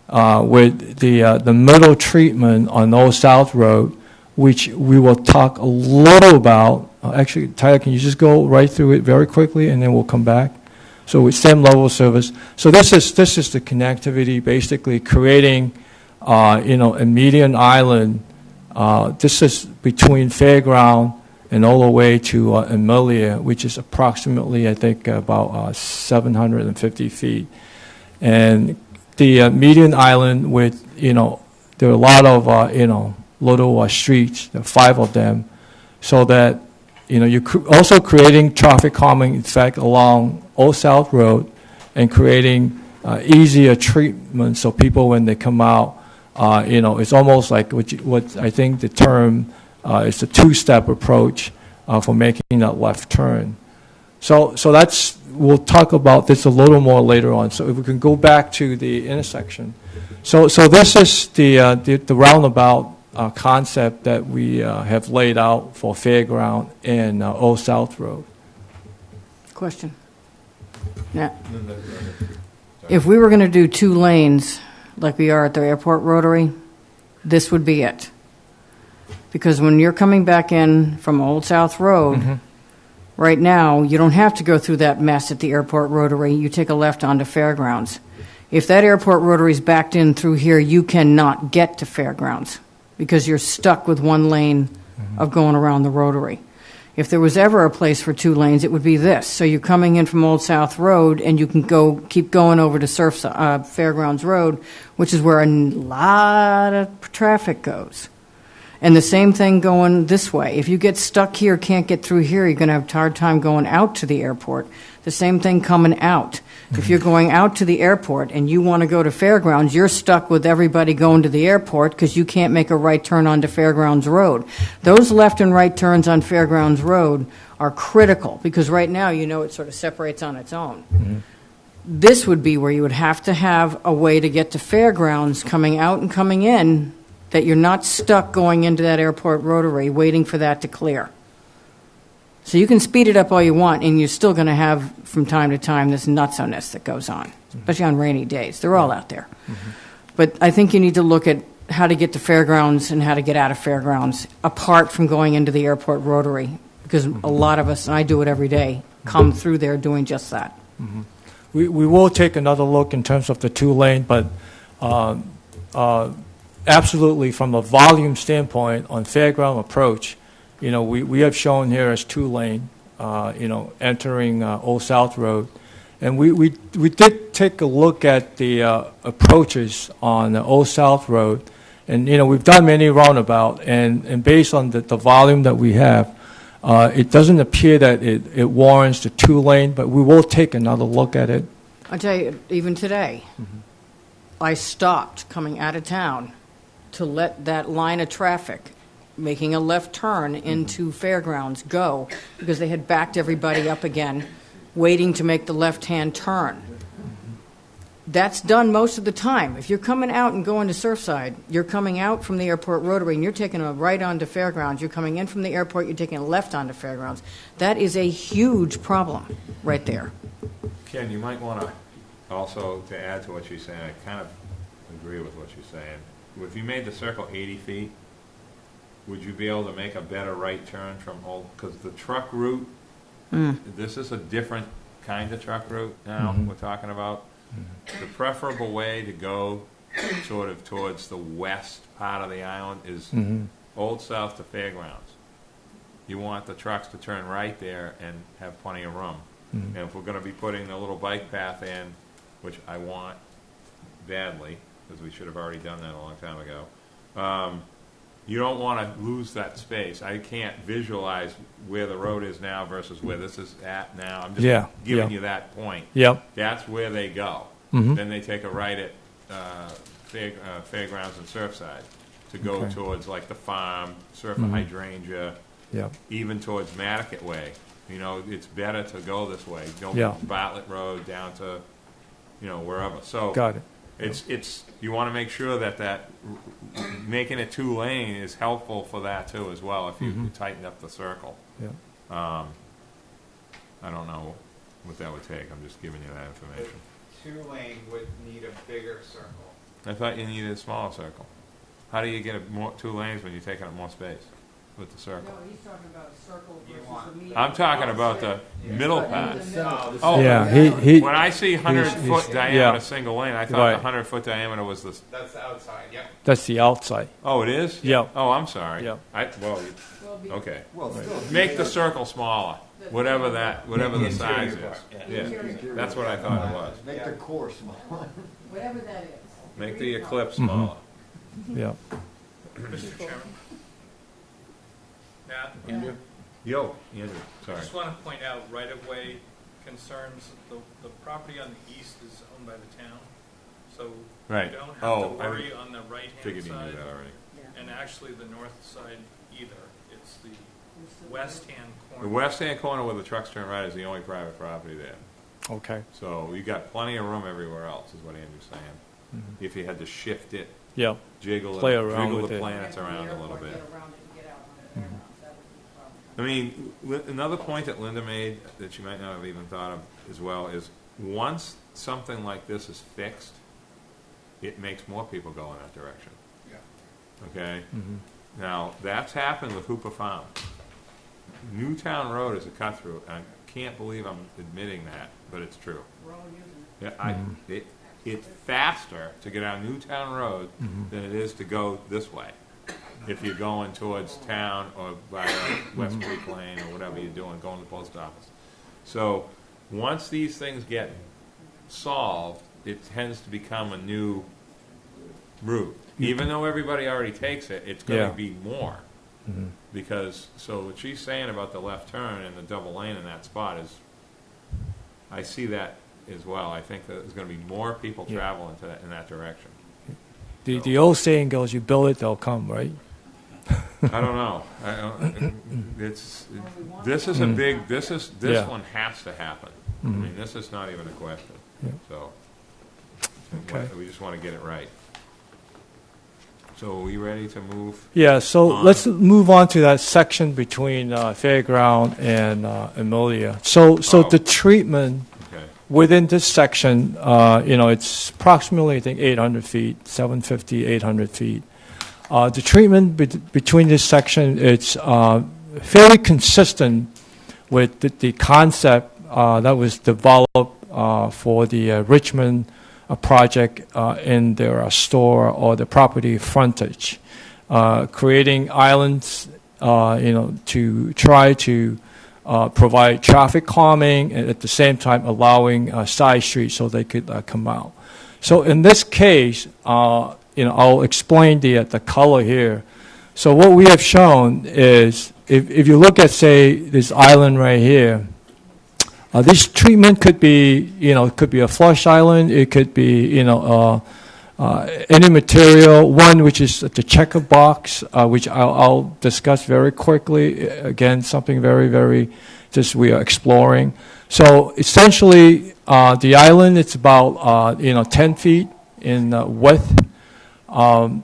with the middle treatment on Old South Road, which we will talk a little about. Actually, Tyler, can you just go right through it very quickly, and then we'll come back? So with same level service. So this is the connectivity, basically creating, a median island. This is between Fairground and all the way to Amelia, which is approximately, I think, about 750 feet. And the median island with, there are a lot of, little streets, there are 5 of them, so that, you're also creating traffic calming effect along Old South Road and creating easier treatment so people, when they come out, it's almost like what I think the term is a 2-step approach for making that left turn. So that's, we'll talk about this a little more later on. So if we can go back to the intersection. So this is the roundabout concept that we have laid out for Fairground and Old South Road. Question. Now, if we were going to do 2 lanes like we are at the airport rotary, this would be it. Because when you're coming back in from Old South Road, right now, you don't have to go through that mess at the airport rotary. You take a left onto Fairgrounds. If that airport rotary is backed in through here, you cannot get to Fairgrounds because you're stuck with 1 lane of going around the rotary. If there was ever a place for 2 lanes, it would be this. So you're coming in from Old South Road, and you can keep going over to Fairgrounds Road, which is where a lot of traffic goes. And the same thing going this way. If you get stuck here, can't get through here, you're going to have a hard time going out to the airport. The same thing coming out. If you're going out to the airport and you want to go to Fairgrounds, you're stuck with everybody going to the airport because you can't make a right turn onto Fairgrounds Road. Those left and right turns on Fairgrounds Road are critical because right now, it sort of separates on its own. This would be where you would have to have a way to get to Fairgrounds coming out and coming in, that you're not stuck going into that airport rotary waiting for that to clear. So you can speed it up all you want, and you're still going to have, from time to time, this nutsiness that goes on, especially on rainy days. They're all out there. But I think you need to look at how to get to Fairgrounds and how to get out of Fairgrounds, apart from going into the airport rotary, because a lot of us, and I do it every day, come through there doing just that. We will take another look in terms of the 2-lane, but absolutely, from a volume standpoint on Fairground approach, we have shown here as 2-lane, entering Old South Road. And we did take a look at the approaches on the Old South Road, And, we've done many roundabout, and based on the volume that we have, it doesn't appear that it warrants the 2-lane, but we will take another look at it. I tell you, even today, I stopped coming out of town to let that line of traffic making a left turn into Fairgrounds go because they had backed everybody up again, waiting to make the left-hand turn. That's done most of the time. If you're coming out and going to Surfside, you're coming out from the airport rotary and you're taking a right onto Fairgrounds. You're coming in from the airport, you're taking a left onto Fairgrounds. That is a huge problem right there. Ken, you might want to also, to add to what she's saying, I kind of agree with what she's saying. If you made the circle 80 feet, would you be able to make a better right turn from Old, because the truck route, this is a different kind of truck route now we're talking about. The preferable way to go sort of towards the west part of the island is Old South to Fairgrounds. You want the trucks to turn right there and have plenty of room. And if we're going to be putting a little bike path in, which I want badly, because we should have already done that a long time ago, you don't want to lose that space. I can't visualize where the road is now versus where this is at now. I'm just giving you that point. Yep. That's where they go. Then they take a right at Fairgrounds and Surfside to go towards like the farm, Surf and Hydrangea, even towards Nantucket Way. It's better to go this way. Don't go Bartlett Road down to, wherever. So got it. It's you want to make sure that making it 2-lane is helpful for that too as well. If you tighten up the circle, I don't know what that would take. I'm just giving you that information. 2-lane would need a bigger circle. I thought you needed a smaller circle. How do you get more 2 lanes when you're taking up more space with the circle? No, he's talking about a circle versus a median. I'm talking about the middle part. Oh, Yeah, when I see 100-foot diameter single lane, I thought Right. the 100-foot diameter was the. That's the outside, yep. that's the outside. Oh, it is? Yep. Oh, I'm sorry. Yep. Okay. Well, still, Make the circle smaller, whatever the size is. Yeah, that's what I thought it was. make the core smaller. Whatever that is. Make the eclipse smaller. Yeah. Mr. Chairman? Matt? Andrew? Yo, Andrew, I sorry. just want to point out right-of-way concerns. The property on the east is owned by the town, so Right. you don't have Oh, to I worry on the right-hand Figured you knew side, that already. and actually the north side either. It's the west-hand The corner. west-hand corner where the trucks turn right is the only private property there. Okay. So you got plenty of room everywhere else, is what Andrew's saying. If you had to shift it, Yeah. jiggle Play around the with it. planets around a little bit. Get around it and get out onto Fairgrounds. That would be the problem. I mean, another point that Linda made that you might not have even thought of as well is once something like this is fixed, it makes more people go in that direction. Yeah. Okay? Now, that's happened with Hooper Farm. Newtown Road is a cut-through. I can't believe I'm admitting that, but it's true. We're all using it. Yeah, it's faster to get on Newtown Road than it is to go this way. If you're going towards town or by West Creek Lane or whatever you're doing, going to the post office. So once these things get solved, it tends to become a new route. Even though everybody already takes it, it's going Yeah. to be more. Because, so what she's saying about the left turn and the double lane in that spot is, I see that as well. I think that there's going to be more people traveling to that, in that direction. The old saying goes, you build it, they'll come, right? I don't know. This is a big. This Yeah. one has to happen. I mean, this is not even a question. So Okay. we just want to get it right. So are we ready to move? Yeah, so on? let's move on to that section between Fairground and Amelia. So Oh. the treatment Okay. within this section, it's approximately, I think, 800 feet, 750, 800 feet. The treatment between this section, it's fairly consistent with the concept that was developed for the Richmond project in their store or the property frontage, creating islands, to try to provide traffic calming and at the same time allowing side streets so they could come out. So in this case, I'll explain the color here. So what we have shown is, if you look at, say, this island right here, this treatment could be, it could be a flush island, it could be, any material. One, which is the checker box, which I'll discuss very quickly. Again, something very, very, just we are exploring. So essentially, the island, it's about, 10 feet in width. And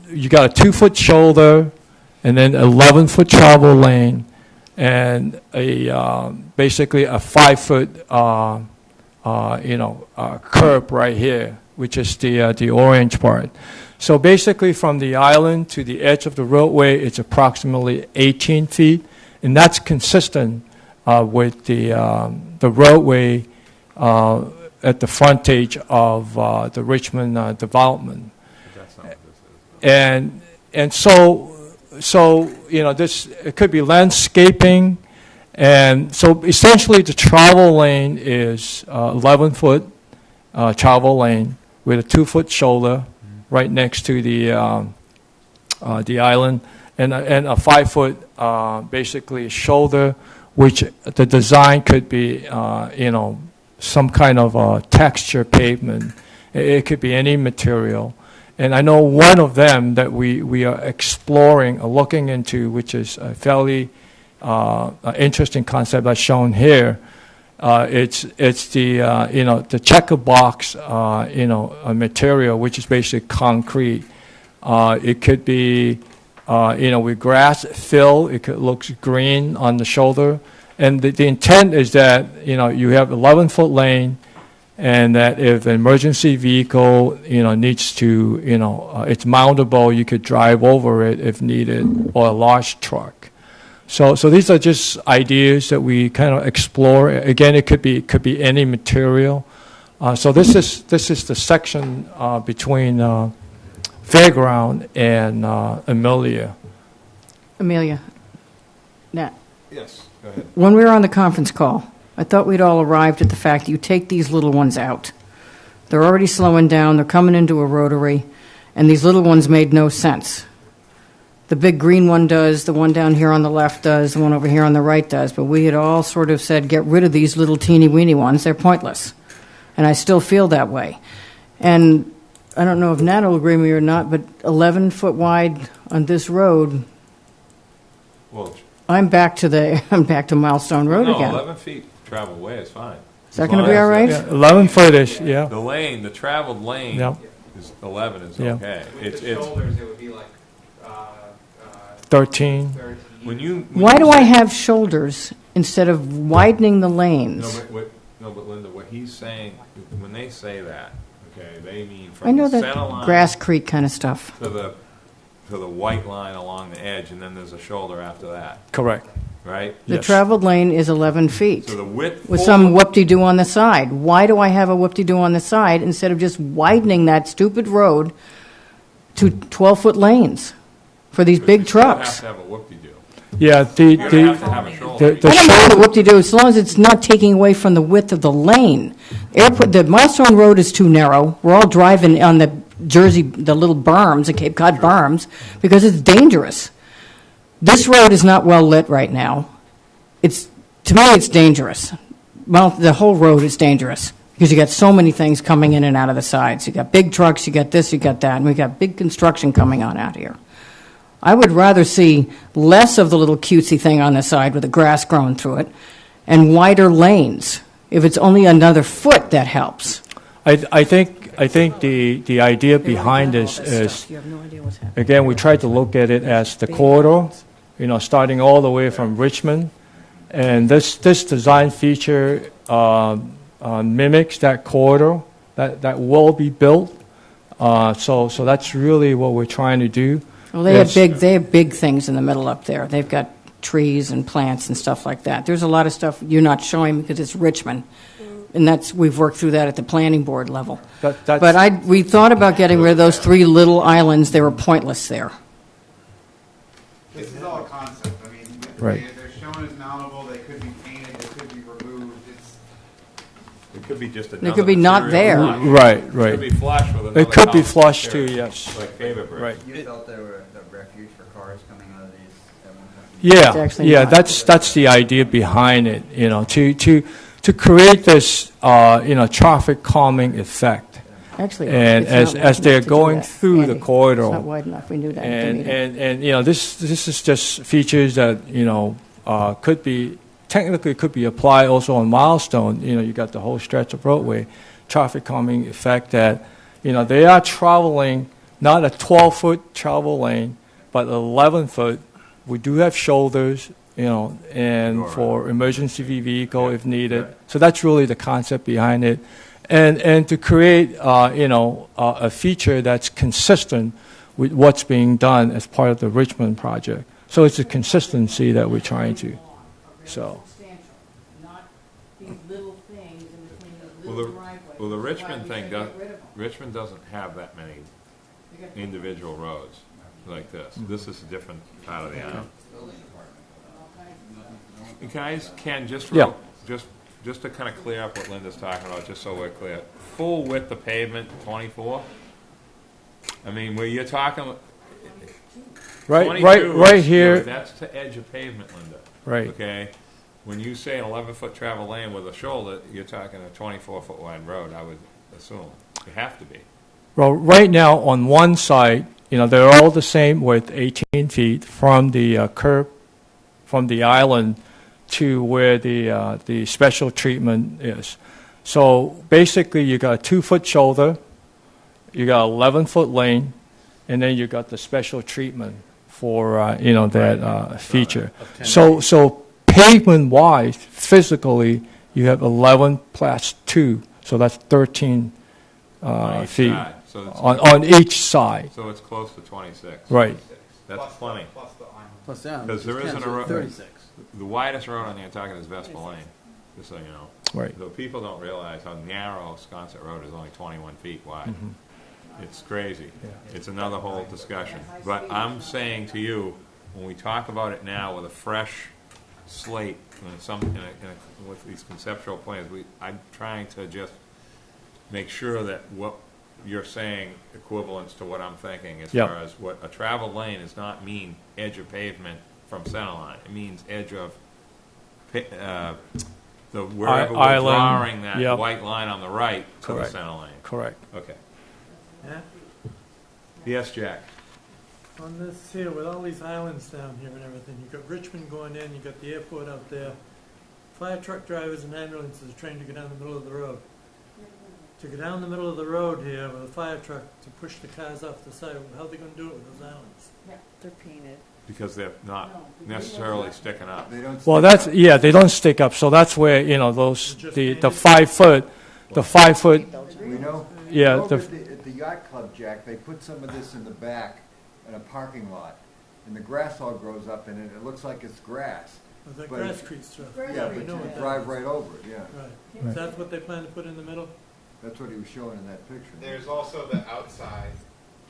you got a 2-foot shoulder, and then 11-foot travel lane, and basically a 5-foot curb right here, which is the orange part. So basically, from the island to the edge of the roadway, it's approximately 18 feet, and that's consistent with the roadway at the frontage of the Richmond development. That's not what this is. And so this, it could be landscaping, and so essentially the travel lane is 11-foot travel lane with a 2-foot shoulder right next to the island, and a 5-foot basically shoulder, which the design could be some kind of texture pavement. It could be any material. And I know one of them that we are exploring or looking into, which is a fairly interesting concept that's shown here. It's the the checker box material, which is basically concrete. It could be with grass fill. It could look green on the shoulder, and the intent is that you have 11-foot lane. And that if an emergency vehicle, needs to, it's mountable, you could drive over it if needed, or a large truck. So these are just ideas that we kind of explore. Again, it could be any material. So this is the section between Fairground and Amelia. Amelia, Nat, Yes, go ahead. when we were on the conference call, I thought we'd all arrived at the fact that you take these little ones out. They're already slowing down, they're coming into a rotary, and these little ones made no sense. The big green one does, the one down here on the left does, the one over here on the right does, but we had all sort of said, get rid of these little teeny-weeny ones, they're pointless. And I still feel that way. And I don't know if Nat will agree with me or not, but 11-foot wide on this road, Well, I'm back to Milestone Road no, again. 11 feet travel way is fine. Is that going to be all right? Yeah, 11-foot-ish, yeah. The lane, the traveled lane, Yeah. is 11 is Yeah. okay. With the shoulders, it would be like 13. 13. When Why you do I say- have shoulders instead of widening the lanes? No, but Linda, what he's saying, when they say that, okay, they mean I from know the that center line Grass Creek kind of stuff. to the white line along the edge, and then there's a shoulder after that, Correct. right? The Yes. traveled lane is 11 feet So the width with full- some whoop-de-doo on the side. Why do I have a whoop-de-doo on the side instead of just widening that stupid road to 12-foot lanes for these but big you still trucks? have to have a whoop-de-doo. Yeah, You have to have a shoulder. the I don't mind shoulder, the whoop-de-doo as long as it's not taking away from the width of the lane. The Milestone Road is too narrow. We're all driving on the the little berms, the Cape Cod berms, because it's dangerous. This road is not well lit right now. To me, it's dangerous. Well, the whole road is dangerous because you got so many things coming in and out of the sides. You got big trucks, you got this, you got that, and we got big construction coming on out here. I would rather see less of the little cutesy thing on the side with the grass growing through it and wider lanes. If it's only another foot, that helps. I think the idea behind this is, You have no idea what's happening. again, we tried to look at it as the corridor, starting all the way from Richmond. And this design feature mimics that corridor that will be built. So that's really what we're trying to do. Well, they have big things in the middle up there. They've got trees and plants and stuff like that. There's a lot of stuff you're not showing because it's Richmond. And we've worked through that at the planning board level. But we thought about getting rid of those 3 little islands. They were pointless there. This is all a concept. I mean, Right. they're shown as mountable. They could be painted. They could be removed. could be just They another could be not material there. flush. Right, It right. could be flush with another. It could be house flush too, material, yes. Like paver bricks. Right. You felt there were the refuge for cars coming out of these at one point? It's Yeah, actually yeah, not. that's the idea behind it, you know, to create this, traffic calming effect. Actually, And it's not as wide they're enough to do going that, through the Andy. corridor. It's not wide enough, we knew that at the meeting. And this is just features that, could be, technically could be applied also on Milestone. You got the whole stretch of roadway, traffic calming effect that, they are traveling, not a 12-foot travel lane, but 11-foot. We do have shoulders, and Right. for emergency vehicle if needed. So that's really the concept behind it. And to create, a feature that's consistent with what's being done as part of the Richmond project. So it's a consistency that we're trying to. So. Not these little things in between the Well, the Richmond thing Richmond doesn't have that many individual roads like this. This is a different part of the island. You guys can just Yeah. just to kind of clear up what Linda's talking about, just so we're clear. Full width of pavement, 24. I mean, where you're talking, Right 22 is- here. That's to edge of pavement, Linda. Right. Okay. When you say an 11-foot travel lane with a shoulder, you're talking a 24-foot wide road. I would assume you have to be. Well, right now on one side, they're all the same width, 18 feet from the curb, from the island to where the special treatment is. So basically, you got a 2-foot shoulder, you got 11-foot lane, and then you got the special treatment for that feature. So pavement-wise, physically, you have 11 plus 2, so that's 13 On each feet side. So it's, on each side. so it's close to 26. Right. That's Plus plenty. Plus the island. Plus down. Because there isn't a road. 36. The widest road on Nantucket is Vespa Lane, just so you know. Right. So people don't realize how narrow Sconset Road is, only 21 feet wide. It's crazy. It's another whole discussion. But I'm saying to you, when we talk about it now with a fresh slate, with these conceptual plans, I'm trying to just make sure that what you're saying equivalents to what I'm thinking as Yep. far as what a travel lane does not mean edge of pavement from center line. It means edge of wherever we're Island, drawing that yep. white line on the right to Correct. the center lane. Correct. Okay. Yeah. Yes, Jack. On this here, with all these islands down here and everything, you've got Richmond going in, you've got the airport out there. Fire truck drivers and ambulances are trained to go down the middle of the road. To go down the middle of the road here with a fire truck to push the cars off the side, how are they going to do it with those islands? They're painted. Because they're not necessarily sticking up. They don't. Well, they don't stick up. So that's where those the 5 foot, the 5 foot. We know. Yeah, Over the- at the yacht club, Jack, they put some of this in the back in a parking lot, and the grass all grows up in it. It looks like it's grass. With that But- grass creeps through. Yeah, We but know you what can that drive is. right over it, yeah. Right. Is that what they plan to put in the middle? That's what he was showing in that picture. There's also the outside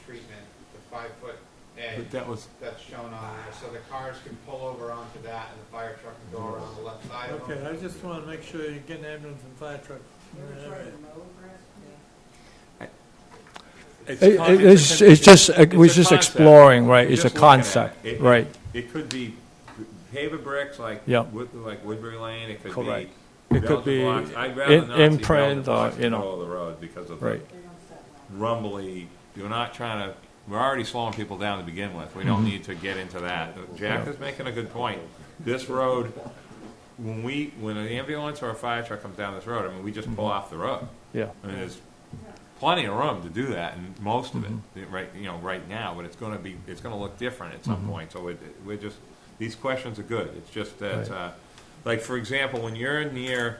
treatment, the 5-foot edge But that was, that's shown on there, so the cars can pull over onto that and the fire truck can go around the left side of them. Okay, I just want to make sure you get an ambulance and fire truck. in that area. It's just we're it's a just concept. exploring, right? We're It's a just looking at concept, it. right? It could be paver bricks like Yep. like Woodbury Lane. It could Correct. be It could Belgian be blocks. I'd rather not see imprint Belgian or blocks in the middle of the road because of Right. the rumbly. You're not trying to. We're already slowing people down to begin with. We don't need to get into that. Jack is making a good point. This road, when an ambulance or a fire truck comes down this road, I mean, we just pull off the road. Yeah. I mean, there's plenty of room to do that, and most of it, right now. But it's going to look different at some point. So we're just these questions are good. It's just that, like for example, when you're near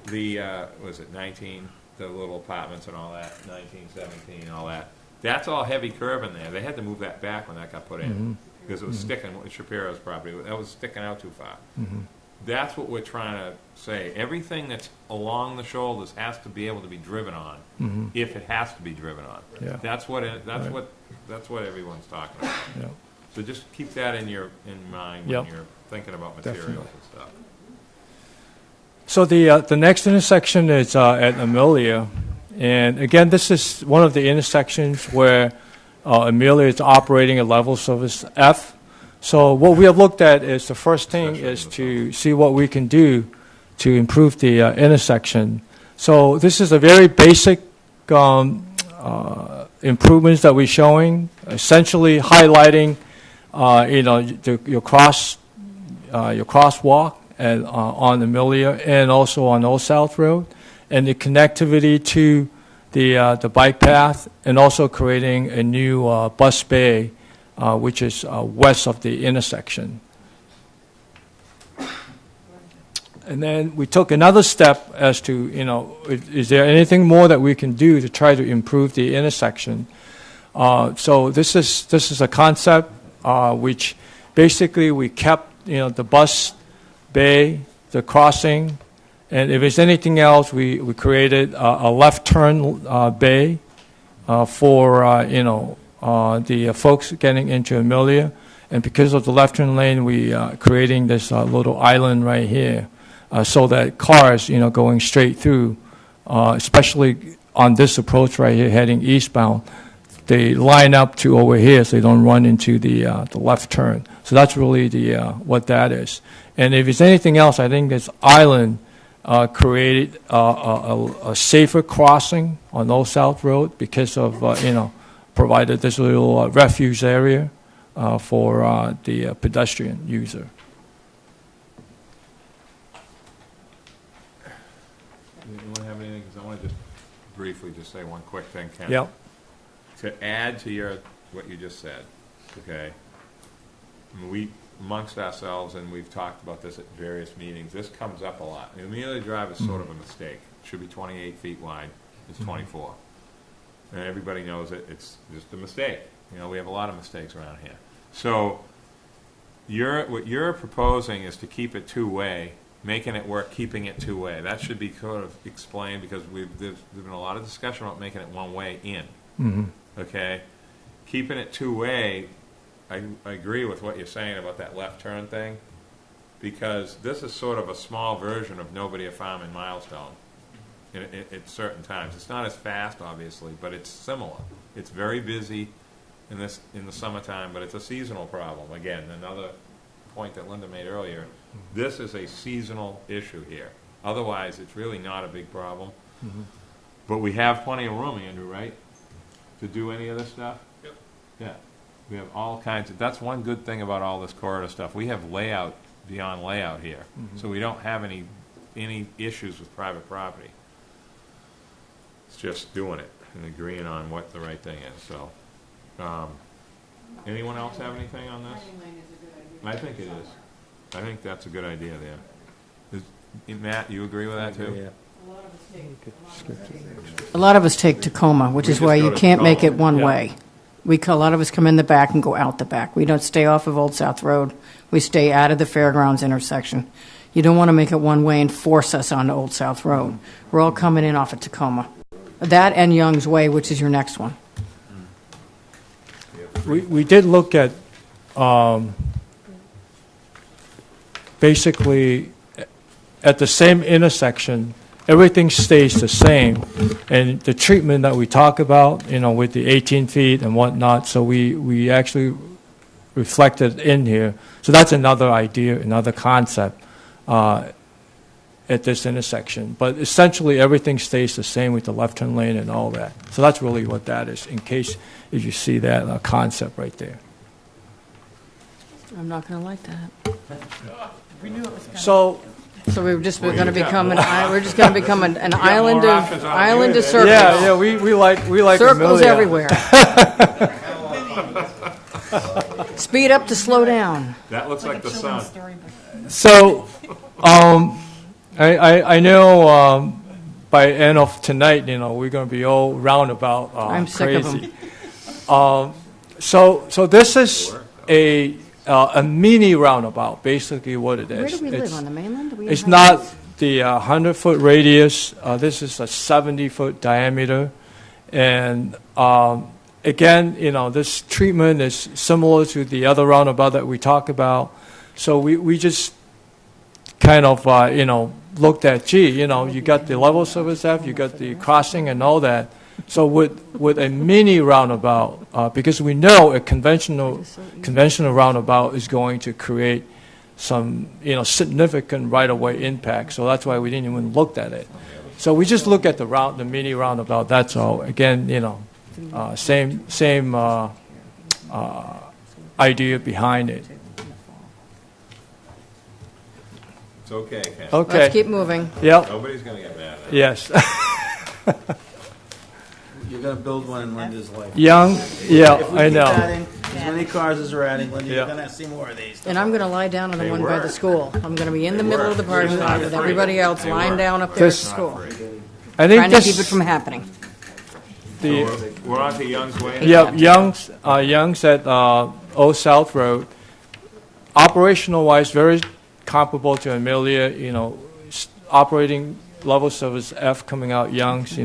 the was it 19, the little apartments and all that, 19, 17, all that. That's all heavy curb in there. They had to move that back when that got put in because it was sticking with Shapiro's property. That was sticking out too far. That's what we're trying to say. Everything that's along the shoulders has to be able to be driven on, if it has to be driven on. Yeah. That's what everyone's talking about. Yeah. So just keep that in mind when Yep. you're thinking about materials Definitely. and stuff. So the next intersection is at Amelia, and again, this is one of the intersections where Amelia is operating at level service F. So what we have looked at is the first thing is to see what we can do to improve the intersection. So this is a very basic improvements that we're showing, essentially highlighting, your crosswalk on Amelia and also on Old South Road, and the connectivity to the bike path, and also creating a new bus bay, which is west of the intersection. And then we took another step as to, is there anything more that we can do to try to improve the intersection? So this is a concept which basically we kept, the bus bay, the crossing, and if there's anything else, we created a left turn bay for, the folks getting into Amelia. And because of the left turn lane, we creating this little island right here. So that cars, going straight through, especially on this approach right here, heading eastbound, they line up to over here so they don't run into the left turn. So that's really what that is. And if there's anything else, I think this island created a safer crossing on Old South Road because of, provided this little refuge area for the pedestrian user. Anyone have anything? Because I want to just briefly say one quick thing, Ken. Yep. To add to what you just said, okay? I mean, we, amongst ourselves, and we've talked about this at various meetings, this comes up a lot. The Amelia Drive is sort of a mistake. It should be 28 feet wide. It's 24. And everybody knows it. It's just a mistake. We have a lot of mistakes around here. So what you're proposing is to keep it two-way, making it work, keeping it two-way. That should be sort of explained because there's been a lot of discussion about making it one-way in. Mm-hmm. Okay? Keeping it two-way, I agree with what you're saying about that left turn thing, because this is sort of a small version of Nobody a Farm in Milestone at certain times. It's not as fast, obviously, but it's similar. It's very busy in the summertime, but it's a seasonal problem. Again, another point that Linda made earlier, this is a seasonal issue here. Otherwise, it's really not a big problem. Mm-hmm. But we have plenty of room, Andrew, right, to do any of this stuff? Yep. Yeah. We have all kinds of, that's one good thing about all this corridor stuff. We have layout beyond layout here. Mhm. So we don't have any issues with private property. It's just doing it and agreeing on what the right thing is. So, anyone else have anything on this? I think it is. I think that's a good idea there. Matt, you agree with that too? Yeah. A lot of us take Tacoma, which We is just why go you to can't make it Tacoma, one yeah. way. A lot of us come in the back and go out the back. We don't stay off of Old South Road. We stay out of the Fairgrounds intersection. You don't want to make it one way and force us onto Old South Road. We're all coming in off of Tacoma. That and Young's Way, which is your next one. We did look at basically at the same intersection, everything stays the same, and the treatment that we talk about, with the 18 feet and whatnot, so we actually reflected in here. So that's another idea, another concept at this intersection. But essentially, everything stays the same with the left turn lane and all that. So that's really what that is, in case if you see that concept right there. I'm not going to like that. We knew it was coming. So. So we're just going to you got become more. we're just going to become an island more of options out island here of than- circles. Yeah, we like Circles Amelia. everywhere. Speed up to slow down. That looks like the sun. So, I know by end of tonight, we're going to be all roundabout I'm sick of crazy. So this is a mini roundabout, basically what it is. Where do we It's- live, on the mainland? Do we It's have not houses? the 100-foot radius. This is a 70-foot diameter. And again, this treatment is similar to the other roundabout that we talked about. So we just kind of, looked at, gee, you got the level service F, you got the crossing and all that. So with a mini roundabout, because we know a conventional roundabout is going to create some, significant right-of-way impact. So that's why we didn't even look at it. So we just look at the mini roundabout. That's all. Again, same idea behind it. It's okay, Ken. Okay. Let's keep moving. Yep. Nobody's gonna get mad at it. Yes. You're gonna build one in Linda's life. Young. Yeah, If we I keep know. adding as many cars as we're adding, Linda, Yeah. you're gonna see more of these. And I'm going to lie down on the They one by the work. school. I'm going to be in the They middle work. of the parking It's lot not with free. everybody else They lying work. down up there at the Just- school. I think Trying to keep this, it from happening. So we're on to Young's Way. yeah, Young's at Old South Road. Operational-wise, very comparable to Amelia. Operating level service F coming out Young's.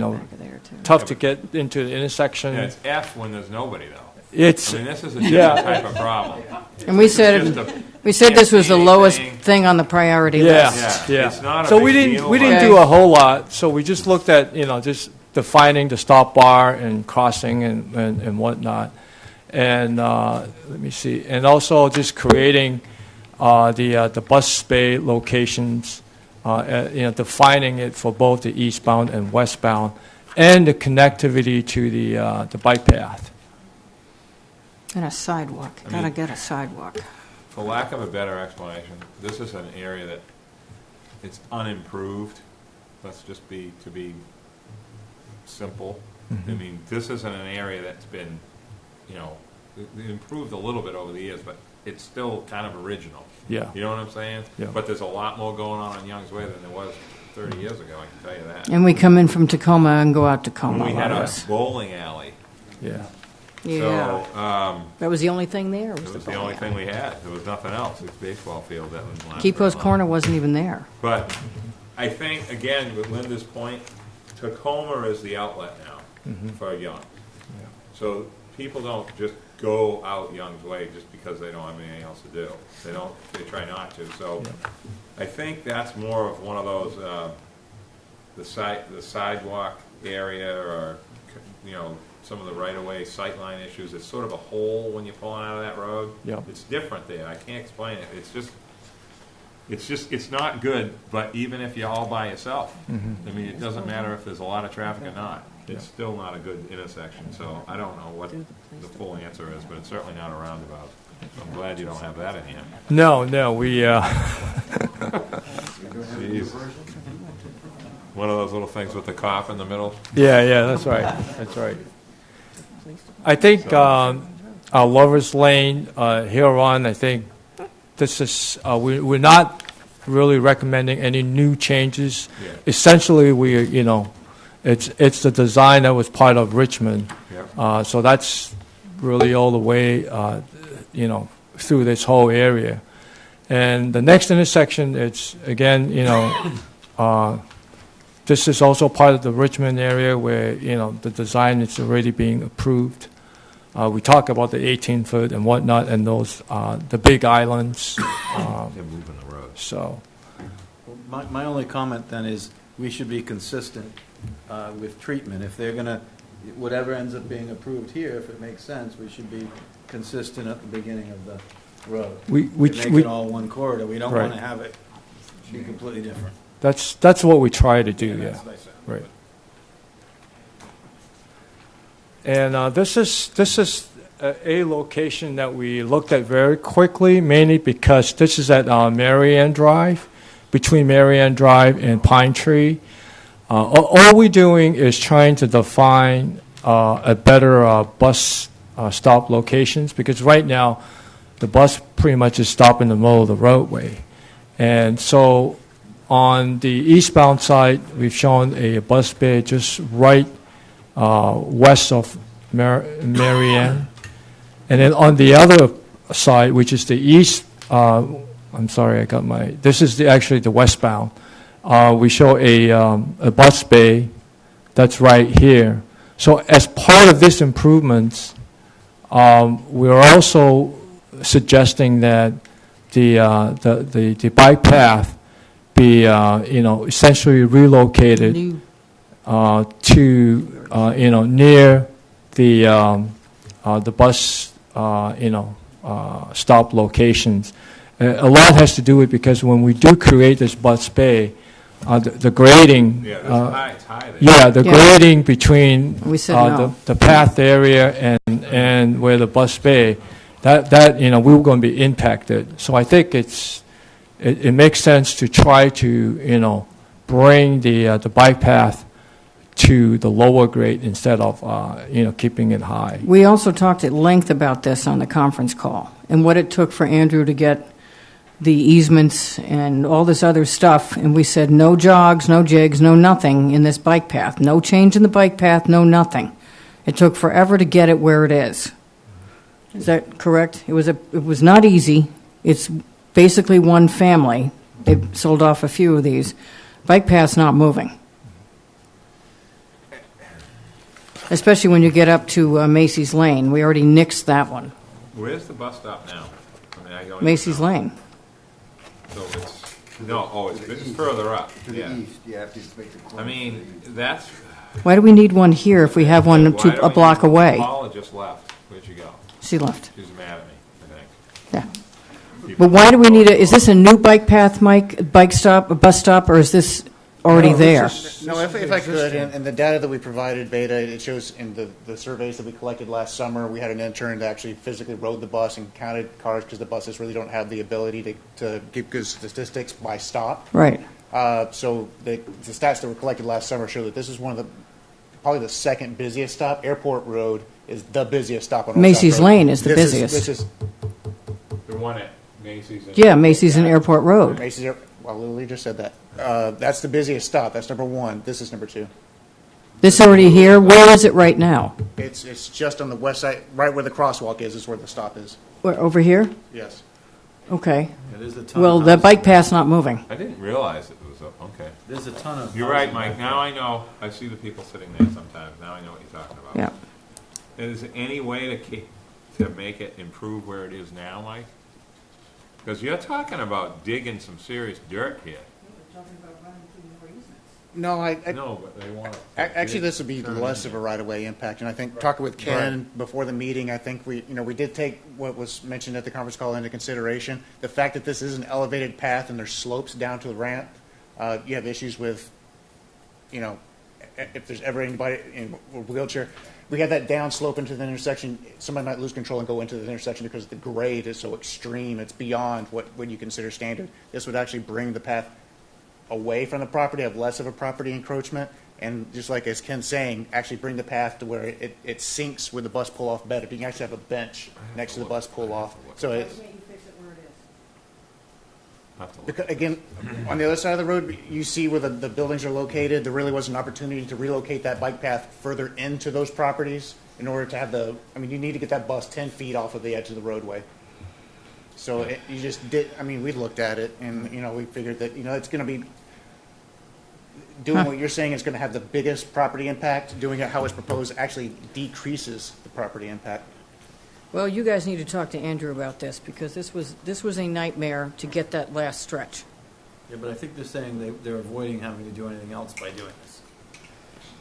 Tough to get into the intersection. Yeah, it's F when there's nobody, though. It's I mean, this is a Yeah. different type of problem. And we said It's just a- we said this was the can't see lowest anything. thing on the priority Yeah, list. Yeah, it's not a so big we didn't deal, we didn't but- do a whole lot. So we just looked at just defining the stop bar and crossing and whatnot, and let me see, and also just creating the bus bay locations, defining it for both the eastbound and westbound, and the connectivity to the bike path. And a sidewalk. I Gotta mean- get a sidewalk. For lack of a better explanation, this is an area that it's unimproved. Let's just be simple. I mean, this isn't an area that's been, improved a little bit over the years, but it's still kind of original. Yeah. You know what I'm saying? Yeah. But there's a lot more going on Young's Way than there was 30 years ago, I can tell you that. And we come in from Tacoma and go out Tacoma. We a had lot of a us. bowling alley. Yeah. Yeah. So, That was the only thing there? it was the only thing we had. There was nothing else. It's a baseball field that was last Keepo's very long. Corner wasn't even there. But I think, again, with Linda's point, Tacoma is the outlet now for Young. So people don't just go out Young's Way just because they don't have anything else to do. They try not to. So I think that's more of one of those, the sidewalk area or, some of the right-of-way sightline issues. It's sort of a hole when you're pulling out of that road. Yep. It's different there. I can't explain it. It's not good, but even if you're all by yourself, I mean, it doesn't matter if there's a lot of traffic or not. It's still not a good intersection. So I don't know what the full answer is, but it's certainly not a roundabout. So I'm glad you don't have that in here. No, we. Jeez. One of those little things with the cop in the middle. Yeah, that's right. That's right. I think Lover's Lane here on. I think this is we're not really recommending any new changes. Yeah. Essentially, it's the design that was part of Richmond. Yep. So that's really all the way through this whole area. And the next intersection, it's again this is also part of the Richmond area where, the design is already being approved. We talk about the 18-foot and whatnot and those, the big islands. They're moving the road. So, My only comment then is we should be consistent with treatment. If they're gonna, whatever ends up being approved here, if it makes sense, we should be consistent at the beginning of the road. we Make it all one corridor. We don't Right. want to have it be completely different. that's what we try to do, yeah. That's what I said. Right. And this is a location that we looked at very quickly, mainly because this is at Marianne Drive, between Marianne Drive and Pine Tree. All we're doing is trying to define a better bus stop locations, because right now the bus pretty much is stopped in the middle of the roadway. And so on the eastbound side, we've shown a bus bay just right west of Marianne. And then on the other side, which is the east, I'm sorry, this is actually the westbound. We show a bus bay that's right here. So as part of this improvements, we're also suggesting that the bike path be, essentially relocated New- to, near the bus, stop locations. A lot has to do with because when we do create this bus bay, the grading. Yeah, it's high there. Yeah, the Yeah. grading between We said no. the path area and where the bus bay, that we were going to be impacted. So I think it makes sense to try to bring the bike path to the lower grade instead of keeping it high. We also talked at length about this on the conference call and what it took for Andrew to get the easements and all this other stuff, and we said no jogs, no jigs, no nothing in this bike path, no change in the bike path, no nothing. It took forever to get it where it is. Is that correct? It was not easy. It's basically one family. They sold off a few of these. Bike path's not moving. Especially when you get up to Macy's Lane. We already nixed that one. Where's the bus stop now? I don't even Macy's know. Lane. So it's further up. To Yeah. the east, you have to make the corner. I mean, that's. Why do we need one here if we have one a block away? Paula just left. Where'd she go? She left. She's mad at me, I think. Yeah. But why do we need is this a new bike path, Mike, bike stop, a bus stop, or is this already there? No, if I could, and the data that we provided, Beta, it shows in the surveys that we collected last summer, we had an intern that actually physically rode the bus and counted cars because the buses really don't have the ability to give good statistics by stop. Right. So the stats that were collected last summer show that this is probably the second busiest stop. Airport Road is the busiest stop on Old Macy's South Road. Lane is the busiest. This is The one at Macy's. Yeah, Macy's and Airport Road. Macy's. Well, Lily just said that. That's the busiest stop. That's number one. This is number two. This already here? Where is it right now? It's just on the west side, right where the crosswalk is where the stop is. Where, over here? Yes. Okay. Yeah, there's a ton Well, of the houses. bike path's not moving. I didn't realize it was up. Okay. There's a ton of. You're right, houses Mike. back Now there. I know. I see the people sitting there sometimes. Now I know what you're talking about. Yeah. Is there any way to make it improve where it is now, Mike? Because you're talking about digging some serious dirt here. No, No, but they want to. actually, this would be less of a right-of-way impact. And I think talking with Ken before the meeting, I think we did take what was mentioned at the conference call into consideration. The fact that this is an elevated path and there's slopes down to the ramp, you have issues with, if there's ever anybody in a wheelchair. We have that down slope into the intersection. Somebody might lose control and go into the intersection because the grade is so extreme. It's beyond what you consider standard. This would actually bring the path away from the property, have less of a property encroachment, and just like as Ken's saying, actually bring the path to where it syncs with the bus pull-off better. You can actually have a bench next to the bus pull-off. So it's, because, again, on the other side of the road, you see where the buildings are located. There really was an opportunity to relocate that bike path further into those properties in order to have you need to get that bus 10 feet off of the edge of the roadway. So you just did, we looked at it and, we figured that, it's going to be, doing what you're saying is going to have the biggest property impact. Doing it how it's proposed actually decreases the property impact. Well, you guys need to talk to Andrew about this because this was a nightmare to get that last stretch. Yeah, but I think they're saying they're avoiding having to do anything else by doing this.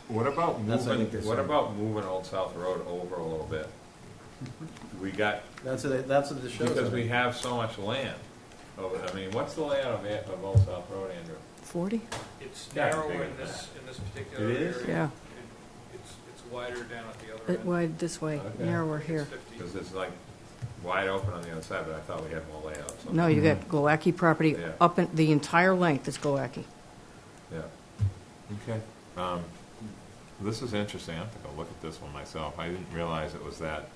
What about That's what I think moving? they're What saying. about moving Old South Road over a little bit? We got That's what the show is. because we have so much land. What's the layout of Old South Road, Andrew? 40? It's Yeah, narrower bigger in than this particular It area. is? Yeah. It's wider down at the other end. Wide this way, Okay. narrower here. It's 50. Because it's like wide open on the other side, but I thought we had more layout. So. No, you got Glowacki property Yeah. up in the entire length is Glowacki. Yeah. Okay. This is interesting. I have to go look at this one myself. I didn't realize it was that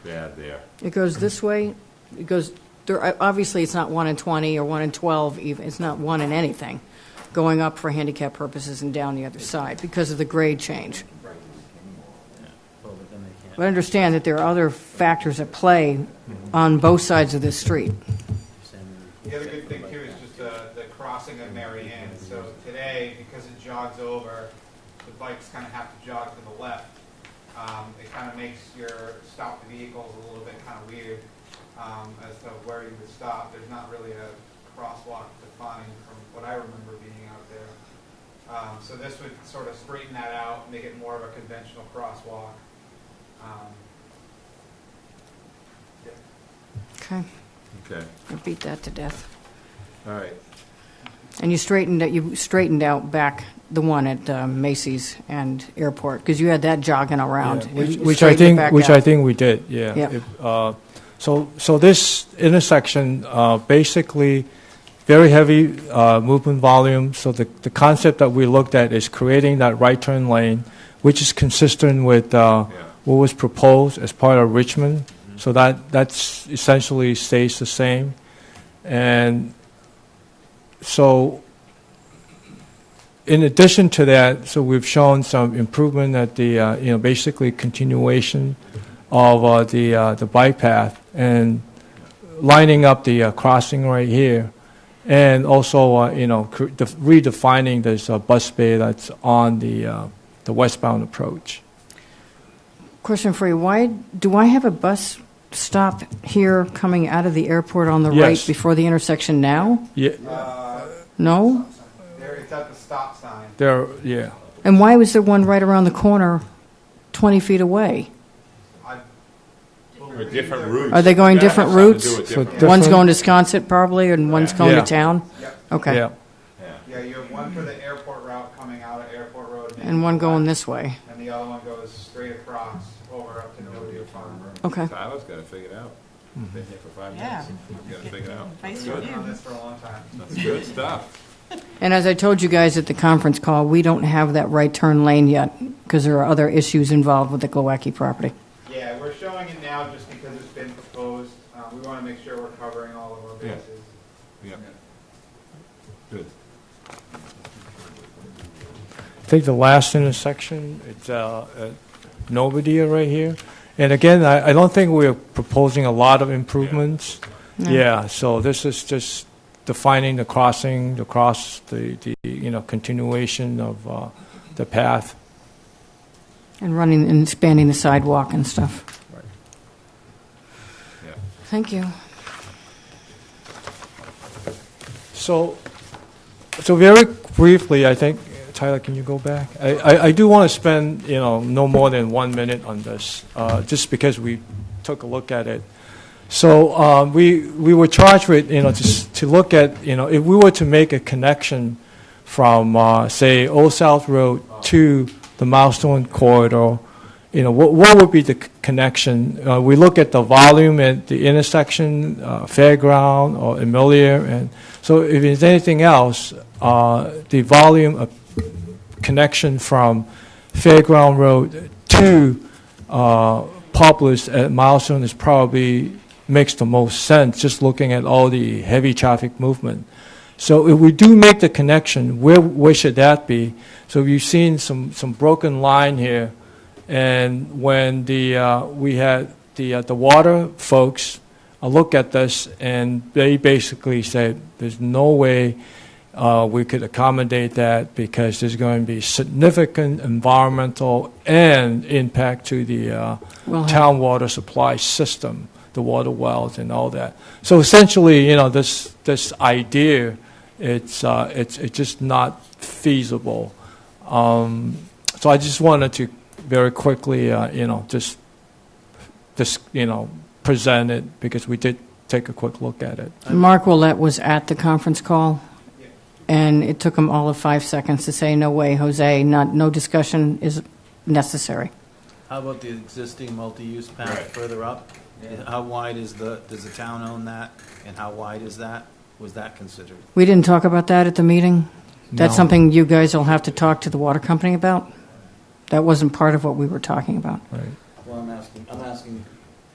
bad there. It goes this way. It goes there. Obviously, it's not 1 in 20 or 1 in 12. Even it's not 1 in anything, going up for handicap purposes and down the other side because of the grade change. But then they can't. But understand that there are other factors at play on both sides of this street. The other good thing too is just the crossing of Mary Ann. So today, because it jogs over, the bikes kind of have to jog to the left. It kind of makes your stop the vehicles a little bit kind of weird as to where you would stop. There's not really a crosswalk defined from what I remember being out there. So this would sort of straighten that out, make it more of a conventional crosswalk. Yeah. Okay, Okay, I beat that to death. all right. And you straightened out back the one at Macy's and Airport, because you had that jogging around. Yeah, You which I straightened it think, back out. we did, yeah. Yeah. So this intersection, basically, very heavy movement volume. So the concept that we looked at is creating that right turn lane, which is consistent with what was proposed as part of Richmond. So that's essentially stays the same. And so in addition to that, so we've shown some improvement at the, basically continuation of the bike path and lining up the crossing right here. And also, redefining this bus bay that's on the westbound approach. Question for you, why do I have a bus stop here coming out of the airport on the Yes. right before the intersection now? Yeah, No? There, it's at the stop sign. there, yeah. And why was there one right around the corner 20 feet away? I Or different routes. Are they going Gotta different have something to routes? do with So different One's routes. going to Sconset probably, and one's going Yeah. to town? Yep. Okay. Yeah. Yeah, you have one for the airport route coming out of Airport Road. And one going this way? And the other one goes straight across over up to No Deal Farm. Okay. Tyler's got it figured out. Been here for 5 Yeah. minutes. Got it figured out. Advice That's from good. you. Been on this for a long time. That's good stuff. And as I told you guys at the conference call, we don't have that right turn lane yet because there are other issues involved with the Glowacki property. Yeah, we're showing it now just because it's been proposed. We want to make sure we're covering all of our Yeah. bases. Yep. Good. I think the last intersection, it's Nobody right here. And again, I don't think we're proposing a lot of improvements. No. Yeah, so this is just defining the crossing, the continuation of the path. And running and expanding the sidewalk and stuff. Right. Yeah. Thank you. So very briefly, I think, Tyler, can you go back? I do want to spend, no more than 1 minute on this, just because we took a look at it. So we were charged with, to look at, if we were to make a connection from, say, Old South Road to the Milestone Corridor, what would be the connection? We look at the volume at the intersection, Fairground or Amelia, and so if there's anything else, the volume of connection from Fairground Road to Populous at Milestone is probably makes the most sense, just looking at all the heavy traffic movement. So if we do make the connection, where should that be? So you've seen some broken line here, and when we had the water folks look at this, and they basically said there's no way we could accommodate that because there's going to be significant environmental and impact to the town water supply system, the water wells and all that. So essentially, this idea, it's just not feasible. So I just wanted to very quickly, just present it because we did take a quick look at it. Mark Willett was at the conference call, and it took him all of 5 seconds to say, no way, Jose, no discussion is necessary. How about the existing multi-use path Right. further up? How wide does the town own that, and how wide is that? Was that considered? We didn't talk about that at the meeting? That's No. something you guys will have to talk to the water company about? That wasn't part of what we were talking about. Right. Well, I'm asking,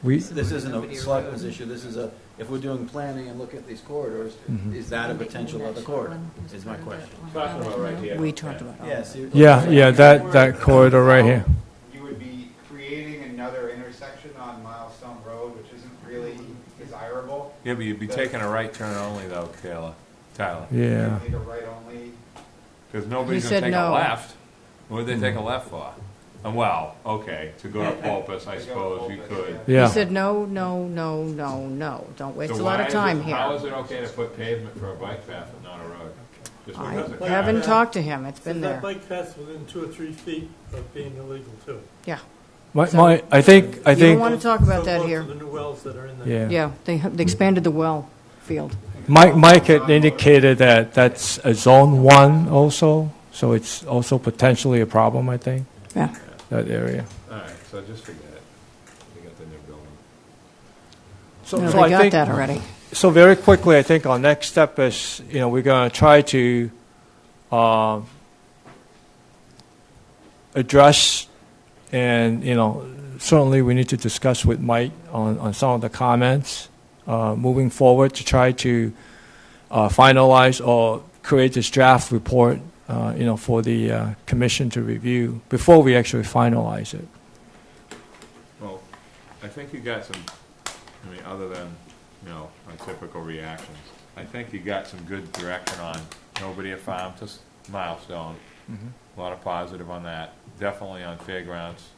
We, this isn't a selectmen's issue, this is if we're doing planning and look at these corridors, is that a potential other corridor, is my question. Talking about right here. We talked about all that. Yes. yeah, that corridor right here. You would be creating another intersection on Milestone Road, which isn't really desirable. Yeah, but you'd be taking a right turn only though, Tyler. Yeah. You need a right only. Because nobody's He going to said take a no. left. What would they take a left for? Well, okay, to go to Pulpus, I suppose you could. He Yeah. said, no, no, no, no, no, don't waste So a lot why of is time it- How here. is it okay to put pavement for a bike path and not a road? Just I because of haven't cars? talked to him, it's So been that there. bike path's within 2 or 3 feet of being illegal too. Yeah, I think, you don't want to talk about So that close here. to the new wells that are in there. yeah. Yeah, they expanded the well field. Mike had indicated that that's a zone 1 also, so it's also potentially a problem, I think, Yeah. that area. All right, so just forget it. We got the new building. So, No, so they I got think, that already. so very quickly, I think our next step is, we're going to try to address, and, certainly we need to discuss with Mike on some of the comments moving forward to try to finalize or create this draft report, for the commission to review before we actually finalize it. Well, I think you got some, other than, our typical reactions, I think you got some good direction on nobody at farm to milestone. A lot of positive on that. Definitely on fairgrounds,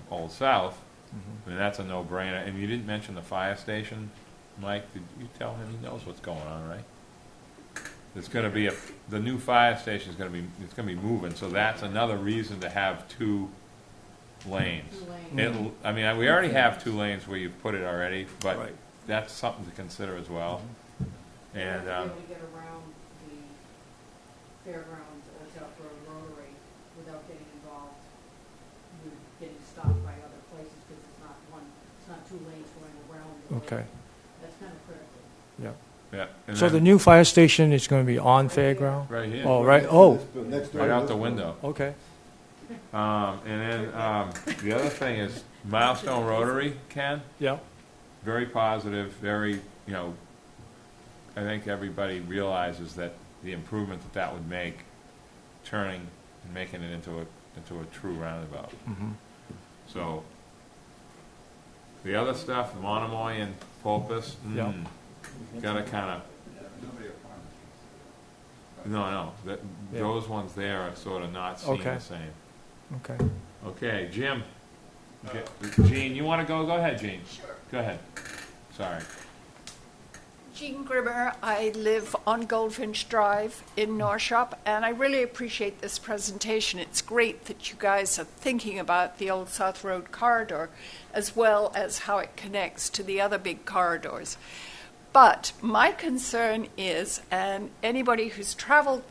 Old South. That's a no-brainer. And you didn't mention the fire station, Mike. Did you tell him? He knows what's going on, right? It's going to be the new fire station is going to be moving. So that's another reason to have 2 lanes. We already have 2 lanes where you've put it already, but Right. that's something to consider as well. And to get around the fairgrounds Old South Road rotary without getting involved with getting stopped by other places because it's not 2 lanes going around the lake. Okay. That's kind of critical. yeah, and So then the new fire station is going to be on fairground? right here, Oh, right. Oh, Next door right to out this the building. window. okay. And then the other thing is Milestone Rotary, Ken. Yeah. Very positive, very, I think everybody realizes that the improvement that would make, turning and making it into a true roundabout. So, the other stuff, Monomoy and Pulpus, Yeah. gotta kind of, Nobody at farm. no, Yeah. those ones there are sort of not seen Okay. the same. Okay. Okay, Jim. Gene, you want to go? Go ahead, Gene. Sure. Go ahead. Sorry. Jean Grimmer, I live on Goldfinch Drive in North Shop, and I really appreciate this presentation. It's great that you guys are thinking about the Old South Road corridor as well as how it connects to the other big corridors. But my concern is, and anybody who's traveled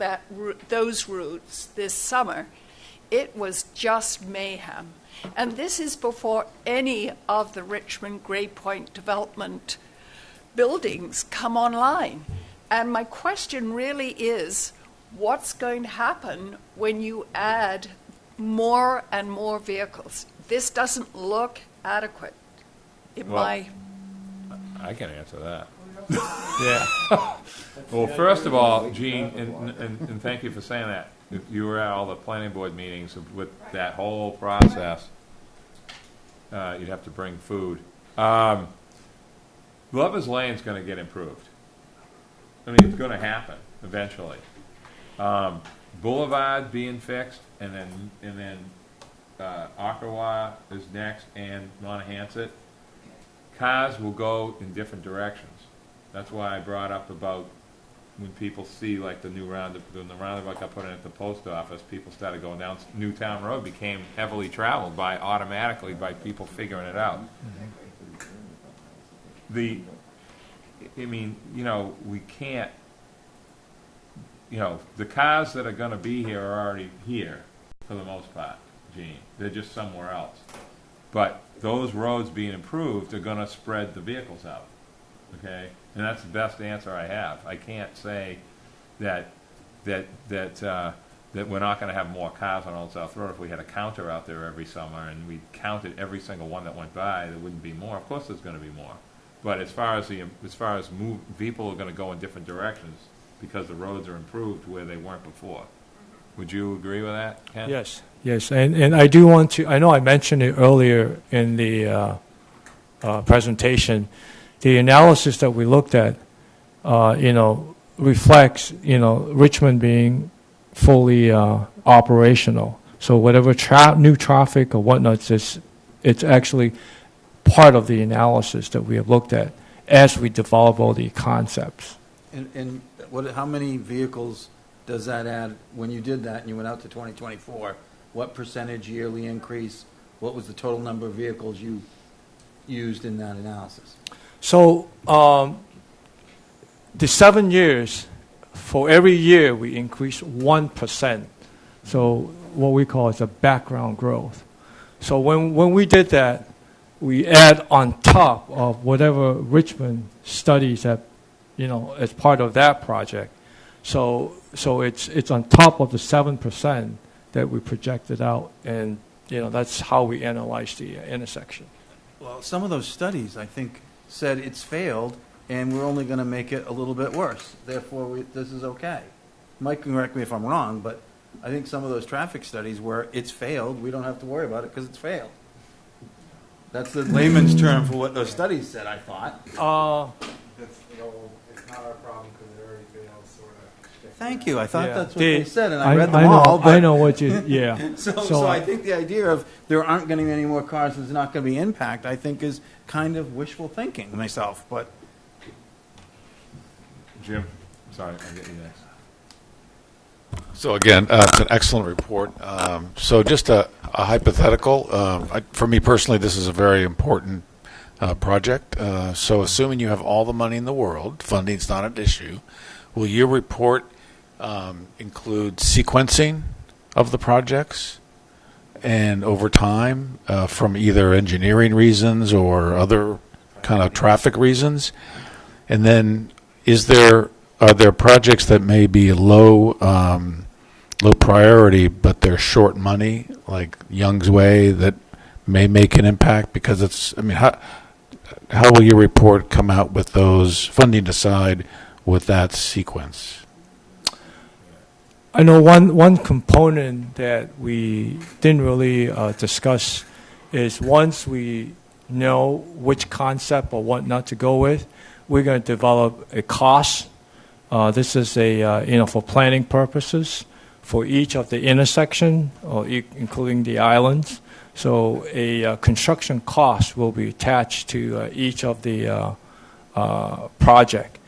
those routes this summer, it was just mayhem. And this is before any of the Richmond Gray Point development buildings come online. And my question really is, what's going to happen when you add more and more vehicles? This doesn't look adequate in Well, my... I can answer that. Yeah. Well, first of all, Gene, and thank you for saying that. You were at all the planning board meetings with that whole process. You'd have to bring food. Lovers Lane's going to get improved. It's going to happen eventually. Boulevard being fixed, and then Ocklawaha is next, and Montahasset. Cars will go in different directions. That's why I brought up about when people see like the roundabout got put in at the post office, people started going down. Newtown Road became heavily traveled automatically by people figuring it out. We can't, the cars that are going to be here are already here for the most part, Gene. They're just somewhere else. But those roads being improved are going to spread the vehicles out, okay? And that's the best answer I have. I can't say that we're not going to have more cars on Old South Road. If we had a counter out there every summer and we counted every single one that went by, there wouldn't be more. Of course, there's going to be more. But as far as people are going to go in different directions because the roads are improved where they weren't before. Would you agree with that, Ken? Yes. And I do want to, I know I mentioned it earlier in the presentation, the analysis that we looked at, reflects, Richmond being fully operational. So whatever new traffic or whatnot, it's actually part of the analysis that we have looked at as we develop all the concepts. And how many vehicles does that add when you did that and you went out to 2024? What percentage yearly increase? What was the total number of vehicles you used in that analysis? So the 7 years, for every year we increase 1%. So what we call is a background growth. So when we did that, we add on top of whatever Richmond studies that, as part of that project. So it's on top of the 7% that we projected out, and that's how we analyze the intersection. Well, some of those studies, I think, said it's failed, and we're only going to make it a little bit worse. Therefore, this is okay. Mike can correct me if I'm wrong, but I think some of those traffic studies where it's failed, we don't have to worry about it because it's failed. That's the layman's term for what those studies said, I thought. It's not our problem because it already failed, sort of. Thank you. I thought Yeah. that's what they said, and I read them I know, all. But I know what you, yeah. So I think the idea of there aren't going to be any more cars, there's not going to be impact, I think is kind of wishful thinking myself. But Jim, sorry, I'll get you next. So again, it's an excellent report. So just a hypothetical. For me personally, this is a very important project. So assuming you have all the money in the world, funding's not an issue, will your report include sequencing of the projects and over time from either engineering reasons or other kind of traffic reasons? And then are there projects that may be low priority, but they're short money, like Young's Way, that may make an impact? Because how will your report come out with those funding aside with that sequence? I know one component that we didn't really discuss is once we know which concept or what not to go with, we're going to develop a cost. This is for planning purposes for each of the intersection, or including the islands. So a construction cost will be attached to each of the project.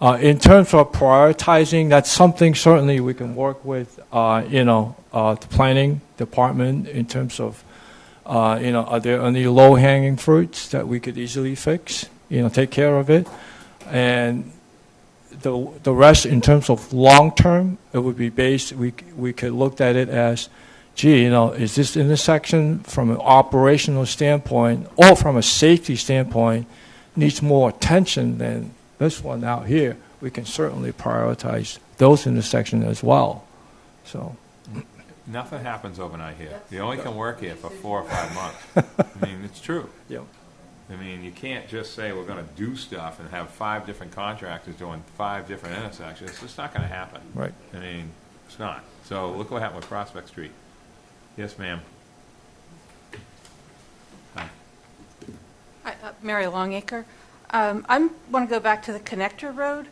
In terms of prioritizing, that's something certainly we can work with, the planning department in terms of, are there any low-hanging fruits that we could easily fix, take care of it. And the rest, in terms of long-term, it would be based, we could look at it as, is this intersection from an operational standpoint or from a safety standpoint needs more attention than this one out here? We can certainly prioritize those intersections as well. So Nothing happens overnight here. You only can work here for 4 or 5 months. It's true. Yep. You can't just say we're going to do stuff and have 5 different contractors doing 5 different intersections. It's just not going to happen. Right. It's not. So look what happened with Prospect Street. Yes, ma'am. Hi. Hi, Mary Longacre. I want to go back to the connector road.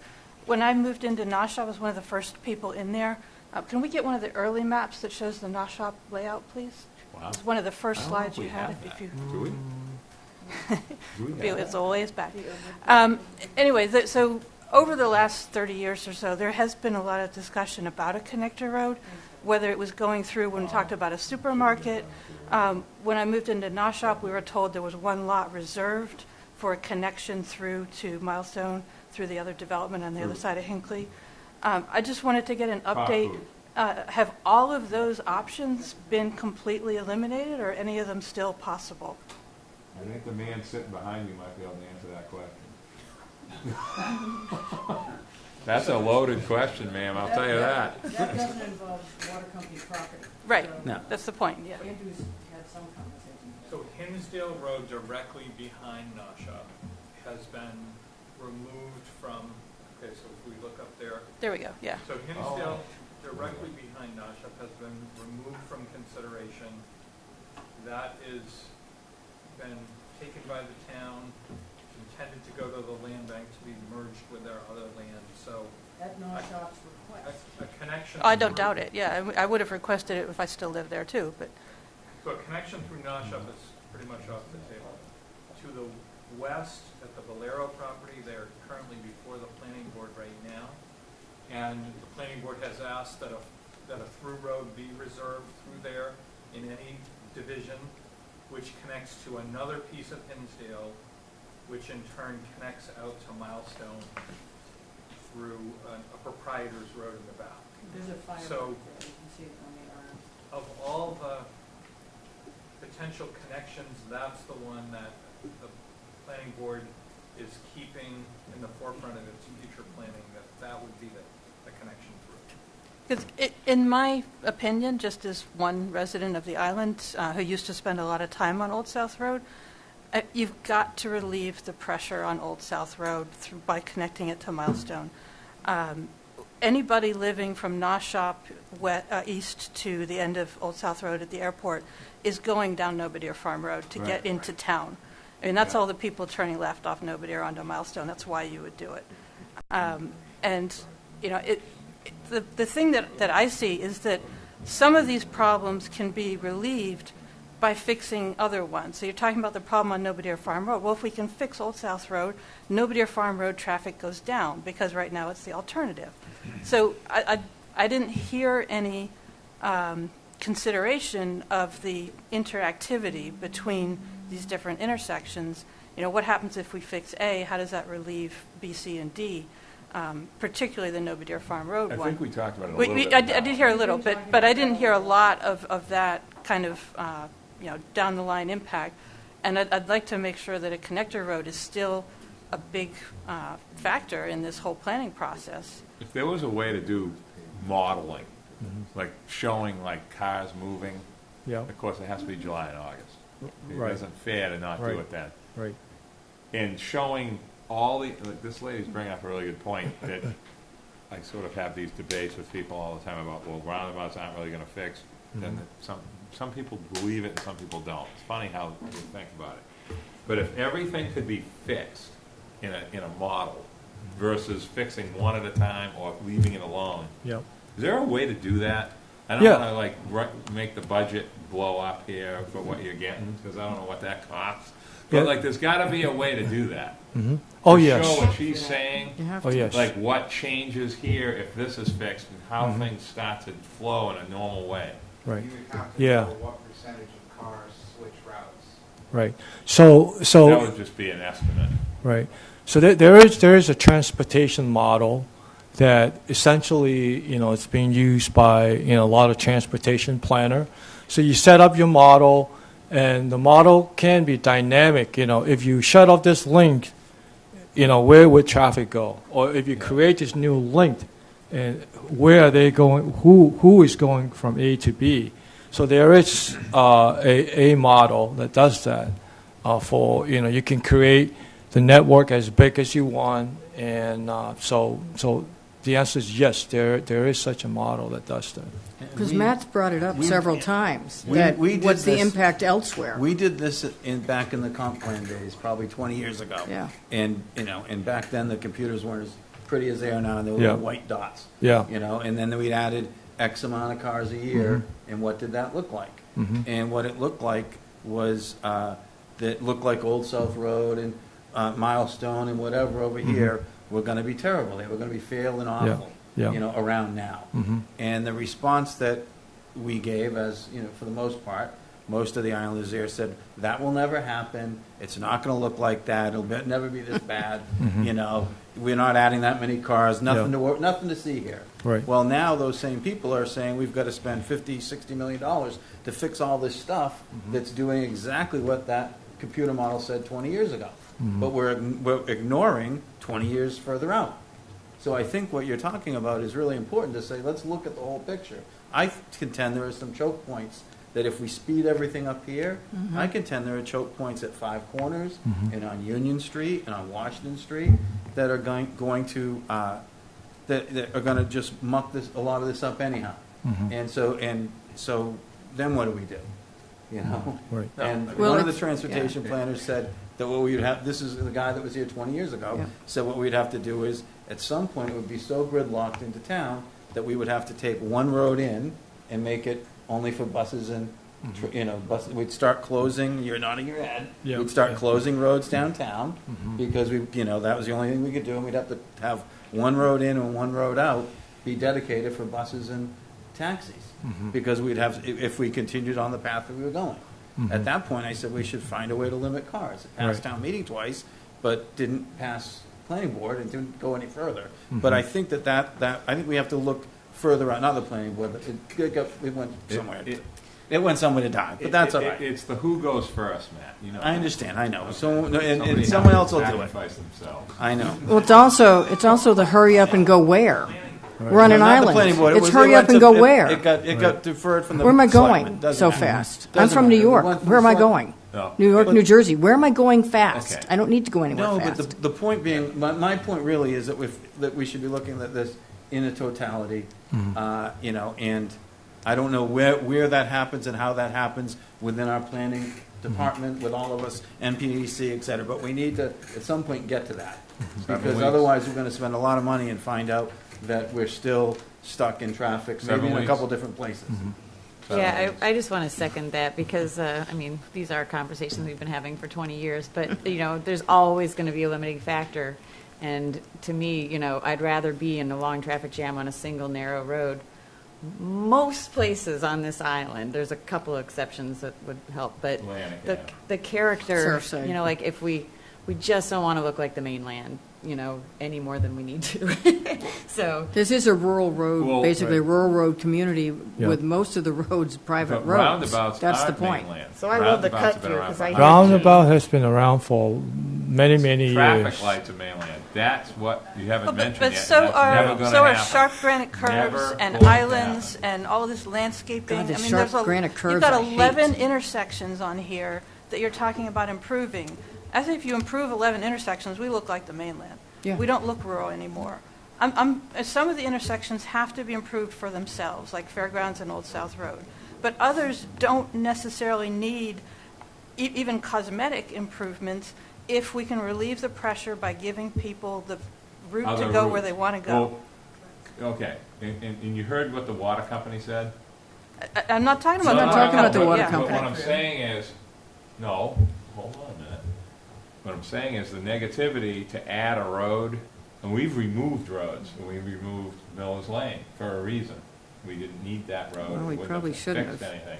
When I moved into Nosh, I was one of the first people in there. Can we get one of the early maps that shows the Nosh layout, please? Wow. It was one of the first slides you had. Do we? It's always back. Anyway, so over the last 30 years or so, there has been a lot of discussion about a connector road, whether it was going through when we talked about a supermarket. When I moved into Noshop, we were told there was one lot reserved for a connection through to Milestone through the other development on the other side of Hinckley. I just wanted to get an update. Have all of those options been completely eliminated, or any of them still possible? I think the man sitting behind you might be able to answer that question. That's a loaded question, ma'am, I'll tell you that. That doesn't involve water company property. Right. No. That's the point, yeah. Andrews had some conversation. So Hinsdale Road directly behind Nasha has been removed from, okay, so if we look up there. There we go, yeah. So Hinsdale directly behind Nasha has been removed from consideration. That is been taken by the town, intended to go to the land bank to be merged with their other land. So At no shop's request. A connection. I don't doubt it, yeah. I would have requested it if I still lived there too, but, So a connection through Noshop is pretty much off the table. To the west, at the Valero property, they're currently before the planning board right now. And the planning board has asked that a through road be reserved through there in any division, which connects to another piece of Hinsdale, which in turn connects out to Milestone through a proprietor's road in the back. There's a fire So- there, you can see it on the arms. Of all the potential connections, that's the one that the planning board is keeping in the forefront of its future planning, that would be the connection through. because in my opinion, just as one resident of the island who used to spend a lot of time on Old South Road, you've got to relieve the pressure on Old South Road by connecting it to Milestone. Anybody living from Noshop east to the end of Old South Road at the airport is going down Nobodere Farm Road to get into town. I mean, that's all the people turning left off Nobodere onto Milestone. That's why you would do it. And, you know, the thing that I see is that some of these problems can be relieved by fixing other ones. So you're talking about the problem on Nobodere Farm Road. Well, if we can fix Old South Road, Nobodere Farm Road traffic goes down because right now it's the alternative. So I didn't hear any consideration of the interactivity between these different intersections. You know, what happens if we fix A? How does that relieve B, C, and D? Particularly the Nobodere Farm Road one. I think we talked about it a little bit. I did hear a little, but I didn't hear a lot of that kind of down the line impact. And I'd like to make sure that a connector road is still a big factor in this whole planning process. If there was a way to do modeling, like showing like cars moving, Yeah. of course it has to be July and August. It Right. isn't fair to not do Right. it then. Right. And showing all the, like, this lady's bringing up a really good point, that I sort of have these debates with people all the time about, well, roundabouts aren't really gonna fix. Then some people believe it and some people don't. It's funny how you think about it. But if everything could be fixed in a model versus fixing one at a time or leaving it alone, Yep. is there a way to do that? I don't Yeah. want to make the budget blow up here for what you're getting, because I don't know what that costs. But Yeah. like, there's got to be a way to do that. Oh, To yes. show what she's saying, You have Oh, to. yes. like what changes here if this is fixed, and how things start to flow in a normal way. Right. You would have to Yeah. know what percentage of cars switch routes. Right. So That would just be an estimate. right. So there is a transportation model that essentially, it's being used by, a lot of transportation planner. So you set up your model, and the model can be dynamic. If you shut off this link, where would traffic go? Or if you create this new link, and where are they going? Who is going from A to B? So there is a model that does that. For you can create the network as big as you want, and so the answer is yes. There is such a model that does that. Because Matt's brought it up several times, we that did what's the this- impact elsewhere? We did this back in the comp plan days, probably 20 years ago. Yeah. And, and back then, the computers weren't as pretty as they are now, and they were Yeah. little white dots. Yeah. And then we'd added X amount of cars a year, and what did that look like? And what it looked like was, that looked like Old South Road and Milestone and whatever over here were going to be terrible. They were going to be failing awful, Yeah. around now. And the response that we gave, as for the most part, most of the islanders there said that will never happen. It's not going to look like that. It'll never be this bad. We're not adding that many cars. Nothing to see here. Right. Well, now those same people are saying we've got to spend $50-60 million to fix all this stuff that's doing exactly what that computer model said 20 years ago. But we're ignoring 20 years further out. So I think what you're talking about is really important to say, let's look at the whole picture. I contend there are some choke points that if we speed everything up here, I contend there are choke points at Five Corners and on Union Street and on Washington Street that are going to that are going to just muck a lot of this up anyhow. And so then what do we do? Right. And Well, one of the it's- transportation planners said, that what we'd have, this is the guy that was here 20 years ago, Yeah. said what we'd have to do is, at some point, it would be so gridlocked into town that we would have to take one road in and make it only for buses and, buses. We'd start closing, you're nodding your head, Yeah. we'd start Yeah. closing roads downtown, because that was the only thing we could do, and we'd have to have one road in and one road out be dedicated for buses and taxis. Because we'd have, if we continued on the path that we were going. At that point, I said we should find a way to limit cars. It passed Right. town meeting twice, but didn't pass planning board and didn't go any further. But I think that I think we have to look further on, not the planning board, but it went somewhere. It went somewhere to die, but that's all right. It's the who goes first, Matt. You know. I understand, I know. Okay. So, and Somebody someone has else to will do it. sacrifice themselves. I know. Well, it's also the hurry up and go where. We're on No, an not the island. planning board. It It's was- hurry it up went and to- go where. It got deferred from the. Where am I selectmen. going Doesn't so matter. fast? I'm Doesn't from New matter. It York. went from Where am I selectmen. going? No. New York, But- New Jersey. Where am I going fast? Okay. I don't need to go anywhere No, fast. but the point being, my point really is that that we should be looking at this in a totality, and I don't know where that happens and how that happens within our planning department, with all of us, NPDC, et cetera, but we need to, at some point, get to that. 7 Because weeks. otherwise, we're gonna spend a lot of money and find out that we're still stuck in traffic, 7 maybe in a weeks. couple different places. Yeah, I just want to second that because, these are conversations we've been having for 20 years, but, there's always going to be a limiting factor. And to me, I'd rather be in a long traffic jam on a single narrow road. Most places on this island, there's a couple of exceptions that would help, but Atlantic, the, yeah. the character, Surfside. like if we just don't want to look like the mainland, any more than we need to. So, This is a rural road, Well, basically a right. rural road community Yeah. with most of the roads private But roads. roundabouts That's the aren't point. mainland. So I love the Roundabouts cut have been through, around 'cause for I hear- Roundabout has been around for many, many years. Traffic lights are mainland. That's what you haven't Well, mentioned but yet. so and that's never are gonna so are happen. sharp granite curves Never and going to islands happen. and all this landscaping. God, the I mean, sharp there's granite you've curves got I hate. 11 intersections on here that you're talking about improving. I think if you improve 11 intersections, we look like the mainland. Yeah. We don't look rural anymore. Some of the intersections have to be improved for themselves, like Fairgrounds and Old South Road. But others don't necessarily need even cosmetic improvements if we can relieve the pressure by giving people the route Other to go where routes. they want to go. Well, okay, and you heard what the water company said? I'm not talking about I'm not the talking about the water yeah. company. What I'm saying is, no, hold on a minute. What I'm saying is the negativity to add a road, and we've removed roads, and we've removed Miller's Lane for a reason. We didn't need that road. Well, we It wouldn't probably have shouldn't fixed have. anything.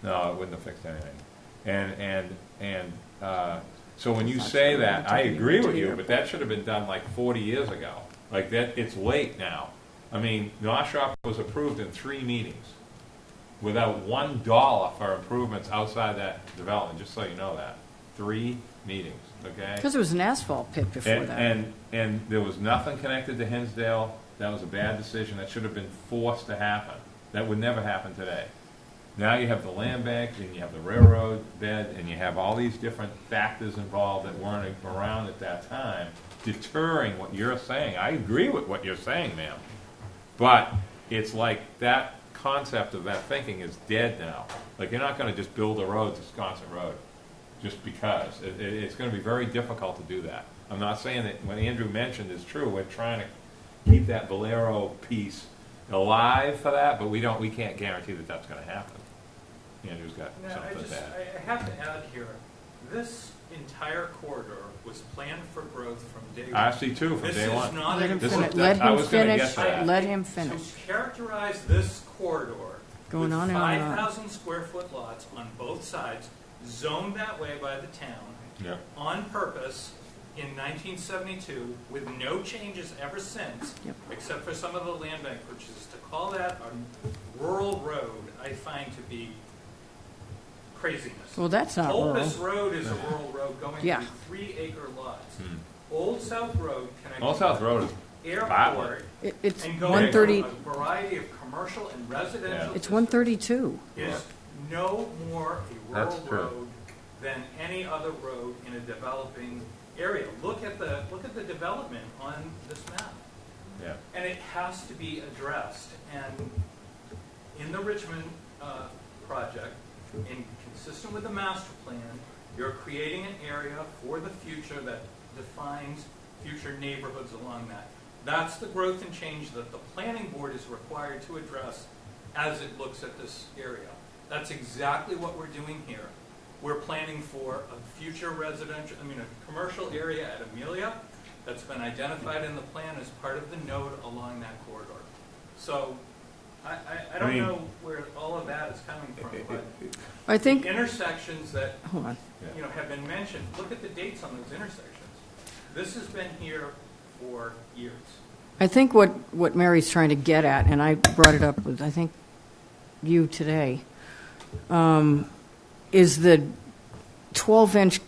No, it wouldn't have fixed anything. So when you say that, I agree with you, but that should have been done like 40 years ago. Like that, it's late now. I mean, North Shore was approved in 3 meetings without $1 for improvements outside that development, just so you know that. 3 meetings, okay? Because there was an asphalt pit before And, that. and there was nothing connected to Hinsdale. That was a bad decision. That should have been forced to happen. That would never happen today. Now you have the land bank, and you have the railroad bed, and you have all these different factors involved that weren't around at that time, deterring what you're saying. I agree with what you're saying, ma'am. But it's like that concept of that thinking is dead now. Like you're not going to just build a road to Wisconsin Road just because. It's going to be very difficult to do that. I'm not saying that what Andrew mentioned is true. We're trying to keep that Valero piece alive for that, but we can't guarantee that that's going to happen. Andrew's got Now, something to add. I have to add here, this entire corridor was planned for growth from day one. I see too from day one. This is not Let him This is- finish. that's- Let I him was gonna finish. get to that. Let him To finish. characterize this corridor Going with on and on and on. 5,000 square foot lots on both sides, zoned that way by the town, Yep. on purpose in 1972, with no changes ever since, Yep. except for some of the land bank purchases. To call that a rural road, I find to be craziness. Well, that's not rural. Olpus Road is a rural road going Yeah. through 3-acre lots. Hmm. Old South Road connects Old South Road is airport Bartlett. It's and going 130. through a variety of commercial and residential. It's 132. Is no more a rural That's true. road than any other road in a developing area. Look at the development on this map. Yeah. And it has to be addressed. And in the Richmond project, and consistent with the master plan, You're creating an area for the future that defines future neighborhoods along that. That's the growth and change that the planning board is required to address as it looks at this area. That's exactly what we're doing here. We're planning for a future a commercial area at Amelia that's been identified in the plan as part of the node along that corridor. So I don't know where all of that is coming from, but I think, the intersections that hold on. have been mentioned, look at the dates on those intersections. This has been here for years. I think what Mary's trying to get at, and I brought it up with, I think, you today, is the 12-inch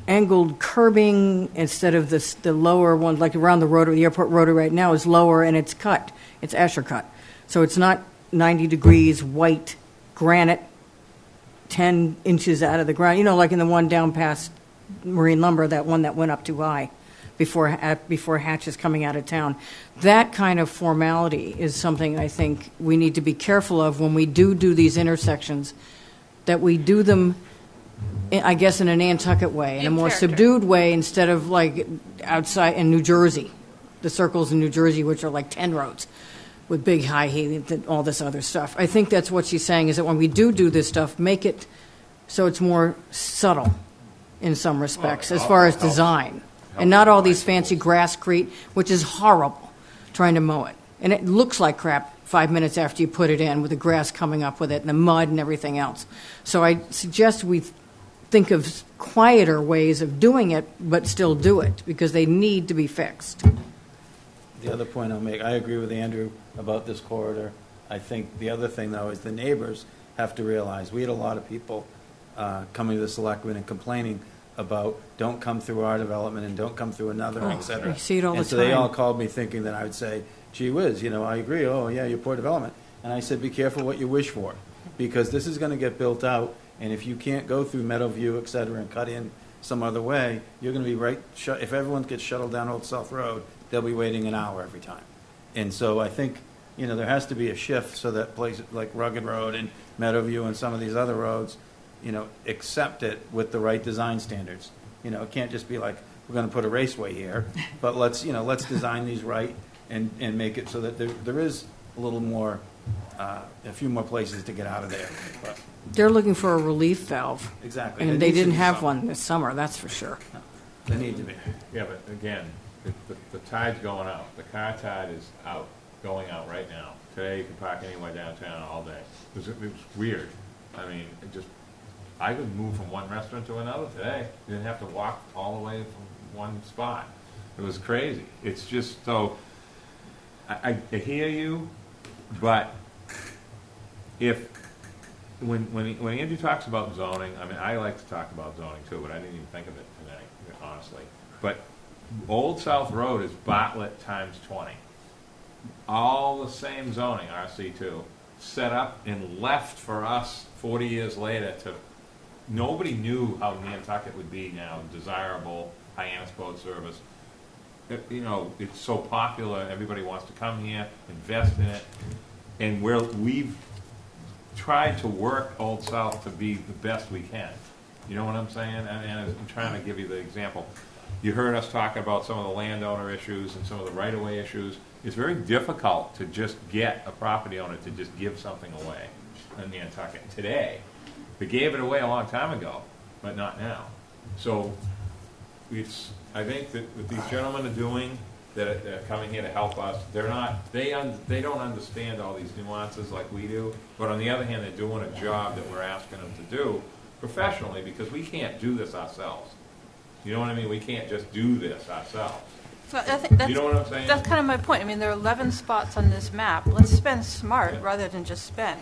angled curbing instead of the lower one, like around the rotary, the airport rotary right now is lower and it's cut. It's Asher cut. So it's not 90 degrees white granite 10 inches out of the ground, like in the one down past Marine Lumber, that one that went up too high before Hatch is coming out of town. That kind of formality is something I think we need to be careful of when we do these intersections, that we do them, I guess, in a Nantucket way, in a more subdued way, instead of like outside in New Jersey, the circles in New Jersey, which are like 10 roads with big high heat and all this other stuff. I think that's what she's saying, is that when we do this stuff, make it so it's more subtle in some respects, as far as design. And not all these fancy grasscrete, which is horrible, trying to mow it. And it looks like crap 5 minutes after you put it in, with the grass coming up with it and the mud and everything else. So I suggest we think of quieter ways of doing it, but still do it, because they need to be fixed. The other point I'll make, I agree with Andrew about this corridor. I think the other thing, though, is the neighbors have to realize, we had a lot of people coming to the selectmen and complaining about don't come through our development and don't come through another, et cetera. I see it all and the so time. they all called me thinking that I would say, gee whiz, I agree, oh yeah, you're poor development. And I said, be careful what you wish for, because this is going to get built out, and if you can't go through Meadowview, et cetera, and cut in some other way, you're going to be if everyone gets shuttled down Old South Road, they'll be waiting an hour every time. And so I think, there has to be a shift so that places like Rugged Road and Meadowview and some of these other roads, accept it with the right design standards. It can't just be like, we're going to put a raceway here, but let's design these right and make it so that there is a little more, a few more places to get out of there. But They're looking for a relief valve. exactly. And they didn't have one this summer, that's for sure. No, they need to be. Yeah, but again, the tide's going out. The car tide is going out right now. Today, you can park anywhere downtown all day. It was weird. I mean, I could move from one restaurant to another today. You didn't have to walk all the way from one spot. It was crazy. It's just so, I hear you, but when Andrew talks about zoning, I mean, I like to talk about zoning too, but I didn't even think of it tonight, honestly. But Old South Road is Bartlett times 20. All the same zoning, RC2, set up and left for us 40 years later to, nobody knew how Nantucket would be now, desirable, Hyannis boat service. It's so popular, everybody wants to come here, invest in it, and we've tried to work Old South to be the best we can. You know what I'm saying? And I'm trying to give you the example. You heard us talk about some of the landowner issues and some of the right-of-way issues. It's very difficult to just get a property owner to just give something away in Nantucket today. They gave it away a long time ago, but not now. So I think that what these gentlemen are doing, that are coming here to help us, they don't understand all these nuances like we do, but on the other hand, they're doing a job that we're asking them to do professionally, because we can't do this ourselves. You know what I mean? We can't just do this ourselves. So I think You know what I'm saying? That's kind of my point. I mean, there are 11 spots on this map. Let's spend smart rather than just spend.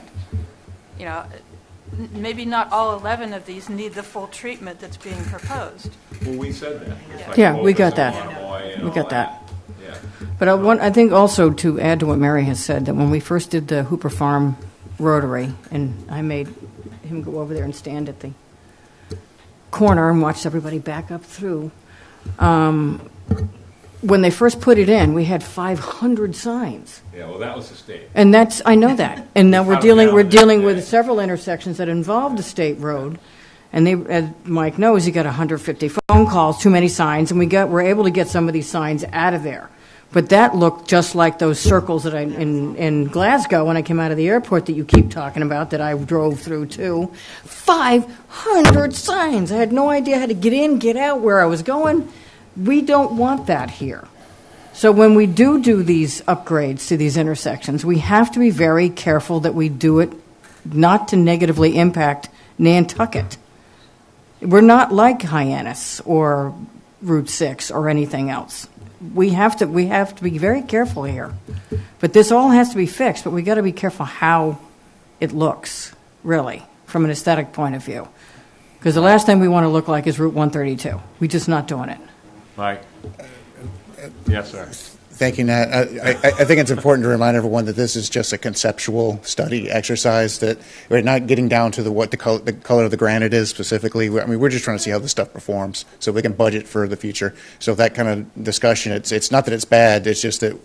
Maybe not all 11 of these need the full treatment that's being proposed. Well, we said that. It's like Yeah, we got Opus that. and Monomoy and We all got that. Yeah. But I think also, to add to what Mary has said, that when we first did the Hooper Farm Rotary, and I made him go over there and stand at the corner and watch everybody back up through, when they first put it in, we had 500 signs. Yeah, well, that was the state. And I know that. And now we're Cut 'em dealing down with today. several intersections that involved a state road. And they, as Mike knows, he got 150 phone calls, too many signs, and we're able to get some of these signs out of there. But that looked just like those circles that in Glasgow when I came out of the airport that you keep talking about that I drove through too. 500 signs. I had no idea how to get in, get out, where I was going. We don't want that here. So when we do these upgrades to these intersections, we have to be very careful that we do it not to negatively impact Nantucket. We're not like Hyannis or Route 6 or anything else. We have to be very careful here. But this all has to be fixed, but we got to be careful how it looks, really, from an aesthetic point of view. Because the last thing we want to look like is Route 132. We're just not doing it. Mike? Yes, sir. Thank you, Nat. I think it's important to remind everyone that this is just a conceptual study exercise, that we're not getting down to what the color of the granite is specifically. I mean, we're just trying to see how this stuff performs so we can budget for the future. So that kind of discussion, it's not that it's bad, it's just that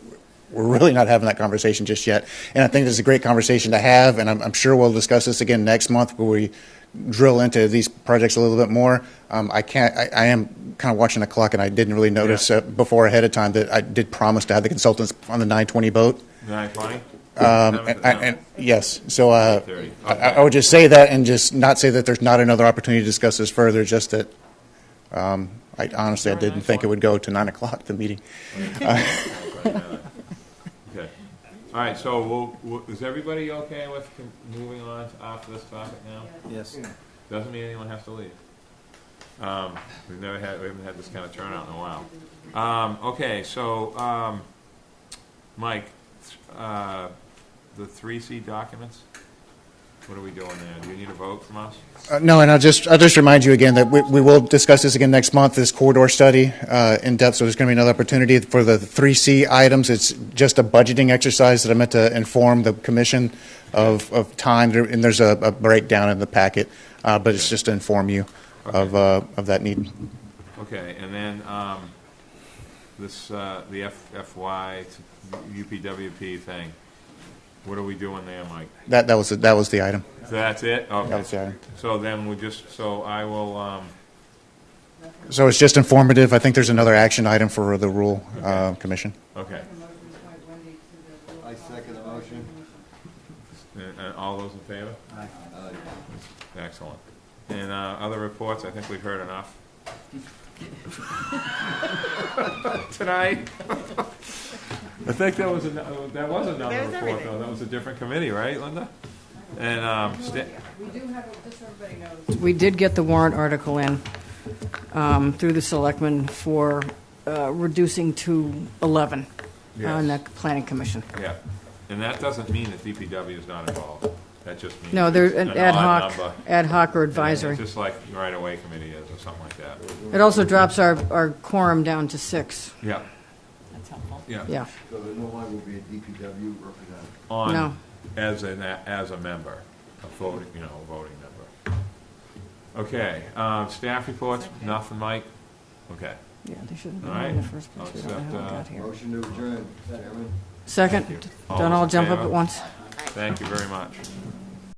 we're really not having that conversation just yet. And I think this is a great conversation to have, and I'm sure we'll discuss this again next month where we drill into these projects a little bit more. I am kind of watching the clock, and I didn't really notice before ahead of time that I did promise to have the consultants on the 9:20 boat. 9:20? And yes, so Okay. I would just say that and just not say that there's not another opportunity to discuss this further, just that I honestly I didn't think it would go to 9 o'clock, the meeting. Okay. All right, so is everybody okay with moving on off this topic now? Yes. Doesn't mean anyone has to leave. We haven't had this kind of turnout in a while. Okay, so Mike, the 3C documents, what are we doing there? Do you need a vote from us? No, and I'll just remind you again that we will discuss this again next month, this corridor study in depth, so there's going to be another opportunity for the 3C items. It's just a budgeting exercise that I meant to inform the commission of time, and there's a breakdown in the packet, but it's just to inform you of that need. Okay, and then the FY UPWP thing. What are we doing there, Mike? That was the item. So that's it? Okay. That was the item. So then I will... So it's just informative. I think there's another action item for the Rule Commission. Okay. I second the motion. And all those in favor? Aye. Excellent. And other reports, I think we've heard enough. Tonight. I think that was another report, though. That was a different committee, right, Linda? And we do have, just so everybody knows, we did get the warrant article in through the selectmen for reducing to 11 on the planning commission. Yeah, and that doesn't mean that DPW is not involved. That just means no, they're an ad odd hoc, number. ad hoc or advisory. Just like right-of-way committee is, or something like that. It also drops our quorum down to 6. Yeah. That's helpful. Yeah. So there no longer will be a DPW representative. No. As a member, a voting member. Okay. Staff reports. Nothing, Mike. Okay. Yeah, they should have All been right. in the first place. We don't know how it got here. Motion to adjourn, Chairman. Second. All Don't those all in jump up favor? at once. Thank you very much.